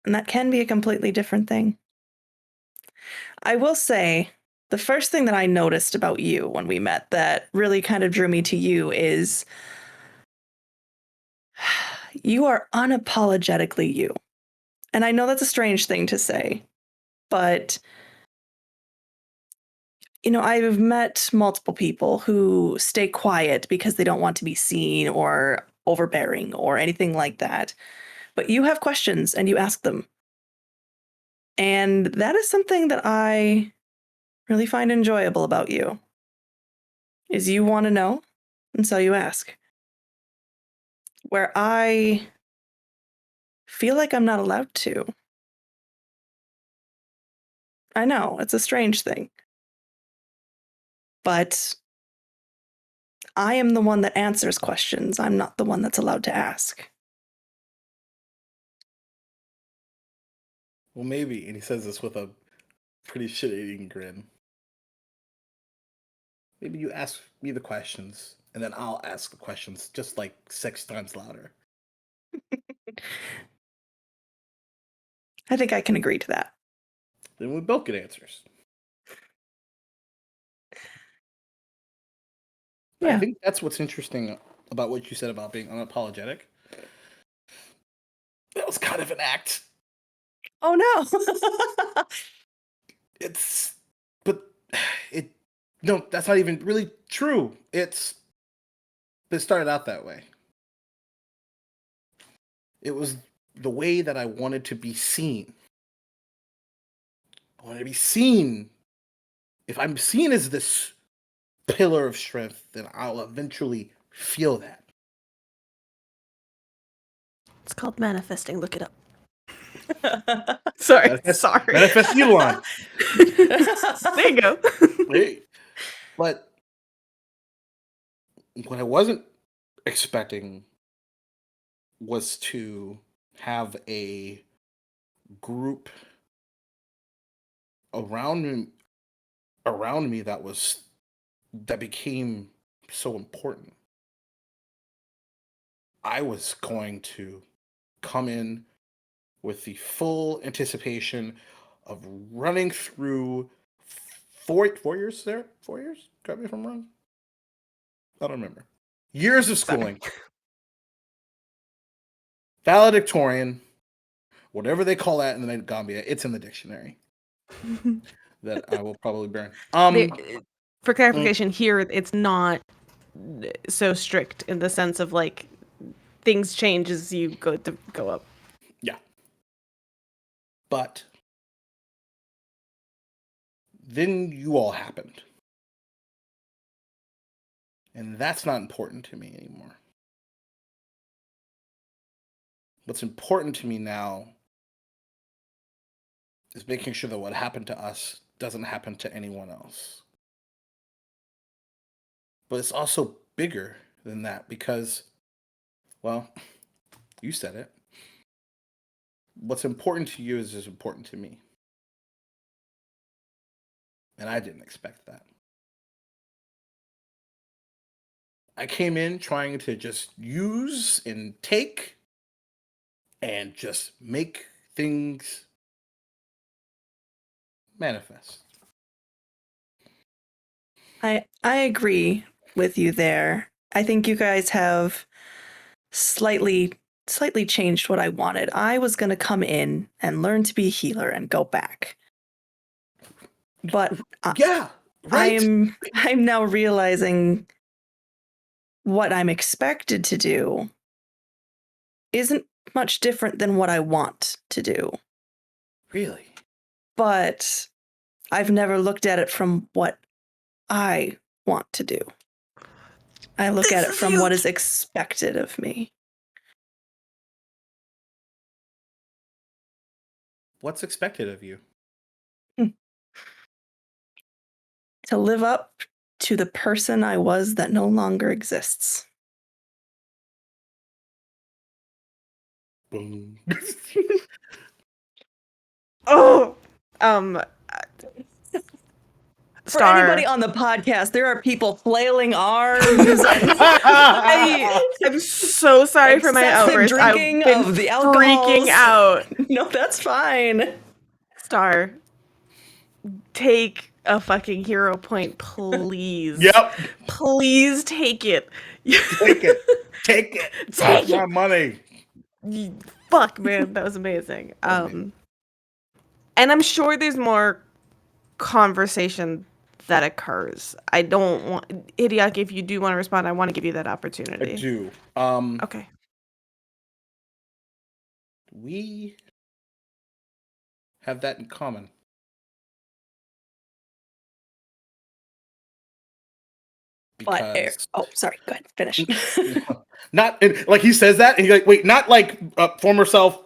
And that can be a completely different thing. I will say the first thing that I noticed about you when we met that really kind of drew me to you is you are unapologetically you. And I know that's a strange thing to say, but I've met multiple people who stay quiet because they don't want to be seen or overbearing or anything like that. But you have questions and you ask them. And that is something that I really find enjoyable about you. Is you want to know, and so you ask. Where I feel like I'm not allowed to. I know, it's a strange thing. But I am the one that answers questions. I'm not the one that's allowed to ask. Well, maybe. And he says this with a pretty shit-eating grin. Maybe you ask me the questions, and then I'll ask the questions just like 6 times louder. I think I can agree to that. Then we both get answers. Yeah. I think that's what's interesting about what you said about being unapologetic. That was kind of an act. Oh no. No, that's not even really true. It started out that way. It was the way that I wanted to be seen. I wanted to be seen. If I'm seen as this pillar of strength, then I'll eventually feel that. It's called manifesting. Look it up. Sorry. Sorry. Manifest Elon. There you go. Hey. But what I wasn't expecting was to have a group around me that became so important. I was going to come in with the full anticipation of running through 4 years there? 4 years? Correct me if I'm wrong. I don't remember. Years of schooling. Valedictorian, whatever they call that in the Magaambya, it's in the dictionary. That I will probably burn. For clarification, here it's not so strict in the sense of like things change as you go up. Yeah. But then you all happened. And that's not important to me anymore. What's important to me now is making sure that what happened to us doesn't happen to anyone else. But it's also bigger than that because, well, you said it. What's important to you is important to me. And I didn't expect that. I came in trying to just use and take and just make things manifest. I agree with you there. I think you guys have slightly changed what I wanted. I was going to come in and learn to be a healer and go back. But yeah, right. I'm now realizing what I'm expected to do isn't much different than what I want to do. Really? But I've never looked at it from what I want to do. I look at it from what is expected of me. What's expected of you? To live up to the person I was that no longer exists. Boom. Oh, For anybody on the podcast, there are people flailing arms. I'm so sorry for my outburst. Drinking I've been of the alcohols. freaking out. No, that's fine. Star, take a fucking hero point, please. Yep. Please take it. Take it. Take it. Take my money. Fuck, man, that was amazing. That was amazing. And I'm sure there's more conversation that occurs. I don't want Hideaki, if you do want to respond, I want to give you that opportunity. I do. Okay. We have that in common. Oh, sorry. Go ahead. Finish. Not like he says that, and he's like, "Wait, not like former self.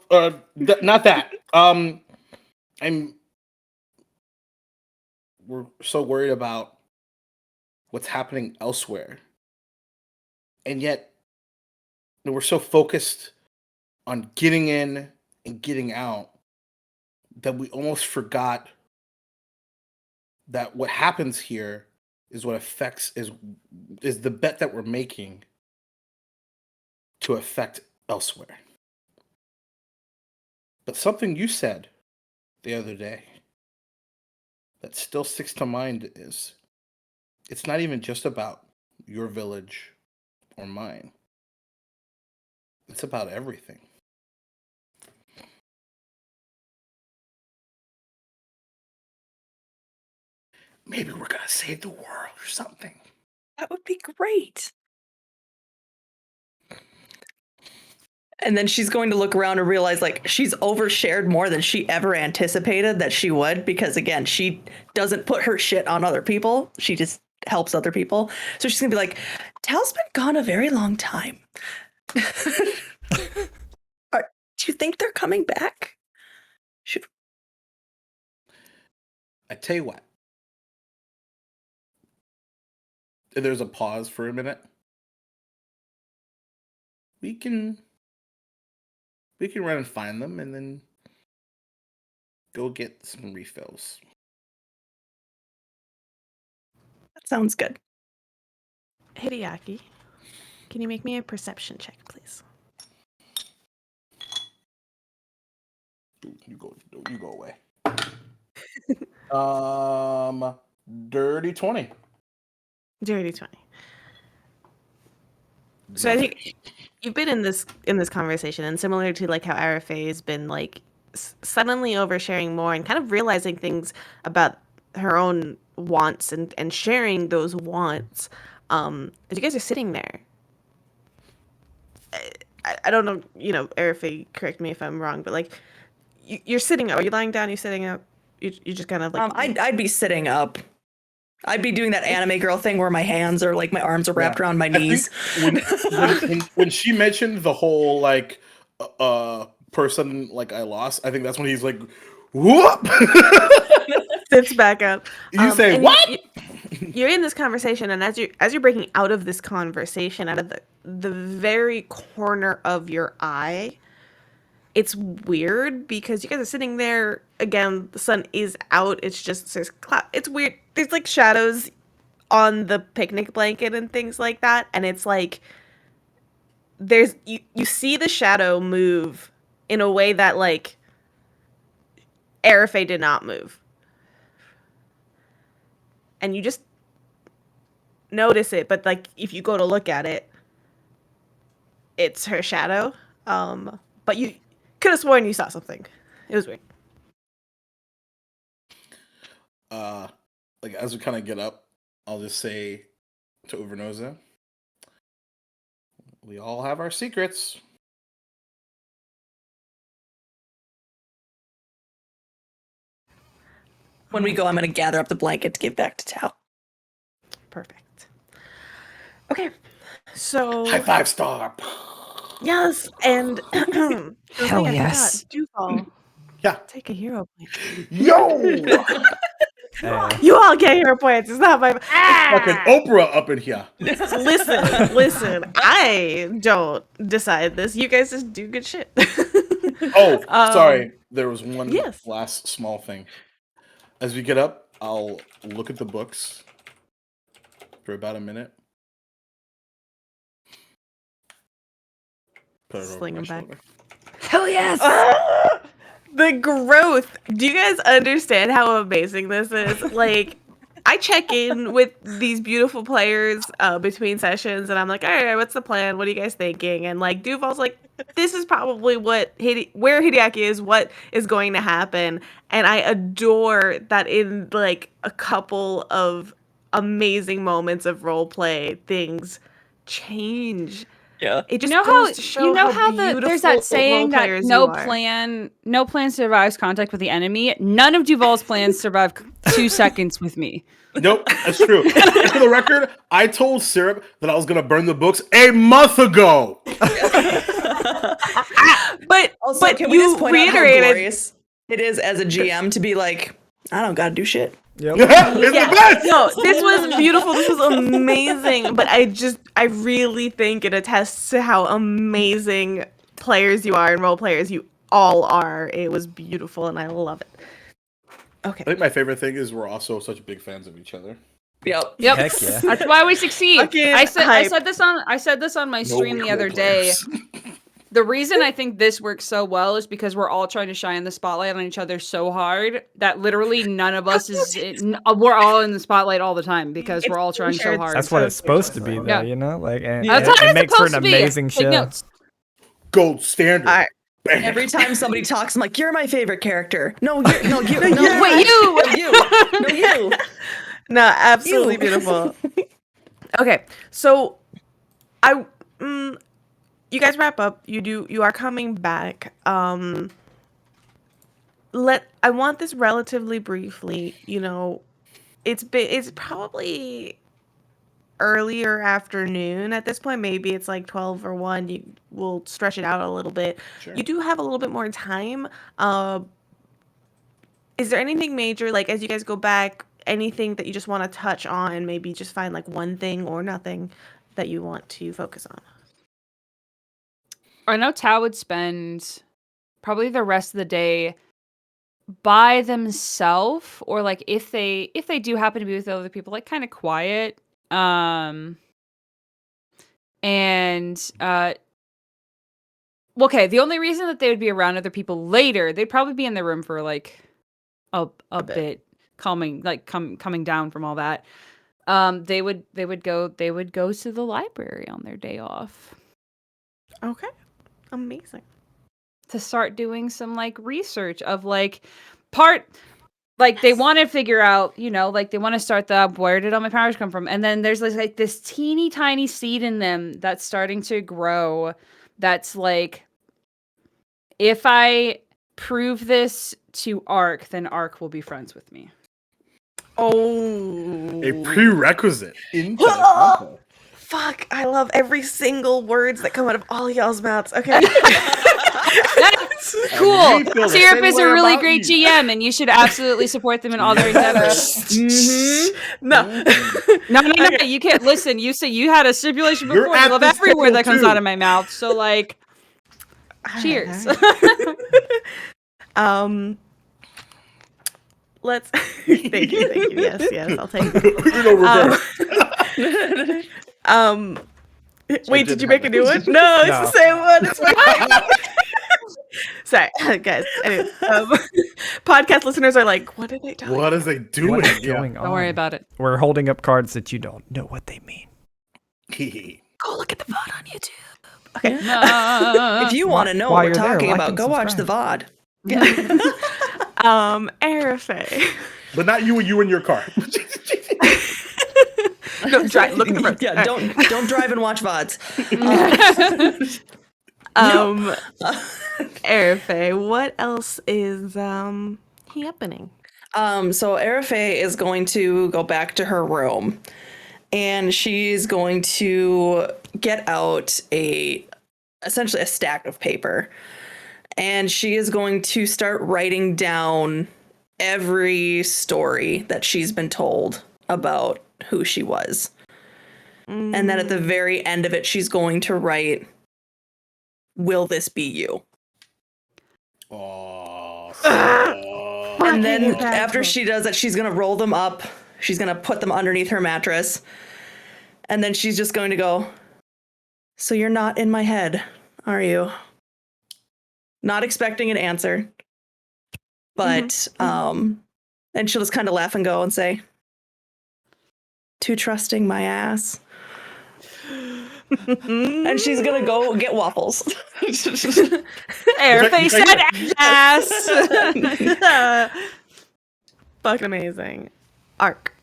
Not that. We're so worried about what's happening elsewhere, and yet we're so focused on getting in and getting out that we almost forgot that what happens here is what affects is the bet that we're making to affect elsewhere." But something you said the other day that still sticks to mind is it's not even just about your village or mine. It's about everything. Maybe we're gonna save the world or something. That would be great. And then she's going to look around and realize like she's overshared more than she ever anticipated that she would, because again, she doesn't put her shit on other people. She just helps other people. So she's gonna be like, Tal's been gone a very long time. Do you think they're coming back? I tell you what. There's a pause for a minute. We can run and find them and then go get some refills. That sounds good. Hideaki, can you make me a perception check, please? You go away. Dirty 20. Dirty 20. So I think you've been in this conversation, and similar to like how Arafe has been like suddenly oversharing more and kind of realizing things about her own wants and sharing those wants. As you guys are sitting there, I don't know, Arafe, correct me if I'm wrong, but like you're sitting up. Are you lying down? You sitting up? You just kind of like. I'd be sitting up. I'd be doing that anime girl thing where my hands are like my arms are wrapped around my knees. When she mentioned the whole like person like I lost, I think that's when he's like, whoop, sits back up. You say what? You're in this conversation, and as you're breaking out of this conversation, out of the very corner of your eye, it's weird because you guys are sitting there. Again, the sun is out. It's just there's cloud. It's weird. There's like shadows on the picnic blanket and things like that, and it's like there's you see the shadow move in a way that like Arafe did not move, and you just notice it. But like if you go to look at it, it's her shadow. But you could have sworn you saw something. It was weird. Like as we kind of get up, I'll just say to Overnoza, we all have our secrets. When we go, I'm going to gather up the blanket to give back to Tal. Perfect. Okay, so high five star. Yes, and Hell yes. Duval. Yeah. Take a hero point. Yo. You all get hero points. It's not my Fucking Oprah up in here. Listen. I don't decide this. You guys just do good shit. Sorry. There was one yes. last small thing. As we get up, I'll look at the books for about a minute. Sling them back. Hell yes! The growth. Do you guys understand how amazing this is? Like, I check in with these beautiful players between sessions, and I'm like, all right, what's the plan? What are you guys thinking? And like, Duval's like, this is probably where Hideaki is, what is going to happen. And I adore that in like a couple of amazing moments of role play, things change. Yeah. It just You know goes how to show there's that beautiful saying role that players no you are. plan survives contact with the enemy. None of Duval's plans survive 2 seconds with me. Nope, that's true. And for the record, I told Syrup that I was gonna burn the books a month ago. But Also, but can we just you point out how reiterated. glorious it is as a GM to be like, I don't gotta do shit. Yep. It's Yeah, the best. no, this was beautiful. This was amazing. But I really think it attests to how amazing players you are and role players you all are. It was beautiful, and I love it. Okay. I think my favorite thing is we're also such big fans of each other. Yep. Yep. Heck yeah. That's why we succeed. Fucking I hype. said this on my stream the other day. players. The reason I think this works so well is because we're all trying to shine the spotlight on each other so hard that literally none of us we're all in the spotlight all the time because we're all trying so hard. That's what it's supposed to be, though. Yeah. You know, like, and That's it how it's makes for an supposed to be. amazing Take show. notes. Gold standard. All right. Bam. Every time somebody talks, I'm like, "You're my favorite character." No, you. No, Wait, you. No, you. No, you. No, absolutely You. beautiful. Okay, so you guys wrap up. You are coming back. I want this relatively briefly. You know, it's probably earlier afternoon at this point. Maybe it's like 12 or 1. We'll stretch it out a little bit. Sure. You do have a little bit more time. Is there anything major, like, as you guys go back, anything that you just want to touch on? Maybe just find like one thing or nothing that you want to focus on. I know Tao would spend probably the rest of the day by themselves, or like if they do happen to be with other people, like kind of quiet. Okay, the only reason that they would be around other people later, they'd probably be in their room for like a bit, coming down from all that. They would go to the library on their day off. Okay. Amazing. To start doing some like research of like they want to figure out, you know, like they want to start where did all my powers come from? And then there's like this teeny tiny seed in them that's starting to grow. That's like, if I prove this to Ark, then Ark will be friends with me. Oh. A prerequisite. Into the content. Fuck, I love every single words that come out of all y'all's mouths. Okay. That's cool. we feel the Syrup same is way a really about great you. GM, and you should absolutely support them in all their endeavors. No. No. You can't listen. You say you had a stipulation You're before. at I love this every word table that comes too. out of my mouth. So, like, cheers. Let's thank you. Yes, I'll take it. You know, reverse. Wait, did you make a new one? No. No, it's No. the same one. It's my Sorry, guys. Anyway, podcast listeners are like, what are they talking What is they doing? What is going on? Don't worry about it. We're holding up cards that you don't know what they mean. Go look at the VOD on YouTube. Okay. No. If you want to know while what we're you're there, talking like about, and go watch the VOD. Arafe. But not you in your car. No, look at the birds. Yeah, don't drive and watch VODs. Arafe, what else is happening? So Arafe is going to go back to her room, and she's going to get out essentially a stack of paper, and she is going to start writing down every story that she's been told about who she was. And then at the very end of it, she's going to write, "Will this be you?" And then after she does that, she's going to roll them up. She's going to put them underneath her mattress. And then she's just going to go, "So you're not in my head, are you?" Not expecting an answer. But and she'll just kind of laugh and go and say, "Too trusting, my ass." And she's gonna go get waffles. Airface said ass. Fucking amazing. Arc.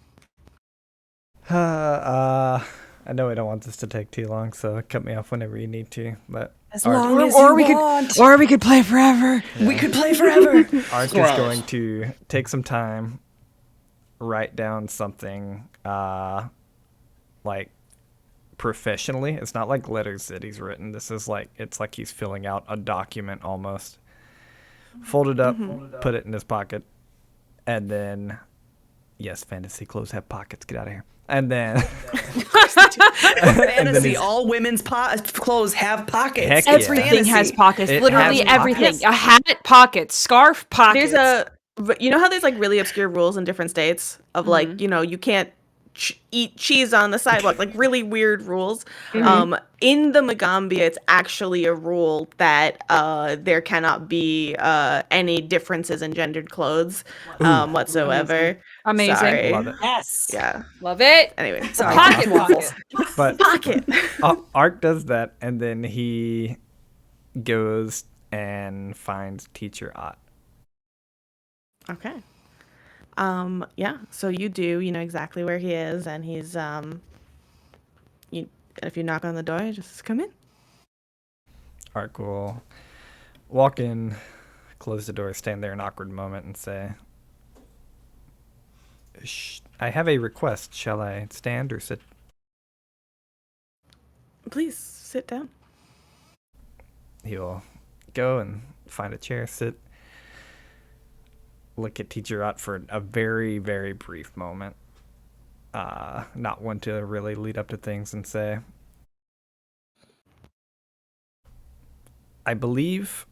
I know we don't want this to take too long, so cut me off whenever you need to. But As Arc, long as you want. Or we could play forever. We could play forever. Arc is Gross. going to take some time, write down something, like professionally. It's not like letters that he's written. This is like, it's like he's filling out a document almost. Fold it up, put it in his pocket, and then, yes, fantasy clothes have pockets. Get out of here. And then, Fantasy, all women's clothes have pockets. Heck It's yeah. Everything has fantasy. pockets. It Literally has everything. pockets. A hat, pockets. Scarf, pockets. But you know how there's like really obscure rules in different states of like, you know, you can't eat cheese on the sidewalk, like really weird rules. In the Magaambya, it's actually a rule that there cannot be any differences in gendered clothes whatsoever. Amazing. Sorry. Love it. Yes. Yeah. Love it. Anyway, Sorry. Pocket. But pocket. Arc does that, and then he goes and finds Teacher Ott. Okay. Yeah, so you know exactly where he is, and he's if you knock on the door, just come in. Arc will walk in, close the door, stand there an awkward moment, and say, I have a request. Shall I stand or sit? Please sit down. He'll go and find a chair, sit, look at Teacher Ott for a very, very brief moment. Not one to really lead up to things and say, I believe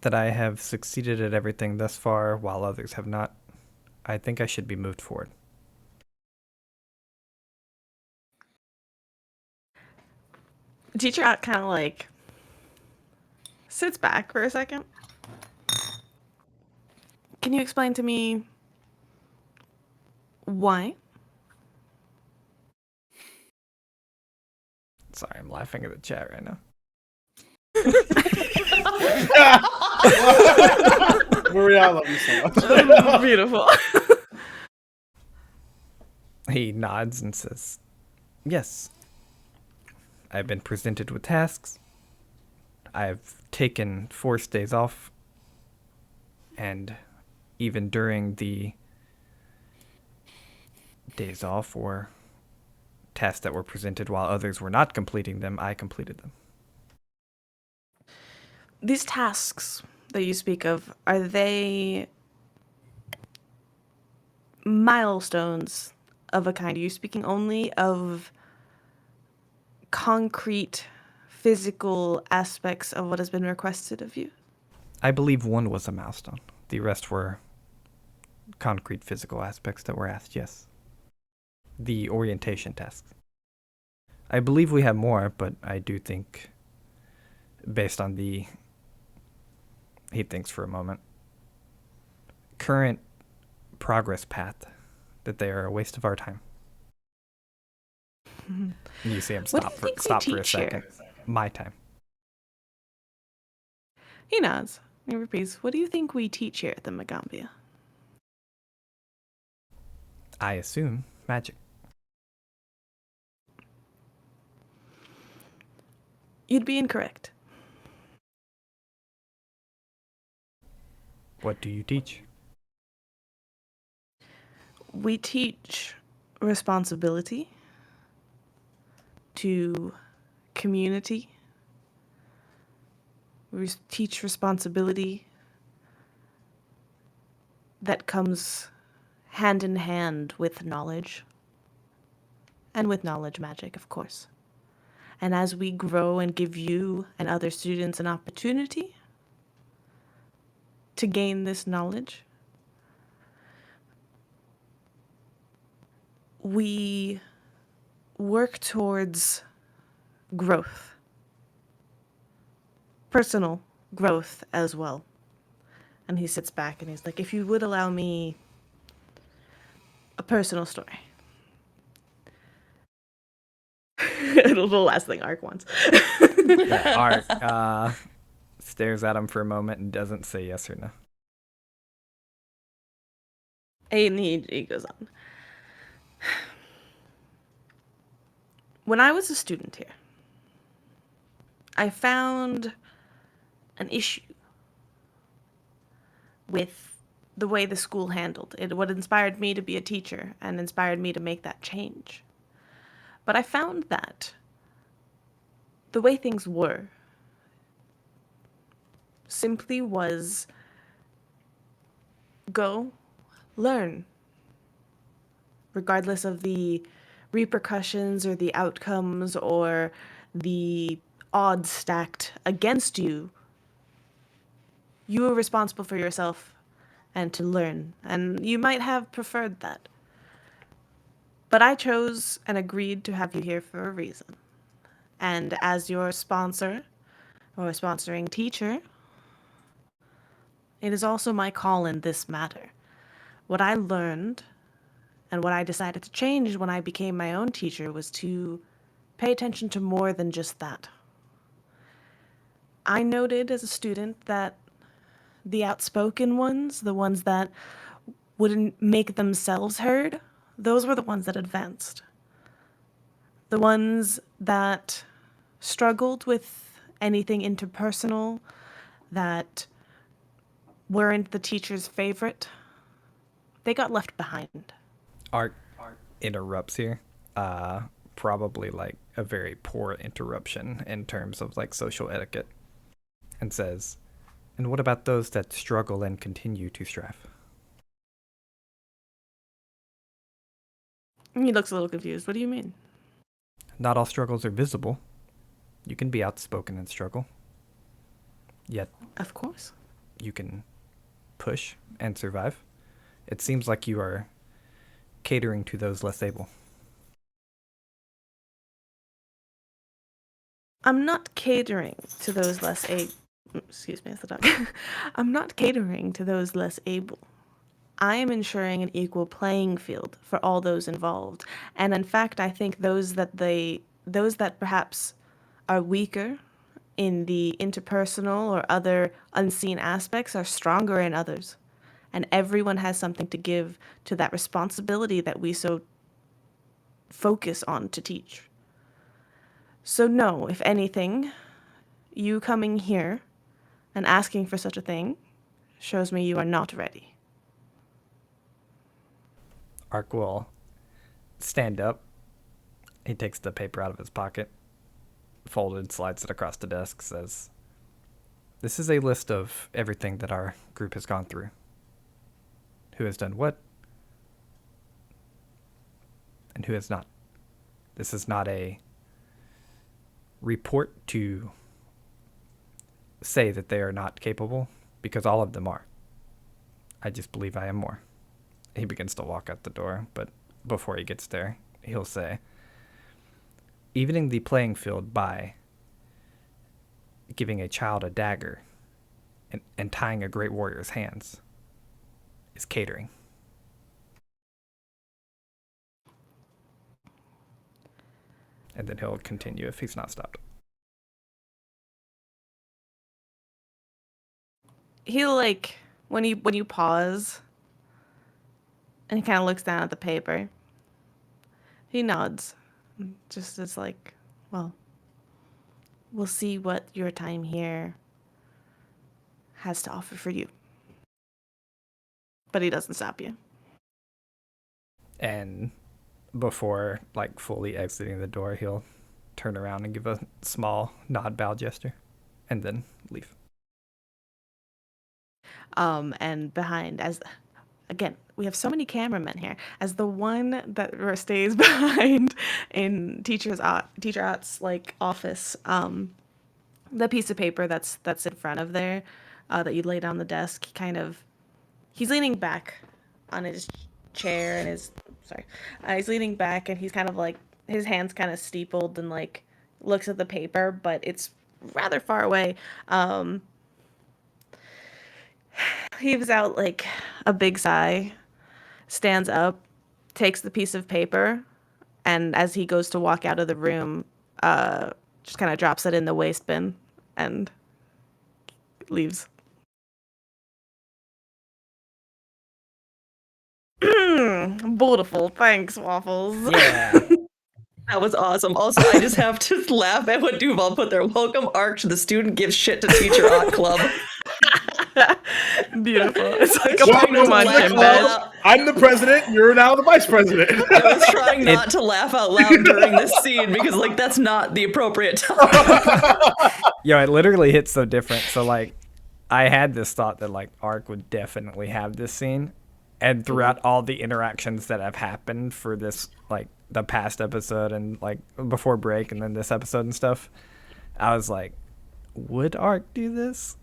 that I have succeeded at everything thus far while others have not. I think I should be moved forward. Teacher Ott kind of like sits back for a second. Can you explain to me why? Sorry, I'm laughing at the chat right now. Maria, I love you so much. Beautiful. He nods and says, yes. I've been presented with tasks. I've taken forced days off. And even during the days off or tasks that were presented while others were not completing them, I completed them. These tasks that you speak of, are they milestones of a kind? Are you speaking only of concrete physical aspects of what has been requested of you? I believe one was a milestone. The rest were concrete physical aspects that were asked, yes. The orientation tasks. I believe we have more, but I do think, based on the... He thinks for a moment. Current progress path, that they are a waste of our time. You see him What do stop you for think we a teach here? second. My time. He nods. He repeats, what do you think we teach here at the Magaambya? I assume magic. You'd be incorrect. What do you teach? We teach responsibility to community. We teach responsibility that comes hand in hand with knowledge. And with knowledge magic, of course. And as we grow and give you and other students an opportunity to gain this knowledge, we work towards growth, personal growth as well. And he sits back and he's like, if you would allow me a personal story. The last thing Ark wants. Yeah, Ark stares at him for a moment and doesn't say yes or no. And he goes on. When I was a student here, I found an issue with the way the school handled it. What inspired me to be a teacher and inspired me to make that change. But I found that the way things were simply was go, learn, regardless of the repercussions or the outcomes or the odds stacked against you. You are responsible for yourself and to learn, and you might have preferred that. But I chose and agreed to have you here for a reason. And as your sponsor or sponsoring teacher, it is also my call in this matter. What I learned and what I decided to change when I became my own teacher was to pay attention to more than just that. I noted as a student that the outspoken ones, the ones that wouldn't make themselves heard, those were the ones that advanced. The ones that struggled with anything interpersonal, that weren't the teacher's favorite, they got left behind. Ark interrupts here. Probably like a very poor interruption in terms of like social etiquette, and says, and what about those that struggle and continue to strive? He looks a little confused. What do you mean? Not all struggles are visible. You can be outspoken and struggle. Yet, Of course. you can push and survive. It seems like you are catering to those less able. I'm not catering to those less able. Excuse me, that's the dog. I'm not catering to those less able. I am ensuring an equal playing field for all those involved. And in fact, I think those that perhaps are weaker in the interpersonal or other unseen aspects are stronger in others. And everyone has something to give to that responsibility that we so focus on to teach. So no, if anything, you coming here and asking for such a thing shows me you are not ready. Ark will stand up. He takes the paper out of his pocket, folded, slides it across the desk, says, this is a list of everything that our group has gone through. Who has done what, and who has not. This is not a report to say that they are not capable, because all of them are. I just believe I am more. He begins to walk out the door, but before he gets there, he'll say, evening the playing field by giving a child a dagger and tying a great warrior's hands is catering. And then he'll continue if he's not stopped. He'll when you pause and he kind of looks down at the paper, he nods. Just as well, we'll see what your time here has to offer for you. But he doesn't stop you. And before fully exiting the door, he'll turn around and give a small nod bow gesture and then leave. And behind, again, we have so many cameramen here. As the one that stays behind in Teacher Out's office, the piece of paper that's in front of there, that you lay down the desk, he's leaning back on his chair and he's leaning back and he's kind of his hands kind of steepled and looks at the paper, but it's rather far away. heaves out like a big sigh, stands up, takes the piece of paper, and as he goes to walk out of the room, just kind of drops it in the waste bin and leaves. Beautiful. Thanks, Waffles. Yeah. That was awesome. Also, I just have to laugh at what Duval put there. Welcome, Arch, the student gives shit to teacher art club. Beautiful. It's like a Welcome to Pokemon the gym club. badge. I'm the president. You're now the vice president. I was trying not to laugh out loud during this scene because, like, that's not the appropriate time. Yo, it literally hits so different. So like, I had this thought that like Ark would definitely have this scene, and throughout all the interactions that have happened for this, like the past episode and like before break and then this episode and stuff, I was like, would Ark do this?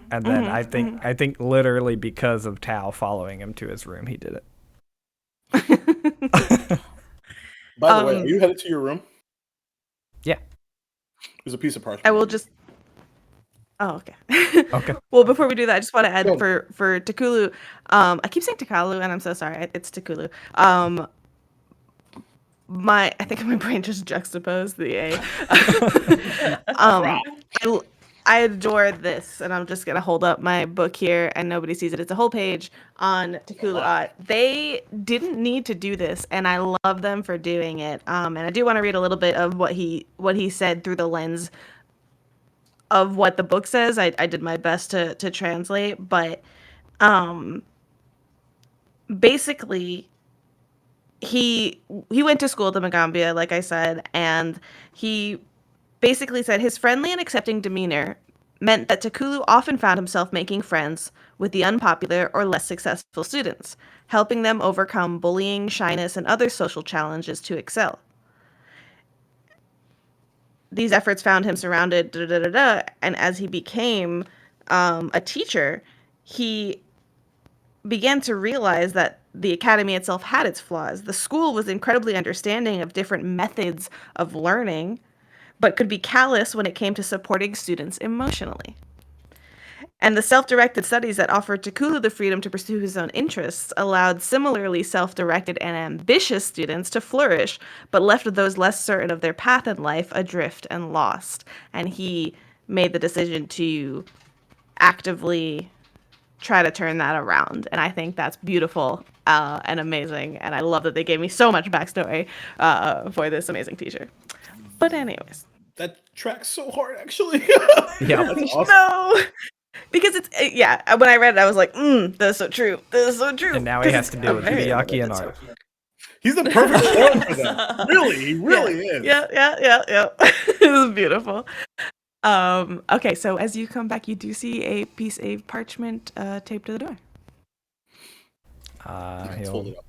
And then I think literally because of Tao following him to his room, he did it. By the way, are you headed to your room? Yeah. There's a piece of parchment. I will just. Oh, okay. Okay. Well, before we do that, I just want to add Go. for Takulu. I keep saying Takalu, and I'm so sorry. It's Takulu. I think my brain just juxtaposed the A. I adore this, and I'm just gonna hold up my book here, and nobody sees it. It's a whole page on Takulu. They didn't need to do this, and I love them for doing it. And I do want to read a little bit of what he said through the lens of what the book says. I did my best to translate, but basically he went to school at the Magaambya, like I said, and he basically said his friendly and accepting demeanor meant that Takulu often found himself making friends with the unpopular or less successful students, helping them overcome bullying, shyness, and other social challenges to excel. These efforts found him surrounded, and as he became a teacher, he began to realize that the academy itself had its flaws. The school was incredibly understanding of different methods of learning, but could be callous when it came to supporting students emotionally. And the self-directed studies that offered Takulu the freedom to pursue his own interests allowed similarly self-directed and ambitious students to flourish, but left those less certain of their path in life adrift and lost. And he made the decision to actively try to turn that around. And I think that's beautiful and amazing. And I love that they gave me so much backstory for this amazing teacher. But anyways. That tracks so hard, actually. Yeah. That's awesome. No! Because it's, when I read it, I was like, that's so true. This is so true. And now he has to deal with very Hideaki and elegant. Ark. He's the perfect foil for them. Really, he really is. Yeah. It was beautiful. Okay, so as you come back, you do see a piece of parchment taped to the door. Let's fold He'll it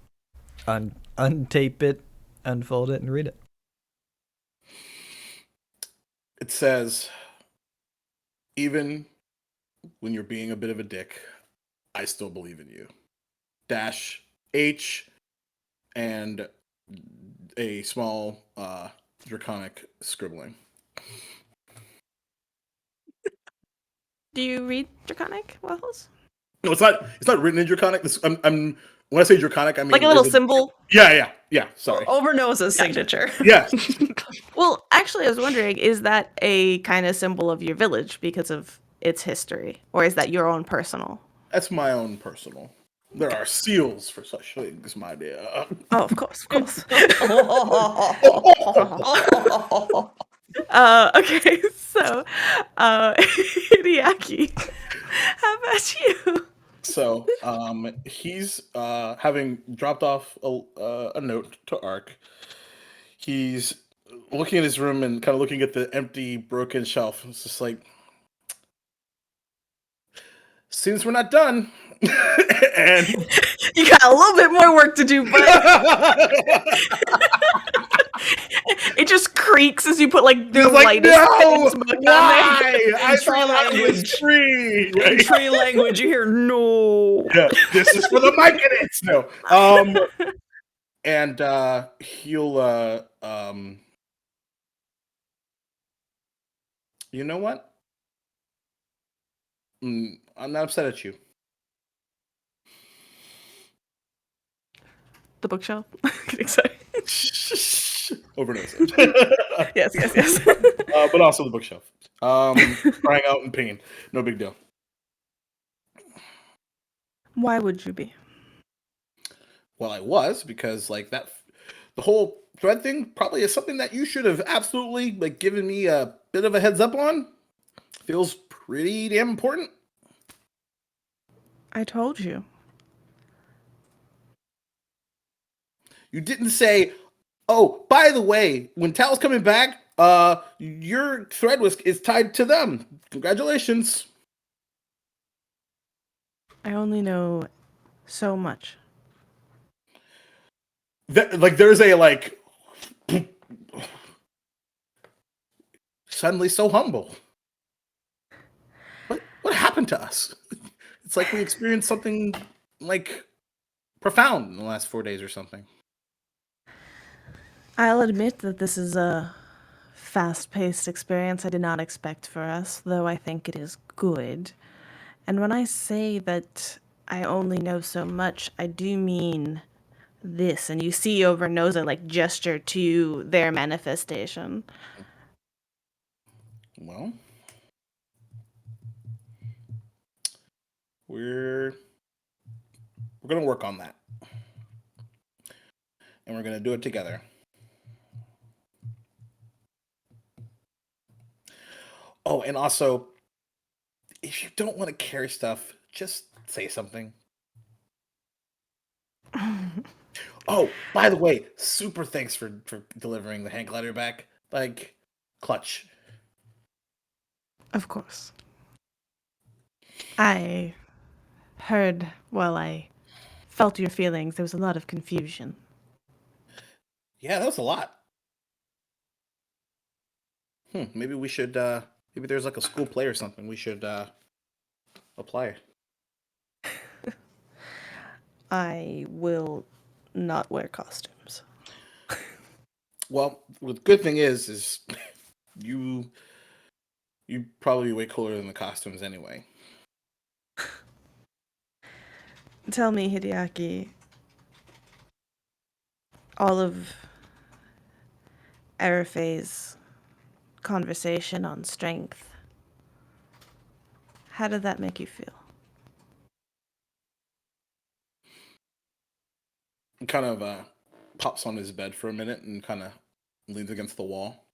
up. untape it, unfold it, and read it. It says, even when you're being a bit of a dick, I still believe in you. -H and a small draconic scribbling. Do you read Draconic, Waffles? No, it's not written in draconic. I'm when I say draconic, I mean Like a little there's symbol? Yeah. Sorry. Overknow's signature. Yes. Well, actually, I was wondering, is that a kind of symbol of your village because of its history? Or is that your own personal? That's my own personal. There are seals for such things, my dear. Oh, of course. Okay, so, Hideaki, how about you? So, he's having dropped off a note to Ark. He's looking at his room and kind of looking at the empty, broken shelf. It's just like, seems we're not done. And You got a little bit more work to do, but it just creaks as you put like the he's like, lightest no, smoke on there. why? I tree thought I was language. free. In tree language, you hear no. Yeah, this is for the Myconids. No. And he'll you know what? I'm not upset at you. The bookshelf. Sorry. Overdose. Yes, yes, yes. But also the bookshelf. Crying out in pain. No big deal. Why would you be? Well, I was because like that, the whole thread thing probably is something that you should have absolutely like given me a bit of a heads up on. Feels pretty damn important. I told you. You didn't say, "Oh, by the way, when Tal's coming back, your thread is tied to them. Congratulations." I only know so much. Like there's a like suddenly so humble. What happened to us? It's like we experienced something like profound in the last 4 days or something. I'll admit that this is a fast-paced experience I did not expect for us, though I think it is good. And when I say that I only know so much, I do mean this. And you see over Noza like gesture to their manifestation. Well, we're gonna work on that, and we're gonna do it together. Oh, and also, if you don't want to carry stuff, just say something. Oh, by the way, super thanks for delivering the hand glider back. Like, clutch. Of course. I heard, well, I felt your feelings. There was a lot of confusion. Yeah, that was a lot. Maybe we should, maybe there's like a school play or something. We should, apply. I will not wear costumes. Well, the good thing is you probably way cooler than the costumes anyway. Tell me, Hideaki, all of Arafe's conversation on strength, how did that make you feel? He kind of pops on his bed for a minute and kind of leans against the wall.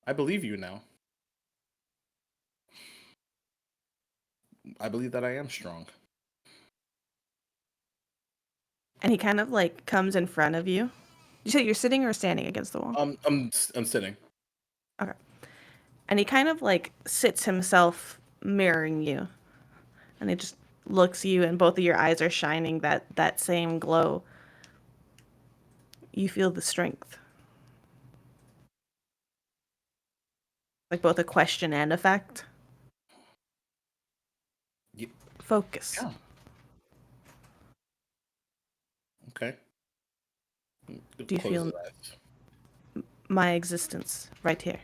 I believe you now. I believe that I am strong. And he kind of like comes in front of you. You say you're sitting or standing against the wall? I'm sitting. Okay. And he kind of like sits himself mirroring you. And he just looks at you and both of your eyes are shining that same glow. You feel the strength. Like both a question and a fact. Yeah. Focus. Yeah. Okay. Do you Close feel his eyes. my existence right here?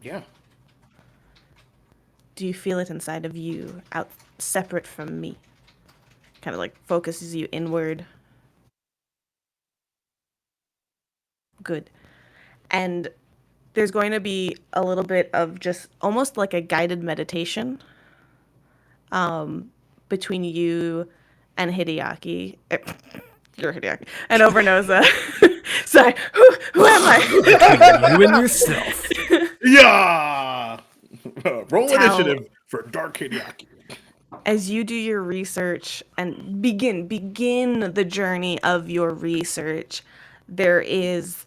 Yeah. Do you feel it inside of you, out separate from me? Kind of like focuses you inward. Good. And there's going to be a little bit of just almost like a guided meditation between you and Hideaki. You're Hideaki. And Overnoza. Sorry, who am I? You and yourself. Yeah. Roll Tao. initiative for Dark Hideaki. As you do your research and begin the journey of your research, there is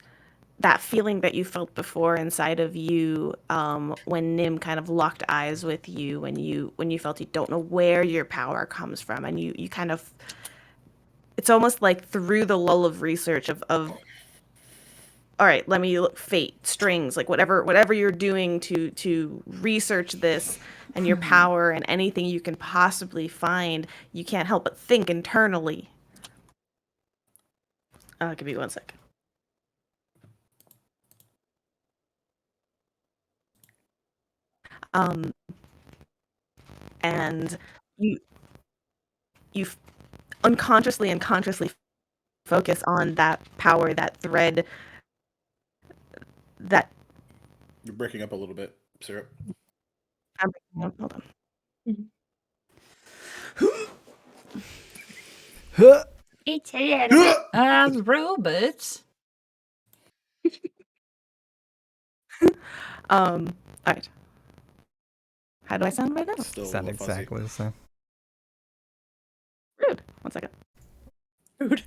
that feeling that you felt before inside of you when Nim kind of locked eyes with you, when you felt you don't know where your power comes from, and you kind of, it's almost like through the lull of research of all right, let me look, fate, strings, like whatever you're doing to research this and your power and anything you can possibly find, you can't help but think internally. Give me 1 second. And you you unconsciously and consciously focus on that power, that thread, that You're breaking up a little bit, Syrup. hold on. It's a little bit of robots. All right. How do I sound right now? Still a Sound little fuzzy. exactly the same. Rude. 1 second. Rude.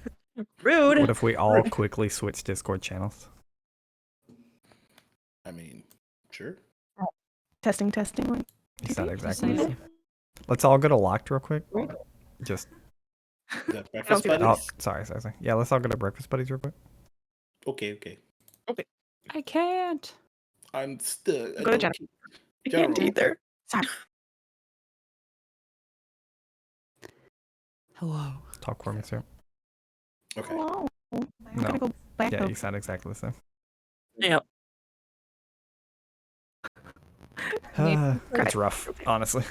What if we all quickly switch Discord channels? I mean, sure. Testing. One. You sound Okay, exactly the just same. Let's all go to locked real quick. Just Is that breakfast see that. buddies? sorry. Yeah, let's all go to breakfast buddies real quick. Okay. I can't. I'm still. Go to Jenna. I can't General. either. Sorry. Hello. Talk for me, sir. Okay. Hello. I'm No. gonna go back Yeah, over. you sound exactly the same. Yep. It's rough, honestly.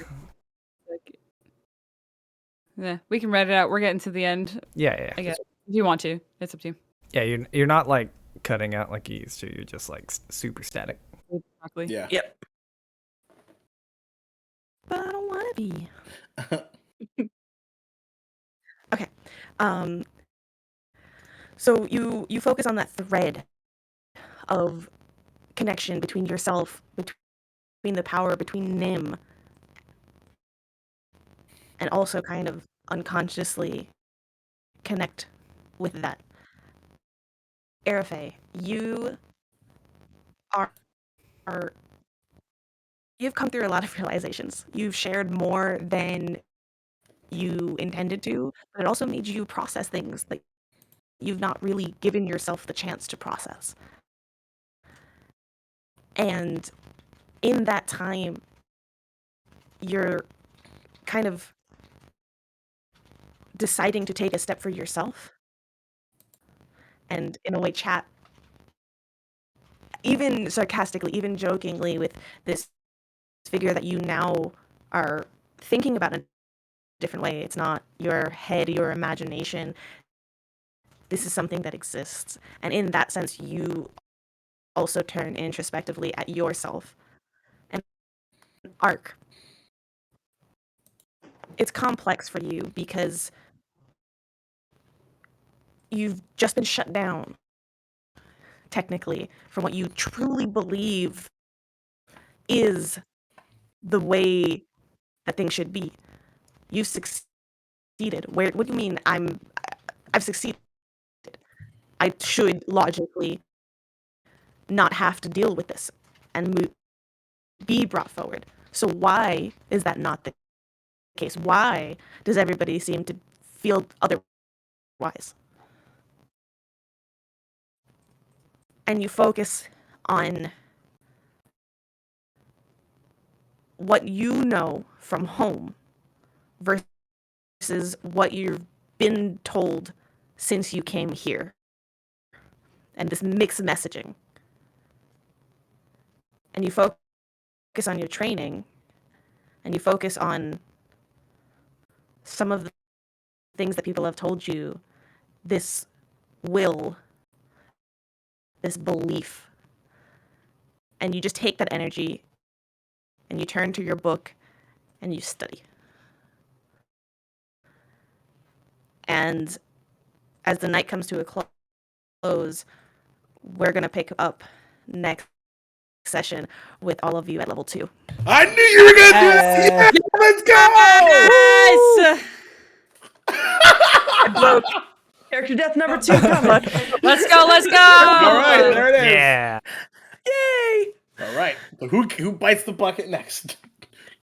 Yeah, we can read it out. We're getting to the end. Yeah. I guess if you want to, it's up to you. Yeah, you're not like cutting out like you used to. You're just like super static. Exactly. Yeah. Yep. But I don't want to be. Okay. So you focus on that thread of connection between yourself, between the power, between Nim, and also kind of unconsciously connect with that. Arafe, you are you've come through a lot of realizations. You've shared more than you intended to, but it also made you process things that you've not really given yourself the chance to process. And in that time, you're kind of deciding to take a step for yourself and in a way chat even sarcastically, even jokingly with this figure that you now are thinking about in a different way. It's not your head, your imagination. This is something that exists. And in that sense, you also turn introspectively at yourself. And Arc, it's complex for you because you've just been shut down, technically, from what you truly believe is the way that things should be. You've succeeded. What do you mean I've succeeded? I should logically not have to deal with this and be brought forward. So why is that not the case? Why does everybody seem to feel otherwise? And you focus on what you know from home versus what you've been told since you came here. And this mixed messaging. And you focus on your training, and you focus on some of the things that people have told you, this will, this belief. And you just take that energy and you turn to your book and you study. And as the night comes to a close, we're going to pick up next session with all of you at level 2. I knew you were gonna do this. Yeah, let's go. Nice! Character death number 2 coming. Let's go! Let's go! All right, there it is. Yeah. Yay! All right. So who bites the bucket next?